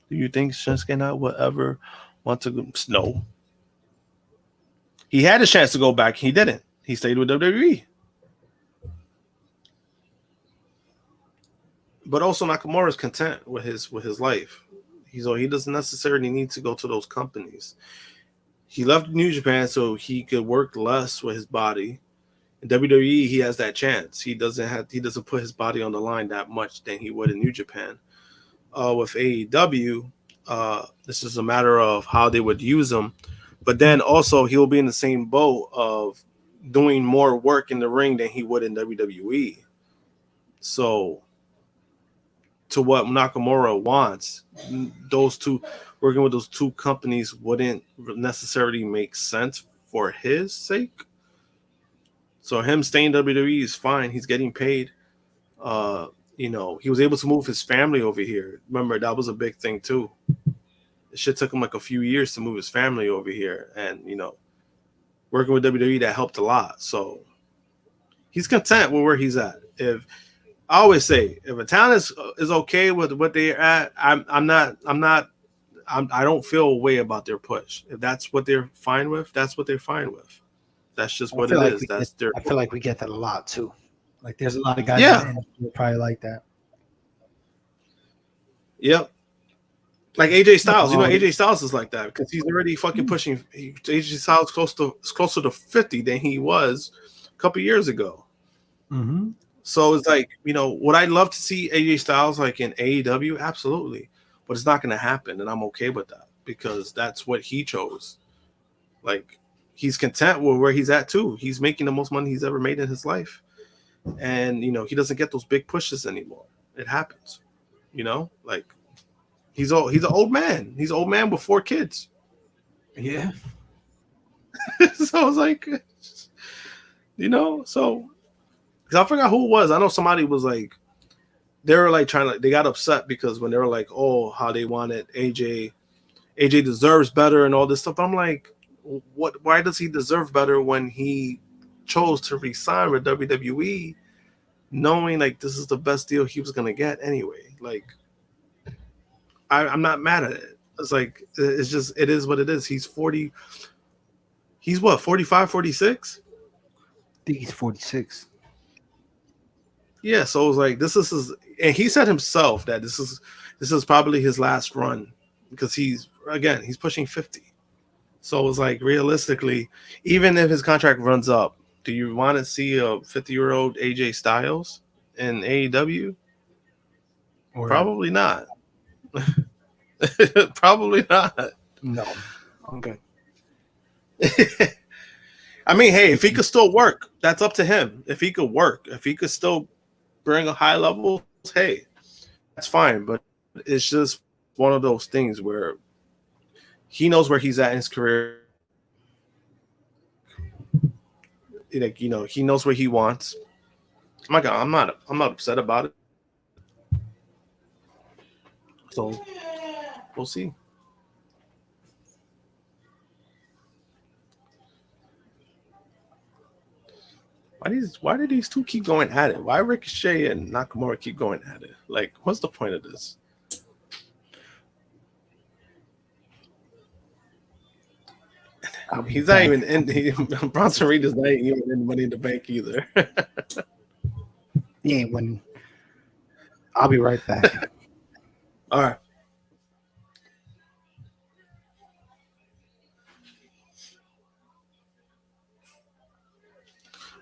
Do you think Shinsuke will ever want to go? No. He had a chance to go back. He didn't. He stayed with WWE. But also Nakamura is content with his life. He doesn't necessarily need to go to those companies. He left New Japan so he could work less with his body. In WWE, he has that chance. He doesn't put his body on the line that much than he would in New Japan. With AEW, this is a matter of how they would use him. But then also he'll be in the same boat of doing more work in the ring than he would in WWE. So to what Nakamura wants, those two working with those two companies wouldn't necessarily make sense for his sake. So him staying WWE is fine. He's getting paid. He was able to move his family over here. Remember, that was a big thing too. It shit took him like a few years to move his family over here, and working with WWE that helped a lot. So he's content with where he's at. If I always say, if a talent is okay with what they're at, I don't feel a way about their push. If that's what they're fine with, that's what they're fine with. That's just what it is. I feel like we get that a lot too. Like there's a lot of guys Yeah. who probably like that. Yep. Like AJ Styles, AJ Styles is like that because he's already fucking pushing. AJ Styles is closer to 50 than he was a couple years ago. Mm-hmm. So it's like, would I love to see AJ Styles like in AEW? Absolutely, but it's not going to happen, and I'm okay with that because that's what he chose. Like, he's content with where he's at too. He's making the most money he's ever made in his life, and he doesn't get those big pushes anymore. It happens, like. He's an old man. He's an old man with 4 kids. Yeah. So it's like, so because I forgot who it was. I know somebody was like, they were like they got upset because when they were like, oh, how they wanted AJ deserves better and all this stuff. I'm like, why does he deserve better when he chose to resign with WWE, knowing like this is the best deal he was gonna get anyway? Like, I'm not mad at it. It's like, it's just, it is what it is. He's 40. He's what, 45, 46? I think he's 46. Yeah. So it was like, this is, and he said himself that this is probably his last run because he's pushing 50. So it was like, realistically, even if his contract runs up, do you want to see a 50-year-old AJ Styles in AEW? Probably not. Probably not. No, I'm good. I mean, hey, if he could still work, that's up to him. If he could work, if he could still bring a high level, hey, that's fine. But it's just one of those things where he knows where he's at in his career. Like, he knows what he wants. My God, I'm not upset about it. So we'll see. Why did these two keep going at it? Why Ricochet and Nakamura keep going at it? Like, what's the point of this? He's not even in. Bronson Reed is not even in Money in the Bank either. He ain't winning. I'll be right back. All right.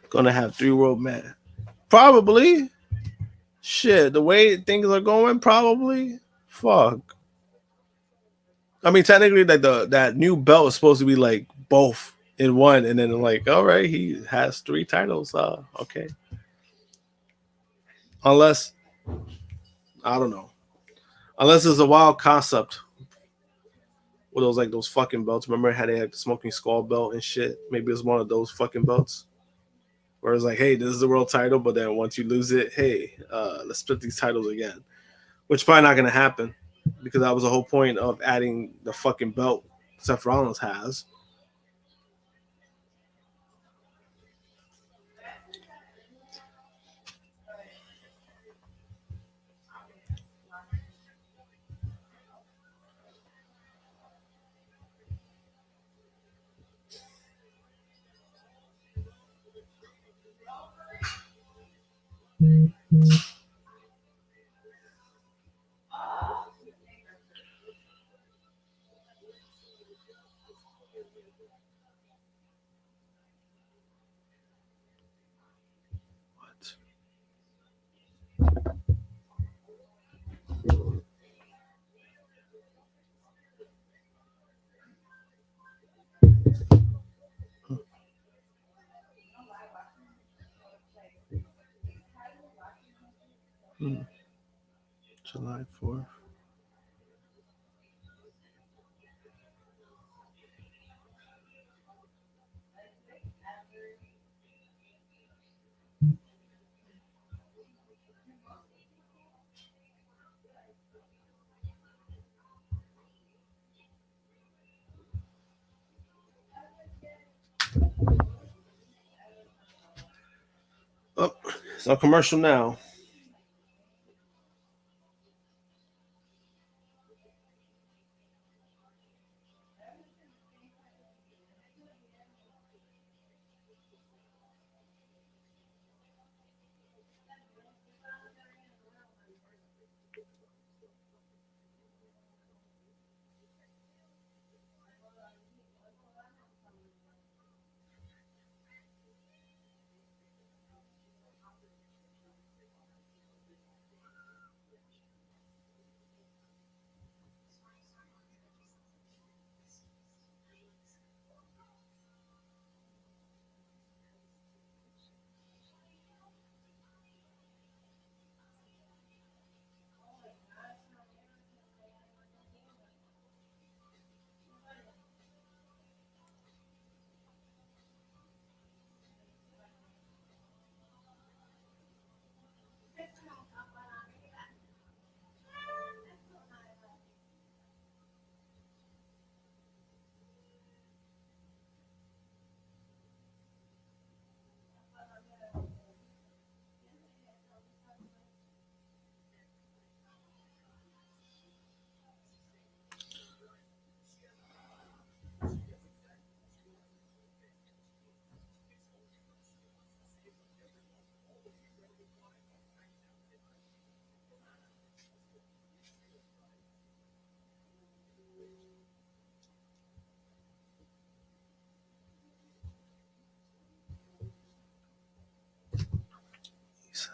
Gonna have 3 world men. Probably. Shit, the way things are going, probably. Fuck. I mean, technically, like that new belt is supposed to be like both in one, and then like, all right, he has 3 titles. Okay. Unless, I don't know. Unless it's a wild concept. With those fucking belts. Remember how they had the Smoking Skull belt and shit? Maybe it's one of those fucking belts. Where it's like, hey, this is the world title, but then once you lose it, hey, let's split these titles again. Which is probably not going to happen because that was the whole point of adding the fucking belt Seth Rollins has. July 4th. Oh, it's on commercial now.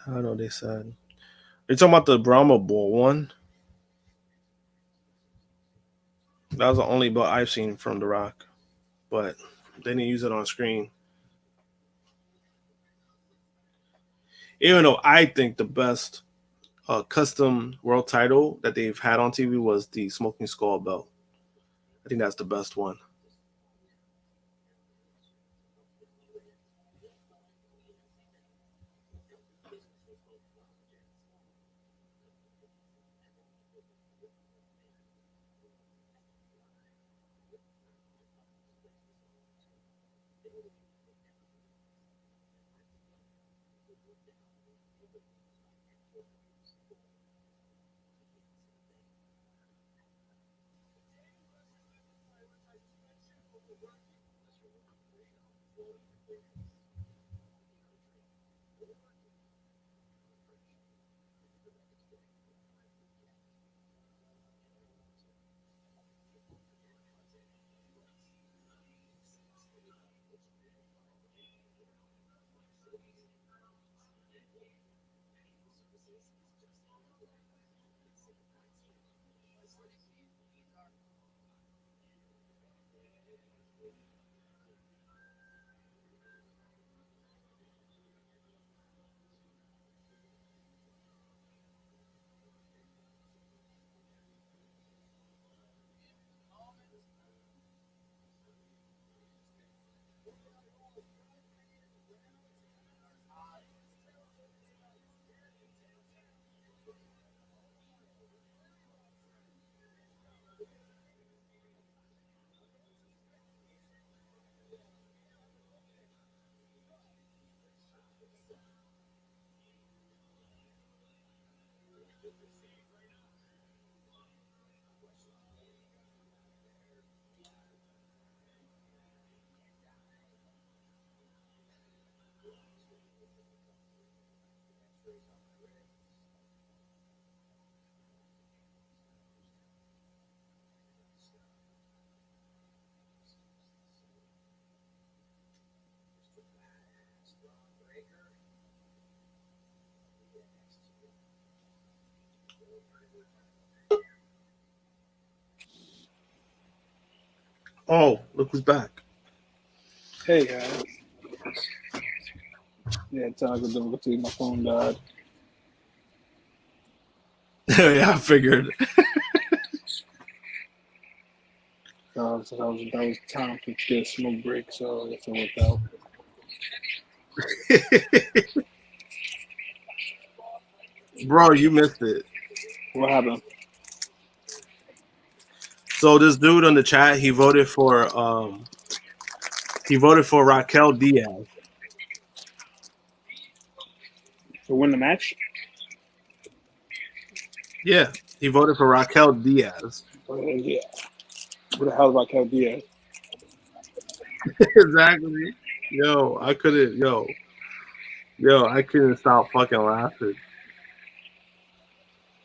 I know they said. You're talking about the Brahma Bull one? That was the only belt I've seen from The Rock, but they didn't use it on screen. Even though I think the best custom world title that they've had on TV was the Smoking Skull belt. I think that's the best one. Oh, look who's back. Hey guys. Yeah, technical difficulty. My phone died. Yeah, I figured. So that was time to get a smoke break, so I guess it worked out. Bro, you missed it. What happened? So this dude on the chat, he voted for He voted for Raquel Diaz to win the match. Yeah, he voted for Raquel Diaz. Yeah. Who the hell is Raquel Diaz? Exactly. I couldn't stop fucking laughing.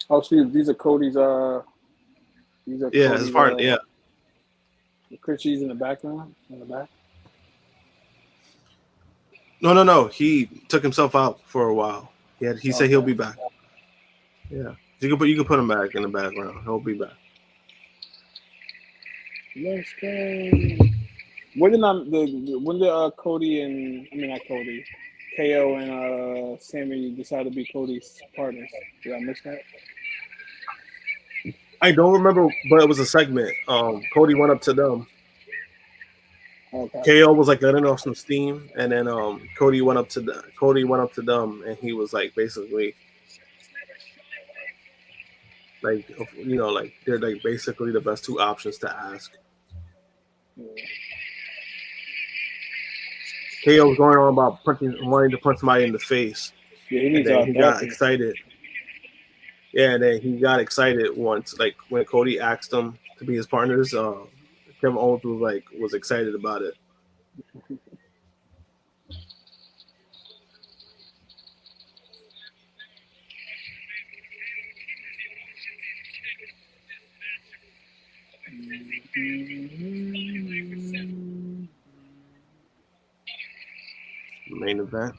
Oh, these are Cody's. These are His partner. Chrissy's in the background. In the back. No. He took himself out for a while. He said he'll be back. Yeah, you can put him back in the background. He'll be back. Let's go. When did Cody and not Cody, KO and Sammy decide to be Cody's partners? Did I miss that? I don't remember, but it was a segment. Cody went up to them. Okay. KO was like letting off some steam, and then Cody went up to them, and he was like basically like like they're like basically the best two options to ask. Yeah. KO was going on about wanting to punch somebody in the face. Yeah, and then he got excited. Yeah, and then he got excited once, like when Cody asked him to be his partners. Kevin Owens was excited about it. Main event.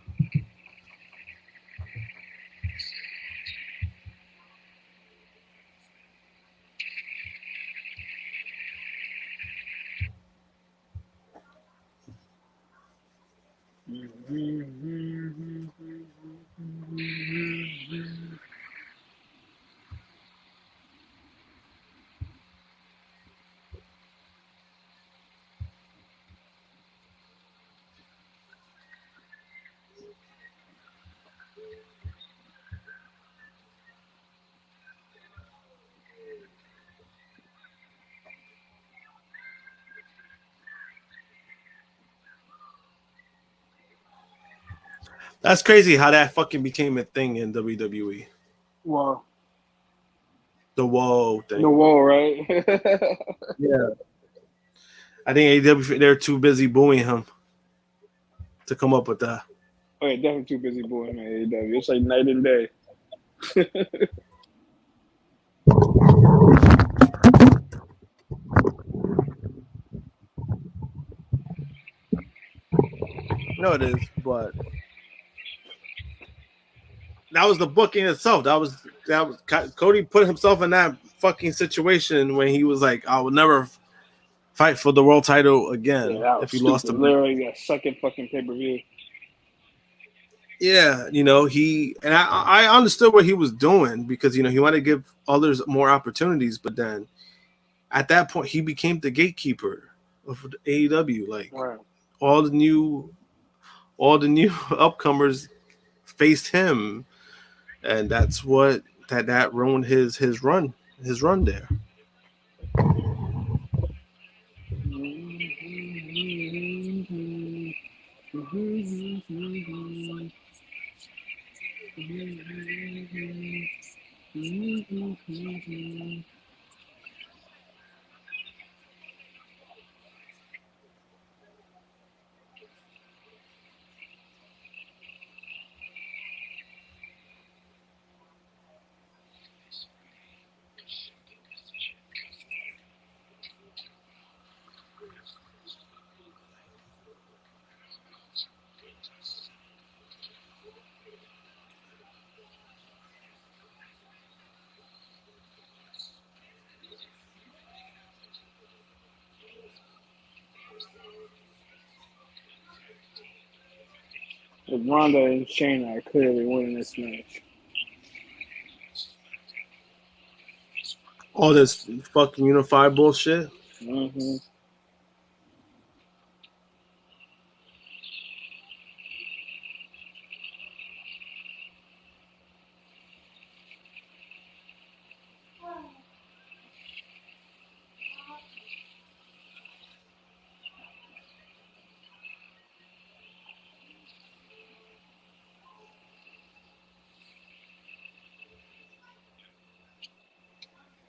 That's crazy how that fucking became a thing in WWE. Wow. The whoa thing. The whoa, right? Yeah. I think AEW, they're too busy booing him to come up with that. Oh, yeah, definitely too busy booing him at AEW. It's like night and day. No, it is, but that was the booking itself. That was Cody put himself in that fucking situation when he was like, I will never fight for the world title again if he lost the literally a second fucking pay-per-view. Yeah, I understood what he was doing because he wanted to give others more opportunities, but then at that point he became the gatekeeper of the AEW. Like right. all the new upcomers faced him, and that's what that ruined his run there. Ronda and Shayna are clearly winning this match. All this fucking unified bullshit. Mm-hmm.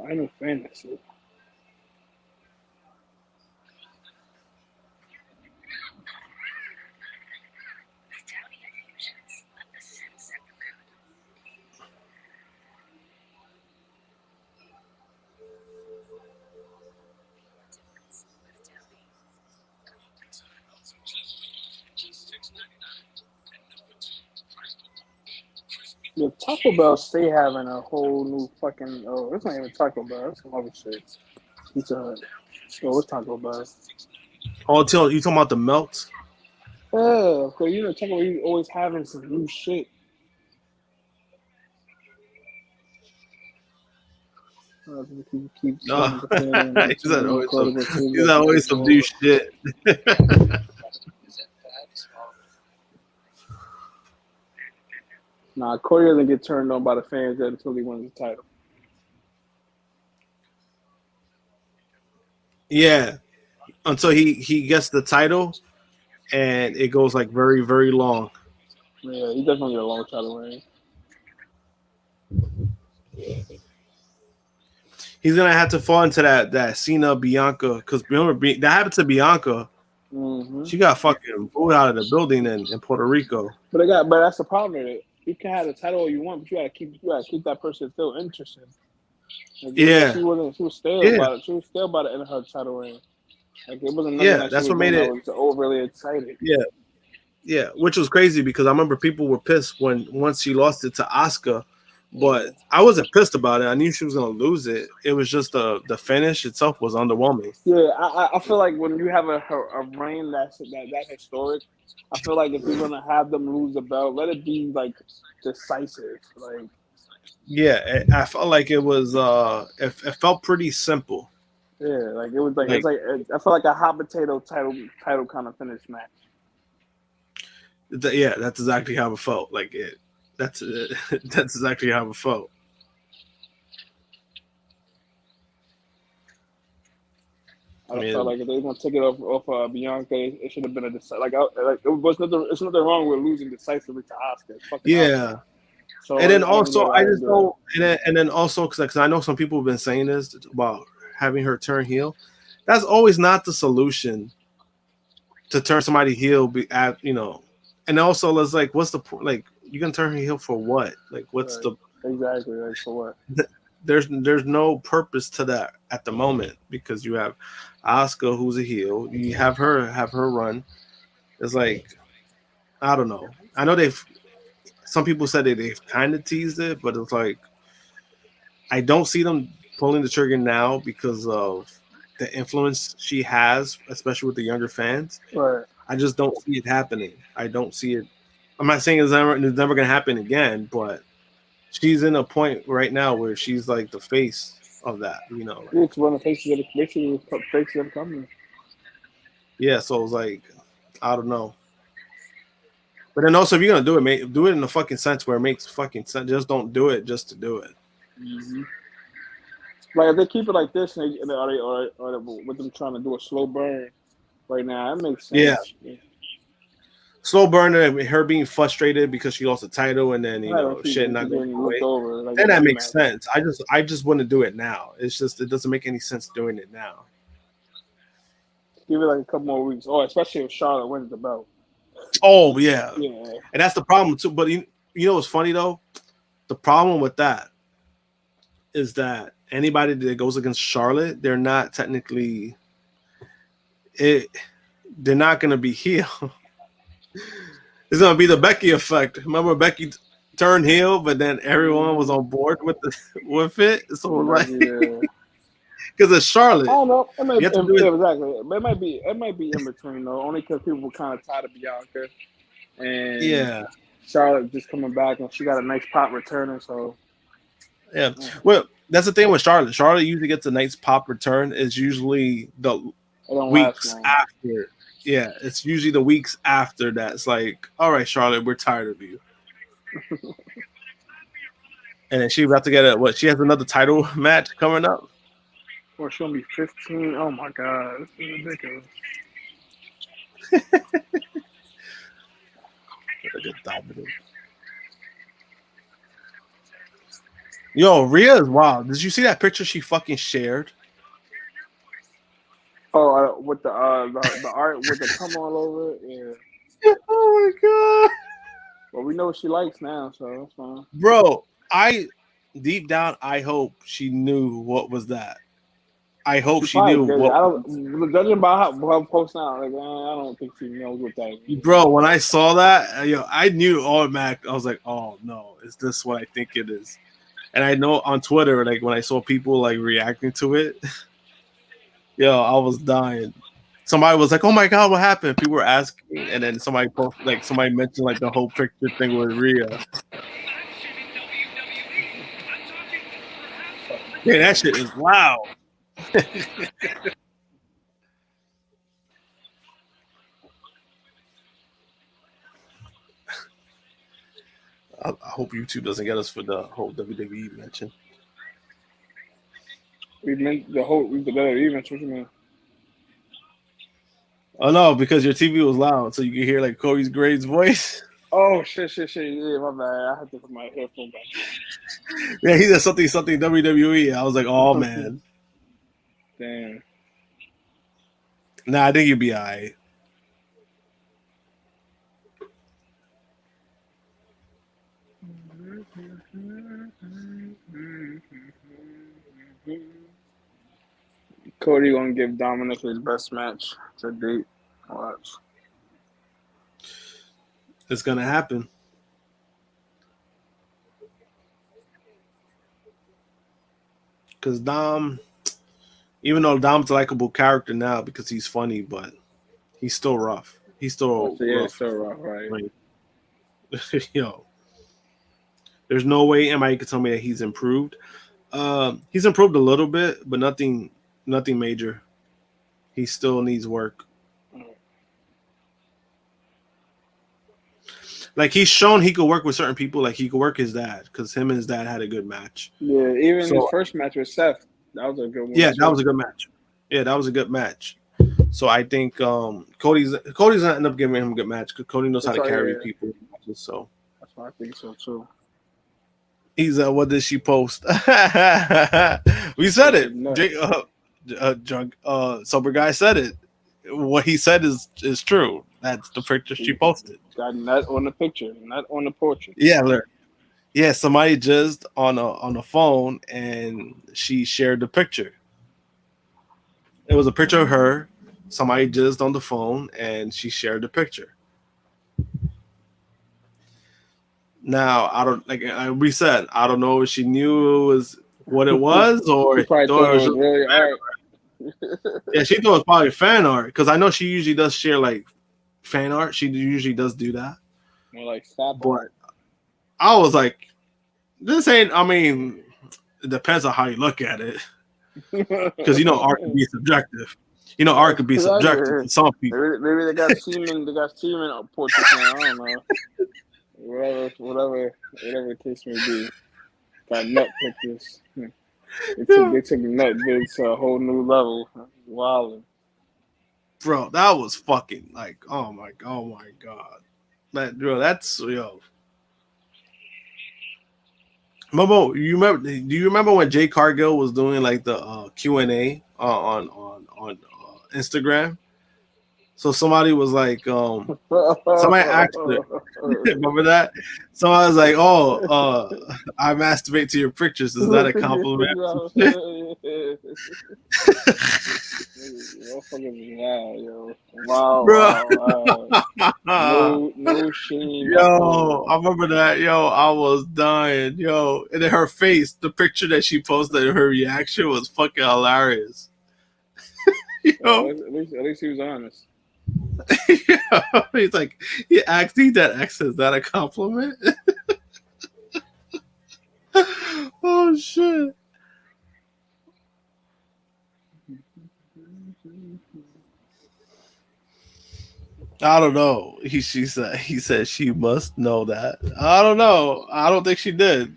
Final Fantasy. The Taco Bell stay having a whole new fucking. Oh, it's not even Taco Bell. It's some other shit. Pizza Hut. Oh, it's Taco Bell. Oh, until you talking about the melts? Yeah, because you know Taco Bell you always having some new shit. Keep No, he's he's always some new shit. Nah, Cody doesn't get turned on by the fans until he wins the title. Yeah, until he gets the title, and it goes like very, very long. Yeah, he definitely get a long title reign. He's gonna have to fall into that Cena Bianca, because remember that happened to Bianca. Mm-hmm. She got fucking booed out of the building in Puerto Rico. But that's the problem with it. You can have the title all you want, but you gotta keep that person still interested. Like, Yeah, she was stale about it. She was stale about it in her title reign. Like it wasn't nothing that that's she what was made it. I was overly excited. Yeah, which was crazy because I remember people were pissed once she lost it to Asuka, but I wasn't pissed about it. I knew she was gonna lose it. It was just the finish itself was underwhelming. Yeah, I feel like when you have a reign that's historic, I feel like if you're gonna have them lose the belt, let it be like decisive. Like yeah, I felt like it was it felt pretty simple. Yeah, like it was like it's like I felt like a hot potato title kind of finish match. Yeah, that's exactly how it felt. Like it. That's exactly how it felt. I felt like if they were gonna take it off Bianca, it should have been it's nothing wrong with losing decisively to Asuka. Yeah. So and then also, I just don't, and then also because I know some people have been saying this about having her turn heel. That's always not the solution to turn somebody heel. And also, it's like, what's the point? Like, you gonna turn her heel for what? Like, what's exactly like for what? There's no purpose to that at the moment because you have Asuka who's a heel. You have her run. It's like, I don't know. I know some people said they've kind of teased it, but it's like I don't see them pulling the trigger now because of the influence she has, especially with the younger fans. Right. I just don't see it happening. I don't see it. I'm not saying it's never going to happen again, but she's in a point right now where she's like the face of that. Like, it's one of the faces of the company. Yeah, so it was like, I don't know. But then also, if you're gonna do it, do it in a fucking sense where it makes fucking sense. Just don't do it just to do it. Mm-hmm. Like if they keep it like this, or with them trying to do a slow burn right now, that makes sense. Yeah. Slow burner, her being frustrated because she lost the title, and then shit not going away. Over, then that makes sense. I just wouldn't do it now. It's just it doesn't make any sense doing it now. Give it like a couple more weeks. Oh, especially if Charlotte wins the belt. Oh yeah. And that's the problem too. But you know what's funny though? The problem with that is that anybody that goes against Charlotte, they're not technically they're not gonna be heel. It's gonna be the Becky effect. Remember Becky turned heel, but then everyone was on board with it. So like because it's Charlotte. I don't know. Exactly. It might be in between though, only because people were kind of tired of Bianca, and Charlotte just coming back, and she got a nice pop returning. So well, that's the thing with Charlotte. Charlotte usually gets a nice pop return. It's usually the weeks after. Yeah, it's usually the weeks after that. It's like, all right, Charlotte, we're tired of you. And then she's about to get she has another title match coming up. Or she'll be 15. Oh my god, this is ridiculous. Yo, Rhea is wild. Did you see that picture she fucking shared? Oh, with the art with the come all over it. Yeah. Oh my god, Well, we know what she likes now, so that's fine. bro! Deep down, I hope she knew what was that. I hope she knew Good. what. I don't. Judging by her post now, like I don't think she knows what that is. Bro, when I saw that, I knew automatic. I was like, "Oh no, is this what I think it is?" And I know on Twitter, like when I saw people like reacting to it, I was dying. Somebody was like, "Oh my god, what happened?" People were asking, and then somebody mentioned like the whole picture thing with Rhea. Yeah, that shit is loud. I hope YouTube doesn't get us for the whole WWE mention. We meant the WWE mention. What you mean? Oh no, because your TV was loud, so you could hear like Cody Graves' voice. Oh shit! Yeah, my bad. I had to put my headphone back. Yeah, he said something WWE. I was like, oh man. Damn. Nah, I think you'll be alright. Cody gonna give Dominic his best match to date. Watch. It's gonna happen. Because Dom, even though Dom's a likable character now because he's funny, but he's still rough. He's still rough. Still rough, right? There's no way anybody could tell me that he's improved. He's improved a little bit, but nothing major. He still needs work. Like he's shown he could work with certain people. Like he could work his dad because him and his dad had a good match. Yeah, even his first match with Seth, that was a good one. Yeah, that was a good match. Yeah, that was a good match. So I think Cody's gonna end up giving him a good match because Cody knows how to carry people. So that's why I think so too. He's what did she post? We said it. Drunk sober guy said it. What he said is true. That's the picture she posted. Got nut on the picture, not on the portrait. Yeah, look. Yeah, somebody just on a phone and she shared the picture. It was a picture of her. Somebody just on the phone and she shared the picture. Now I don't we said I don't know if she knew it was what it was or she probably thought it was really art. Yeah, she thought it was probably fan art because I know she usually does share like fan art. She usually does do that. More like stop. But I was like, this ain't. I mean, it depends on how you look at it because art can be subjective. Art could be subjective to some people. Maybe they got semen. They got semen portraits now. I don't know. Whatever the case may be. Got nut pictures. They took nut vids to a whole new level. Wow. Bro, that was fucking like, oh my god. That's Momo, do you remember when Jay Cargill was doing like the Q&A on Instagram? So somebody was like, somebody asked her, remember that? So I was like, I masturbate to your pictures. Is that a compliment? Wow, wow. No shame. Yo, I remember that. Yo, I was dying. Yo, and then her face, the picture that she posted, her reaction was fucking hilarious. At least he was honest. He's like, he asked me that X, is that a compliment? Oh shit. I don't know. He said she must know that. I don't know. I don't think she did.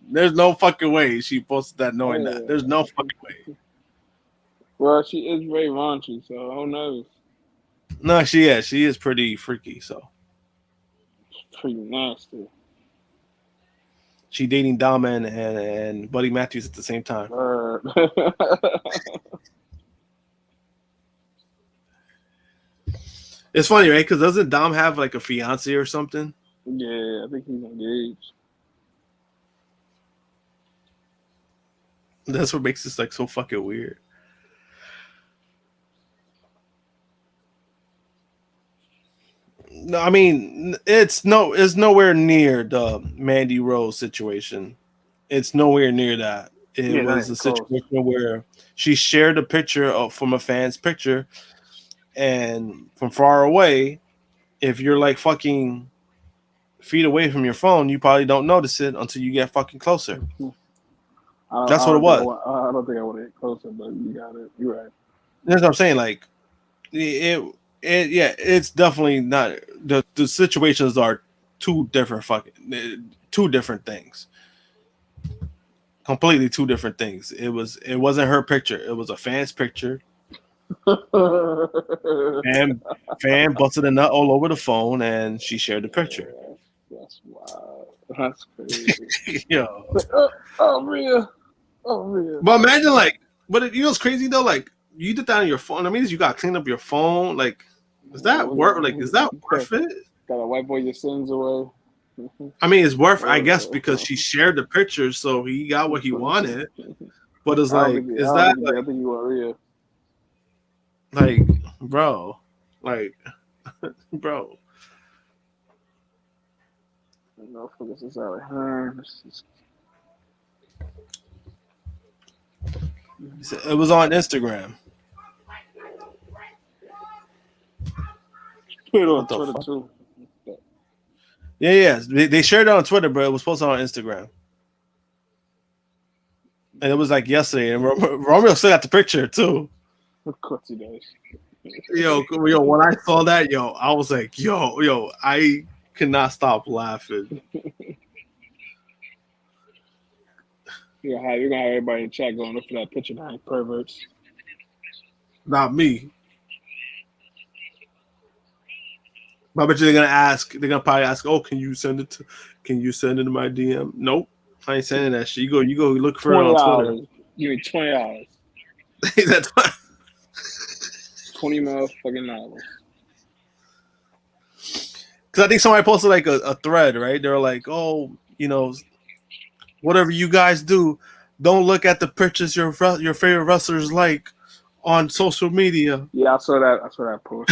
There's no fucking way she posted that knowing that. There's no fucking way. Well, she is very raunchy, so who knows? No, she is pretty freaky, so. Pretty nasty. she dating Dom and Buddy Matthews at the same time. It's funny, right? Because doesn't Dom have like a fiance or something? Yeah, I think he's engaged. That's what makes this like so fucking weird. No, I mean it's nowhere near the Mandy Rose situation. It's nowhere near that. It was a situation where she shared a picture from a fan's picture, and from far away, if you're like fucking feet away from your phone, you probably don't notice it until you get fucking closer. That's what it was. I don't think I want to get closer, but you got it. You're right. That's what I'm saying. Like it's definitely not the situations are two different things. Completely two different things. It wasn't her picture. It was a fan's picture. Fan busted a nut all over the phone, and she shared the picture. That's wild. That's crazy. Yo. Rhea. But imagine but you know what's crazy though? Like you did that on your phone. That means you gotta clean up your phone. Like, is that worth? Like, is that worth it? Gotta wipe all your sins away. I mean, it's worth, I guess, because she shared the picture, so he got what he wanted. But it's like, is that like? I think you are Rhea. Like, bro, bro. No, focus this out. Her. It was on Instagram. Put it on Twitter too. Yeah. They shared it on Twitter, but it was posted on Instagram. And it was like yesterday, and Romeo still got the picture too. Of course he does. Yo, when I saw that, I was like, yo, I cannot stop laughing. You're gonna have everybody in chat going look for that picture now, perverts. Not me. I bet you they're gonna probably ask, oh, can you send it to my DM? Nope. I ain't sending that shit. You go look for it on Twitter. Give me $20. That's what. $20 motherfucking. Because I think somebody posted like a thread, right? They're like, oh, whatever you guys do, don't look at the pictures your favorite wrestlers like on social media. Yeah, I saw that post.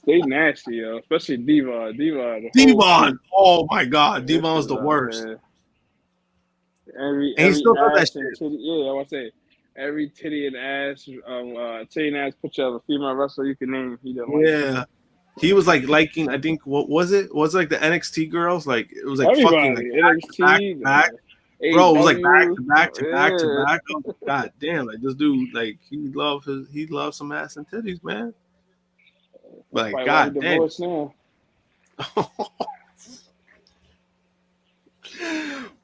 They nasty, yo. Especially Devon. Oh my God, Devon's the worst. Every still does that shit. Yeah, I want to say every titty and ass, titty and ass picture of a female wrestler you can name. He didn't like. Yeah. He was like liking, I think, what was it? Was it like the NXT girls? Like it was like everybody. fucking like NXT, back. Bro, it was like back to back. Oh, God damn, like this dude, like he loves some ass and titties, man. Like God damn. Now.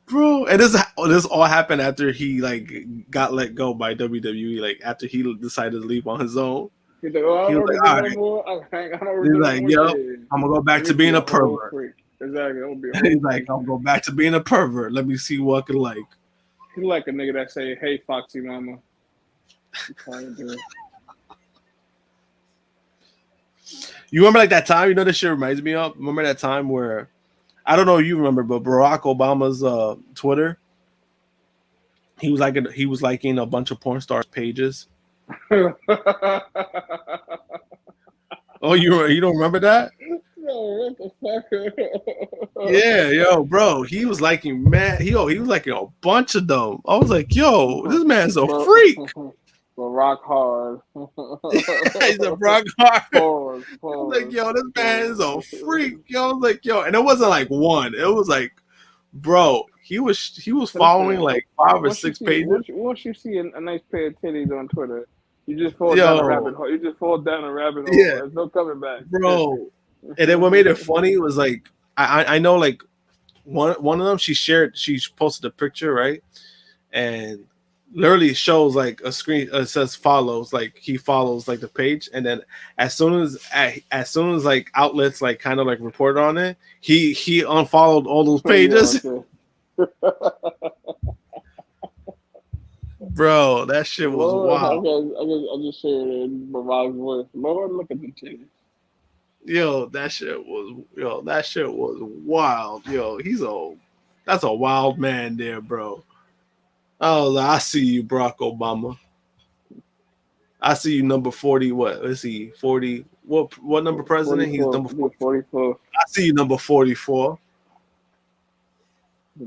Bro, and this all happened after he like got let go by WWE, like after he decided to leave on his own. He's like, oh, he was like, all right. He's like, yo, I'm gonna go back to being a pervert. Exactly. He's like, I'm gonna go back to being a pervert. Let me see what I can like. He like a nigga that say, "Hey, Foxy Mama." You remember like that time? You know, this shit reminds me of. Remember that time where I don't know if you remember, but Barack Obama's Twitter. He was liking a bunch of porn stars' pages. Oh, you don't remember that? No, what the fuck? Yeah, yo, bro, he was liking he was liking a bunch of them. I was like, yo, this man's a freak. Well, rock hard. He's a rock hard. Pause. I was like, yo, this man is a freak. Yo, I was like, yo, and it wasn't like one. It was like, bro, he was following like 5 or 6 pages. Once you see a nice pair of titties on Twitter, you just fall down a rabbit hole. Yeah. There's no coming back, bro. And then what made it funny was like I know like one of them she posted a picture, right? And literally shows like a screen. It says follows, like he follows like the page, and then as soon as like outlets like kind of like reported on it, he unfollowed all those pages. Bro, that shit was wild. I just shared it in Barack's voice. Lord, look at the titties. That shit was wild. That's a wild man there, bro. Oh, I see you, Barack Obama. I see you, number 40. What? Let's see, 40. What number president? He's number 44. I see you, number 44.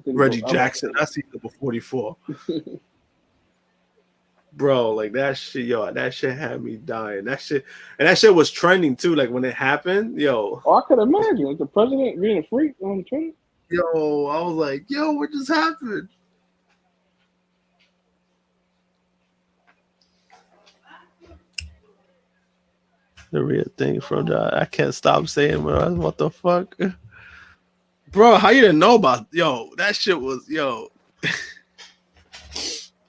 Reggie Jackson. I see you, number 44. Bro, like that shit, that shit had me dying. That shit was trending too. Like when it happened, Oh, I could imagine like the president being a freak on Twitter. I was like, what just happened? The real thing from John. I can't stop saying, what the fuck, bro? How you didn't know about that shit was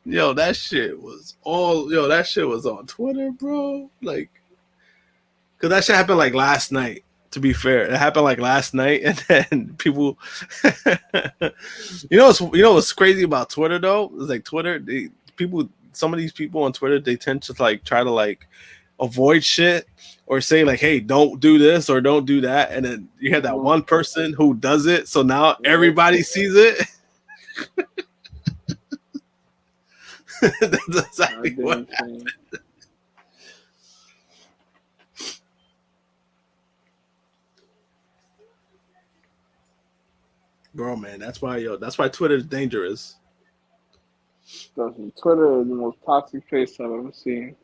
that shit was that shit was on Twitter, bro. Like, cause that shit happened like last night. To be fair, it happened like last night, and then people, what's crazy about Twitter though? It's like Twitter, some of these people on Twitter, they tend to like try to like avoid shit or say like, hey, don't do this or don't do that, and then you have that one person who does it, so now everybody sees it. That's exactly what happened. Bro, man, that's why Twitter is dangerous. Twitter is the most toxic place I've ever seen.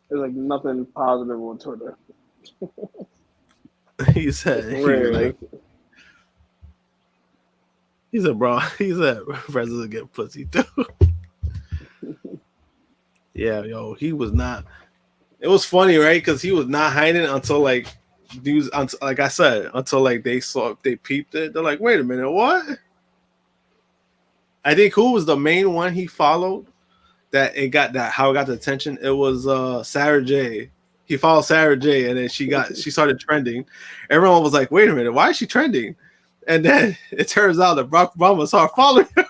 There's like nothing positive on Twitter. He said, bro, president get pussy too. Yeah, he was not. It was funny, right? Because he was not hiding until like dudes, like I said, until like they peeped it. They're like, wait a minute, what? I think who was the main one he followed that it got the attention? It was Sarah J. He followed Sarah J, and then she started trending. Everyone was like, wait a minute, why is she trending? And then it turns out that Barack Obama started following her.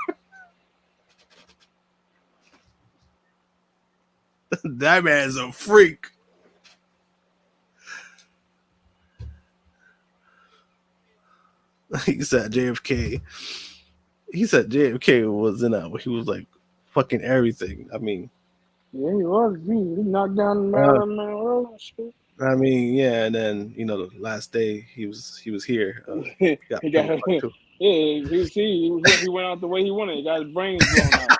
That man's a freak. He said JFK. He said JFK was in that. He was like fucking everything. I mean, yeah, he was. He knocked down Marilyn Monroe. I mean, yeah, and then the last day he was here. He went out the way he wanted. He got his brains blown out.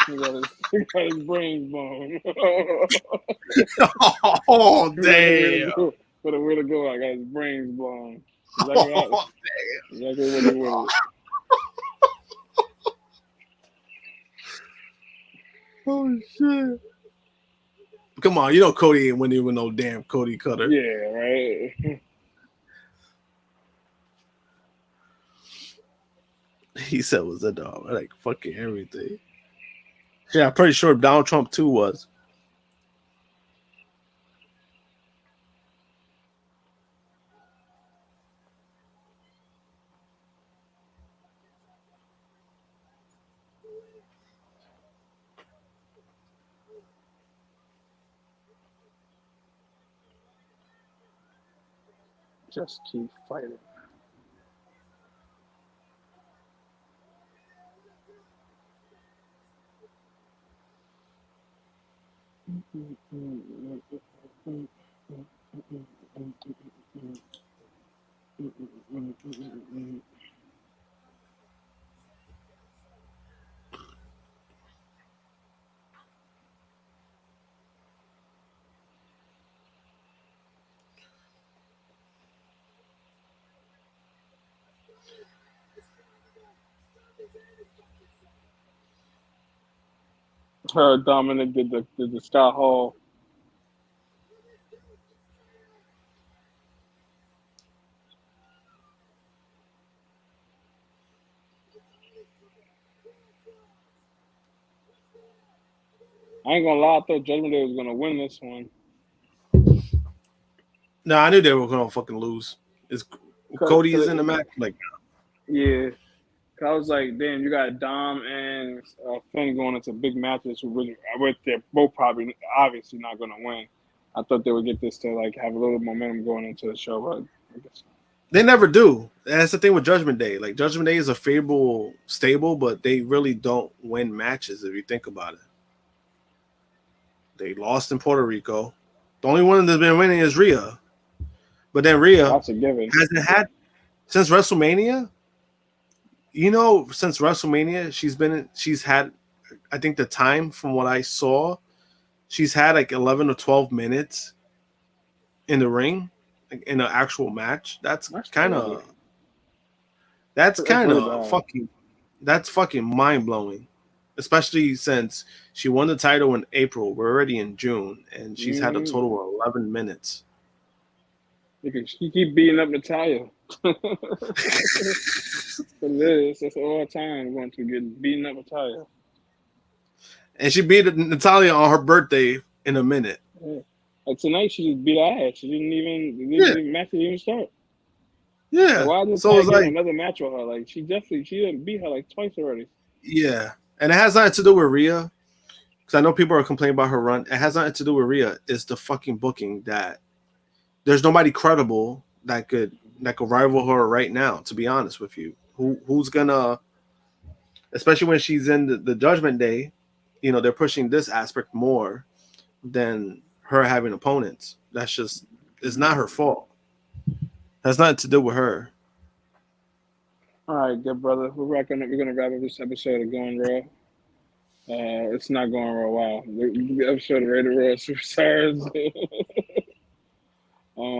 He got his brains blown. Oh damn! What a way to go! I got his brains blown. Exactly what he wanted. Oh shit! Come on, Cody ain't winning with no damn Cody Cutter. Yeah, right. He said was a dog, like fucking everything. Yeah, I'm pretty sure Donald Trump too was. Just keep fighting. Dominic did the Scott Hall. I ain't gonna lie, I thought Judgment Day was gonna win this one. No, I knew they were gonna fucking lose. Is Cody is in the match? Like, yeah. I was like, damn, you got Dom and Finn going into big matches where they're both probably obviously not gonna win. I thought they would get this to like have a little momentum going into the show, but I guess they never do. That's the thing with Judgment Day. Like Judgment Day is a favorable stable, but they really don't win matches if you think about it. They lost in Puerto Rico. The only one that's been winning is Rhea. But then Rhea hasn't had since WrestleMania. You know, since WrestleMania, she's had, I think the time from what I saw, she's had like 11 or 12 minutes in the ring, like in an actual match. That's kind of fucking mind blowing, especially since she won the title in April. We're already in June, and she's had a total of 11 minutes. She keep beating up Natalya. That's all the time going to get beating up Natalya. And she beat Natalya on her birthday in a minute. Yeah. Like tonight, she just beat her ass. She didn't match didn't even start. Yeah. So why didn't Natalya get another match with her? Like she didn't beat her like twice already. Yeah, and it has nothing to do with Rhea, because I know people are complaining about her run. It has nothing to do with Rhea. It's the fucking booking that there's nobody credible that could rival her right now. To be honest with you, who's gonna, especially when she's in the Judgment Day, you know, they're pushing this aspect more than her having opponents. That's just, it's not her fault. Has nothing to do with her. All right, good brother. We're gonna wrap up this episode of Going Raw. It's not Going Raw. Wow, the episode of Rated Raw Superstars.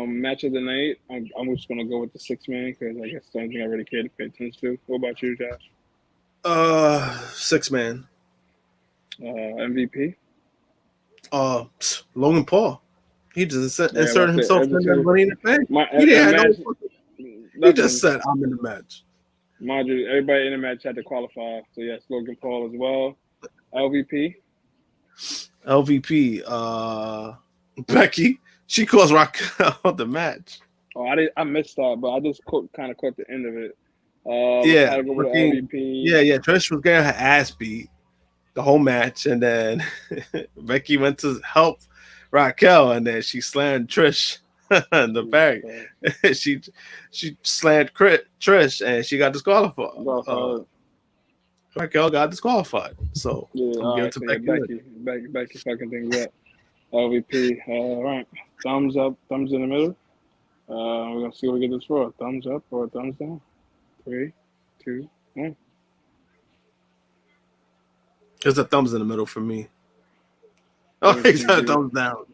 Match of the night. I'm just gonna go with the 6-man because I guess the only thing I really care to pay attention to. What about you, Josh? 6-man. MVP. Logan Paul. He just inserted himself in the Money in the Bank. He just said, "I'm in the match." Mind you, everybody in the match had to qualify. So yes, Logan Paul as well. LVP. Becky. She calls Raquel the match. Oh, I missed that, but I just kind of caught the end of it. Yeah, go with LVP. Yeah. Trish was getting her ass beat the whole match, and then Becky went to help Raquel, and then she slammed Trish in the back. she slammed Trish, and she got disqualified. Raquel got disqualified. So Becky fucking things up. LVP. All right. Thumbs up. Thumbs in the middle. We're gonna see what we get this for. Thumbs up or thumbs down. 3, 2, 1. There's a thumbs in the middle for me. Oh, he's got a thumbs down.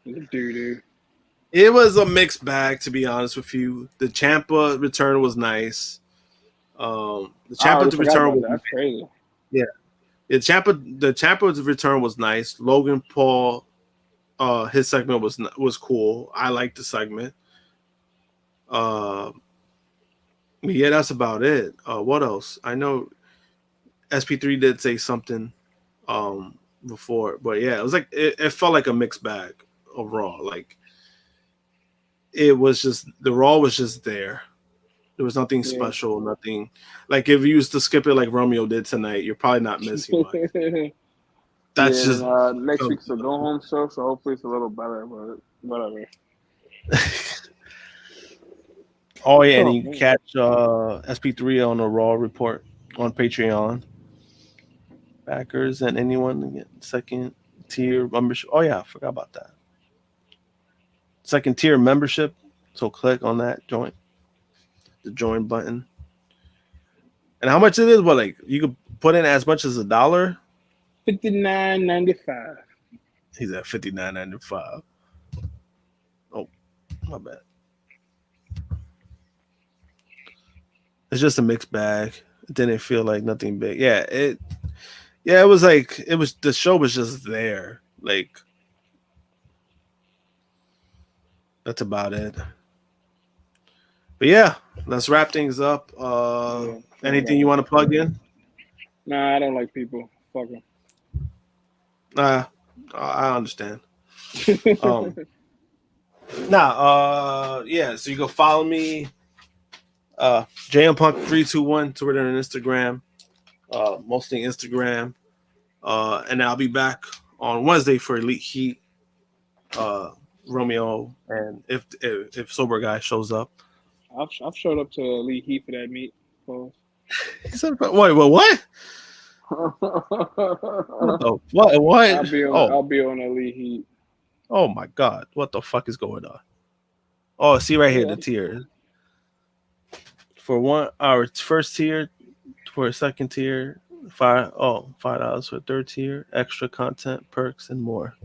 Doo-doo. It was a mixed bag, to be honest with you. The Ciampa return was nice. The Ciampa return was crazy. Yeah. The Ciampa return was nice. Logan Paul, his segment was cool. I liked the segment. Yeah, that's about it. What else? I know SP3 did say something before, but yeah, it was like it felt like a mixed bag of Raw. Like it was just the Raw was just there. There was nothing special, nothing like if you used to skip it like Romeo did tonight, you're probably not missing much. That's just next week's a go home show, so hopefully it's a little better, but whatever. Oh yeah, and you can catch SP3 on the Raw report on Patreon. Backers and anyone get second tier membership. Oh yeah, I forgot about that. Second tier membership. So click on that the join button. And how much it is? What, like you could put in as much as $1? $59.95. He's at $59.95. Oh, my bad. It's just a mixed bag. It didn't feel like nothing big. It was like the show was just there. Like that's about it. But yeah, let's wrap things up. Anything you want to plug in? Nah, I don't like people. Fuck them. I understand. Yeah. So you can follow me, JMPunk321, Twitter and Instagram, mostly Instagram. And I'll be back on Wednesday for Elite Heat. Romeo, and if sober guy shows up, I've showed up to Elite Heat for that meet. He said, "Wait, what? What? I'll be on Elite Heat. Oh my God! What the fuck is going on? Oh, see right here the tier. For our first tier, for a second tier, $5 for third tier, extra content, perks, and more.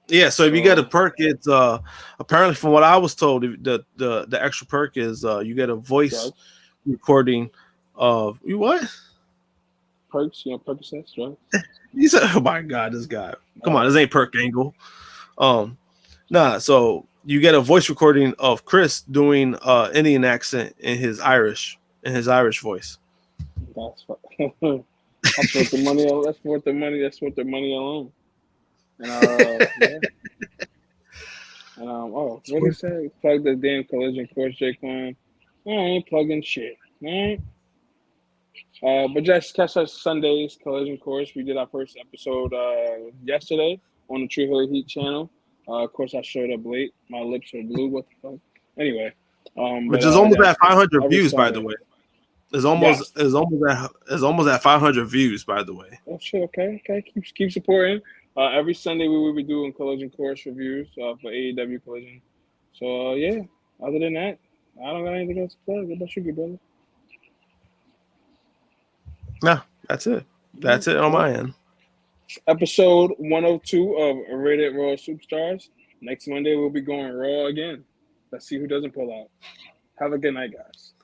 Yeah, so if you get a perk, it's apparently from what I was told, the extra perk is you get a voice recording of you what? Perks, Percocets, right? He said, "Oh my God, this guy! Come on, this ain't Perk Angle." So you get a voice recording of Chris doing Indian accent in his Irish voice. That's worth the money. That's worth the money. That's worth the money alone. And yeah. And what did he say? Plug the damn collision course, Jaquan. I ain't plugging shit. All right. But just catch us Sunday's collision course. We did our first episode yesterday on the True Hill Heat channel. Of course, I showed up late. My lips are blue. What the fuck? Anyway, which is almost at 500 views, by the way. It's almost at 500 views, by the way. Oh shit! Okay. Keep supporting. Every Sunday we will be doing collision course reviews for AEW Collision. So yeah. Other than that, I don't got anything else to plug. What about you, brother? No, that's it. That's it on my end. Episode 102 of Rated Raw Superstars. Next Monday we'll be going Raw again. Let's see who doesn't pull out. Have a good night, guys.